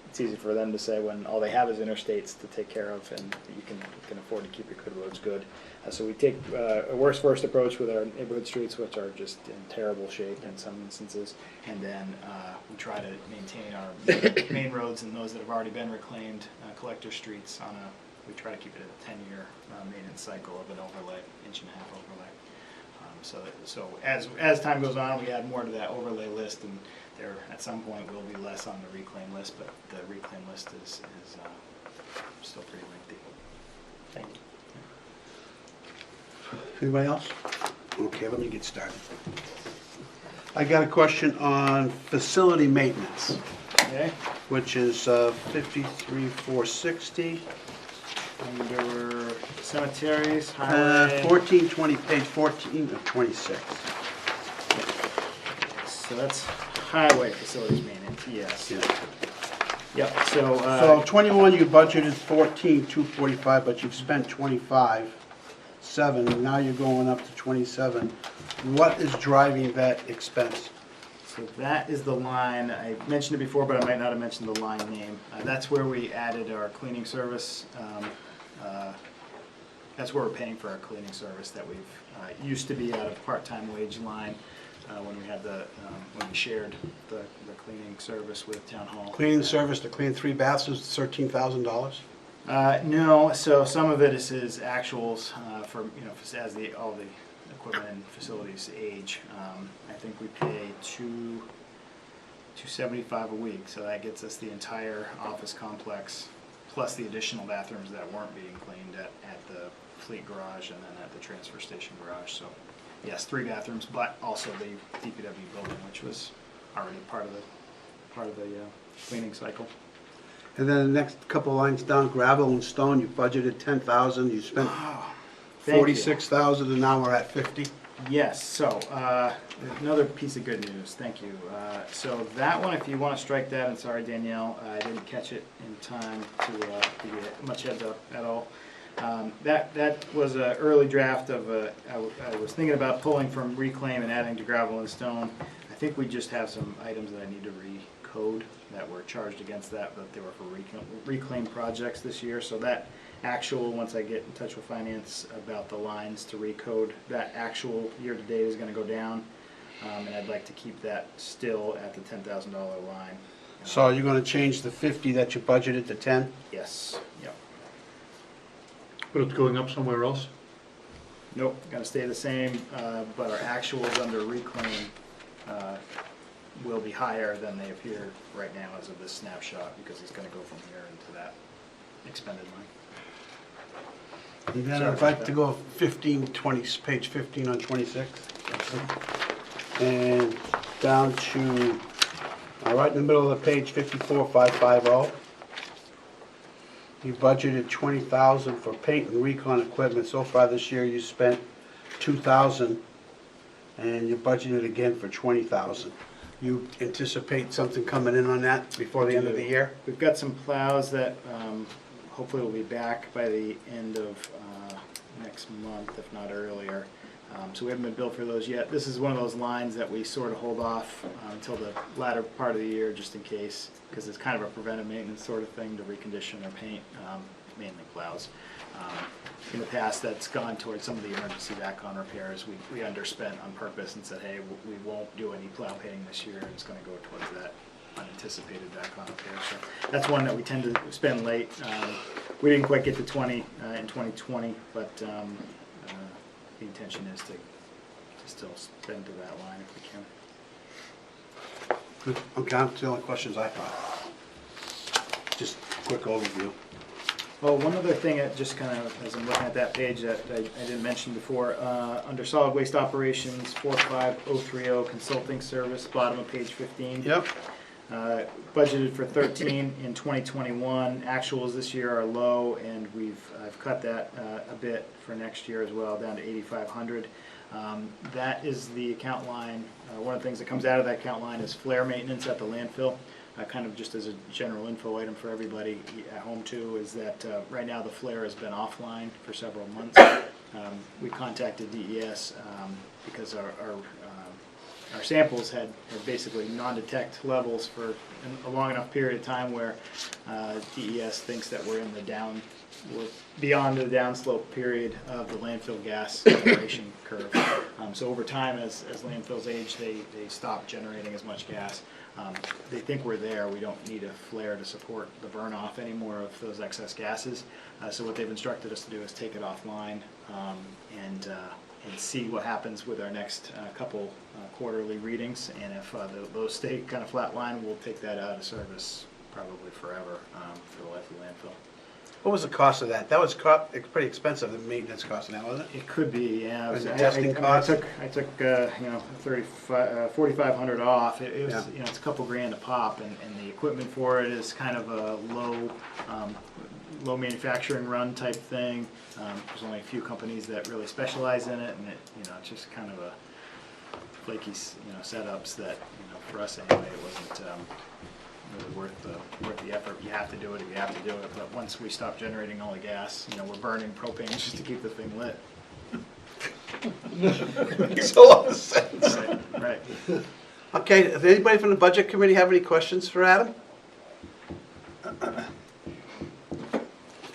It's easy for them to say when all they have is interstates to take care of, and you can afford to keep your good roads good. So we take a worst first approach with our neighborhood streets, which are just in terrible shape in some instances, and then we try to maintain our main roads and those that have already been reclaimed, collector streets we try to keep it at a 10-year maintenance cycle of an overlay, 1.5-inch overlay. So as time goes on, we add more to that overlay list, and there at some point will be less on the reclaim list, but the reclaim list is still pretty lengthy. thank you. Anybody else? Okay, let me get started. I got a question on facility maintenance, Okay. which is 53,460. Under cemeteries, highway. 1420, page 14 of 26. So that's highway facilities maintenance, yes. Yeah. Yep, so. So 21, you budgeted 14,245, but you've spent 25,700, and now you're going up to 27. What is driving that expense? So that is the line, I mentioned it before, but I might not have mentioned the line name. That's where we added our cleaning service. That's where we're paying for our cleaning service that we've, used to be out of part-time wage line when we had when we shared the cleaning service with Town Hall. Cleaning service to clean 3 bathrooms, $13,000? No, so some of it is his actuals for, as all the equipment and facilities age. I think we pay $275 a week, so that gets us the entire office complex, plus the additional bathrooms that weren't being cleaned at the fleet garage and then at the transfer station garage. So yes, 3 bathrooms, but also the DPW building, which was already part of the cleaning cycle. And then the next couple lines down, gravel and stone, you budgeted 10,000, you spent Thank you. 46,000, and now we're at 50. Yes, so another piece of good news, thank you. So that one, if you want to strike that, and sorry Danielle, I didn't catch it in time to give you much heads up at all. That was an early draft of, I was thinking about pulling from reclaim and adding to gravel and stone. I think we just have some items that I need to recode that were charged against that, but they were for reclaim projects this year. So that actual, once I get in touch with finance about the lines to recode, that actual year-to-date is going to go down, and I'd like to keep that still at the $10,000 line. So you're going to change the 50 that you budgeted to 10? Yes, yep. But it's going up somewhere else? Nope, going to stay the same, but our actuals under reclaim will be higher than they appear right now as of this snapshot, because it's going to go from here into that expended line. And then I'd like to go 15, 20, page 15 on 26. And down to, right in the middle of the page, 54,550. You budgeted 20,000 for paint and recon equipment. So far this year, you spent 2,000, and you budgeted again for 20,000. You anticipate something coming in on that before the end of the year? We've got some plows that hopefully will be back by the end of next month, if not earlier. So we haven't been billed for those yet. This is one of those lines that we sort of hold off until the latter part of the year, just in case, because it's kind of a preventive maintenance sort of thing to recondition or paint, mainly plows. In the past, that's gone towards some of the emergency back-on repairs. We underspent on purpose and said, hey, we won't do any plow painting this year, and it's going to go towards that unanticipated back on up there. So that's one that we tend to spend late. We didn't quite get to 20 in 2020, but the intention is to still spend to that line if we can. Good. Okay, that's the only questions I thought. Just quick overview. Well, one other thing, just kind of, as I'm looking at that page that I didn't mention before, under solid waste operations, 45030 consulting service, bottom of page 15. Yep. Budgeted for 13 in 2021. Actuals this year are low, and I've cut that a bit for next year as well, down to 8,500. That is the account line. One of the things that comes out of that account line is flare maintenance at the landfill. Kind of just as a general info item for everybody at home too, is that right now the flare has been offline for several months. We contacted DES because our samples had basically non-detect levels for a long enough period of time where DES thinks that we're beyond the downslope period of the landfill gas generation curve. So over time, as landfills age, they stop generating as much gas. They think we're there. We don't need a flare to support the burn off anymore of those excess gases. So what they've instructed us to do is take it offline and see what happens with our next couple quarterly readings. And if those stay kind of flat line, we'll take that out of service probably forever for the life of the landfill. What was the cost of that? That was pretty expensive, the maintenance cost of that, wasn't it? It could be, yeah. And the testing cost? I took 4,500 off. It was, Yeah. it's a couple grand a pop, and the equipment for it is kind of a low manufacturing run type thing. There's only a few companies that really specialize in it, and it's just kind of a flaky, setups that, for us anyway, it wasn't really worth the effort. You have to do it if you have to do it. But once we stop generating all the gas, we're burning propane just to keep the thing lit. Makes a lot of sense. Right. Okay, does anybody from the budget committee have any questions for Adam?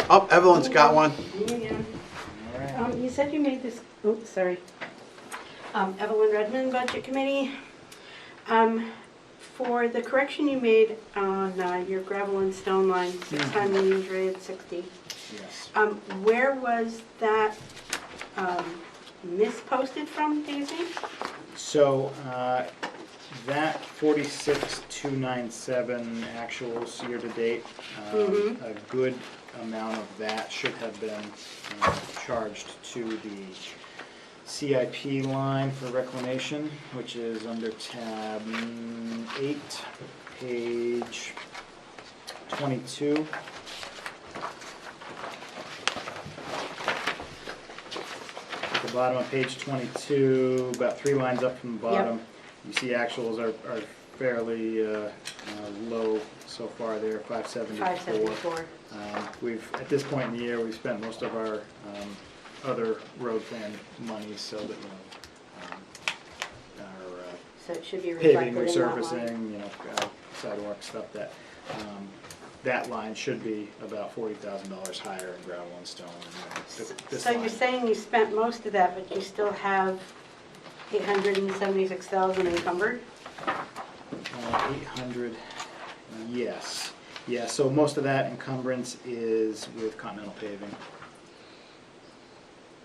Oh, Evelyn's got one. You said you made this, oops, sorry. Evelyn Redmond, Budget Committee. For the correction you made on your gravel and stone line, 6 times the use rate at 60. Yes. Where was that misposted from, do you think? So that 46,297 actuals year to date, a good amount of that should have been charged to the CIP line for reclamation, which is under tab 8, page 22. At the bottom of page 22, about 3 lines up from the bottom, you see actuals are fairly low so far there, 574. We've, at this point in the year, we've spent most of our other road plan money, so that, our So it should be paving, reflected in that line. resurfacing, sidewalk stuff, that line should be about $40,000 higher in gravel and stone. This So you're line. saying you spent most of that, but you still have 876,000 encumbered? 800, yes. Yeah, so most of that encumbrance is with Continental Paving.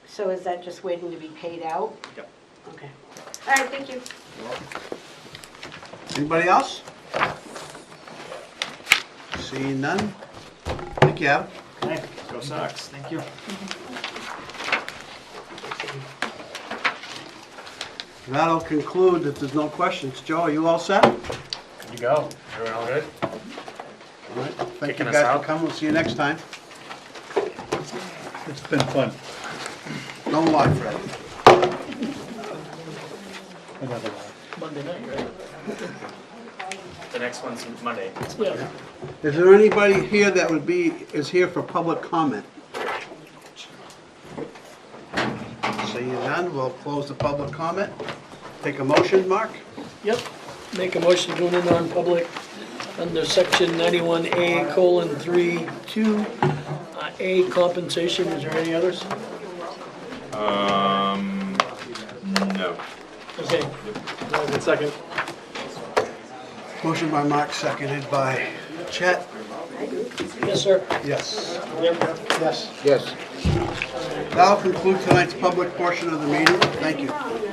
So is that just waiting to be paid out? Yep. Okay. All right, thank you. Anybody else? Seeing none? Thank you, Adam. Okay, go Sox, thank you. That'll conclude if there's no questions. Joe, are you all set? All Good to go. Everyone all good? right. Thank Kicking you us guys out. for coming. We'll see you next time. It's been fun. Don't lie, Fred. Another one. Monday night, right? The next one's Monday. Yeah. Is there anybody here that is here for public comment? Seeing none, we'll close the public comment. Take a motion, Mark? Yep. Make a motion to go into non-public under section 91A:3(2). A, compensation. Is there any others? No. Okay. Second. Motion by Mark, seconded by Chet. Yes, sir. Yes. Yes. Yes. That'll conclude tonight's public portion of the meeting. Thank you.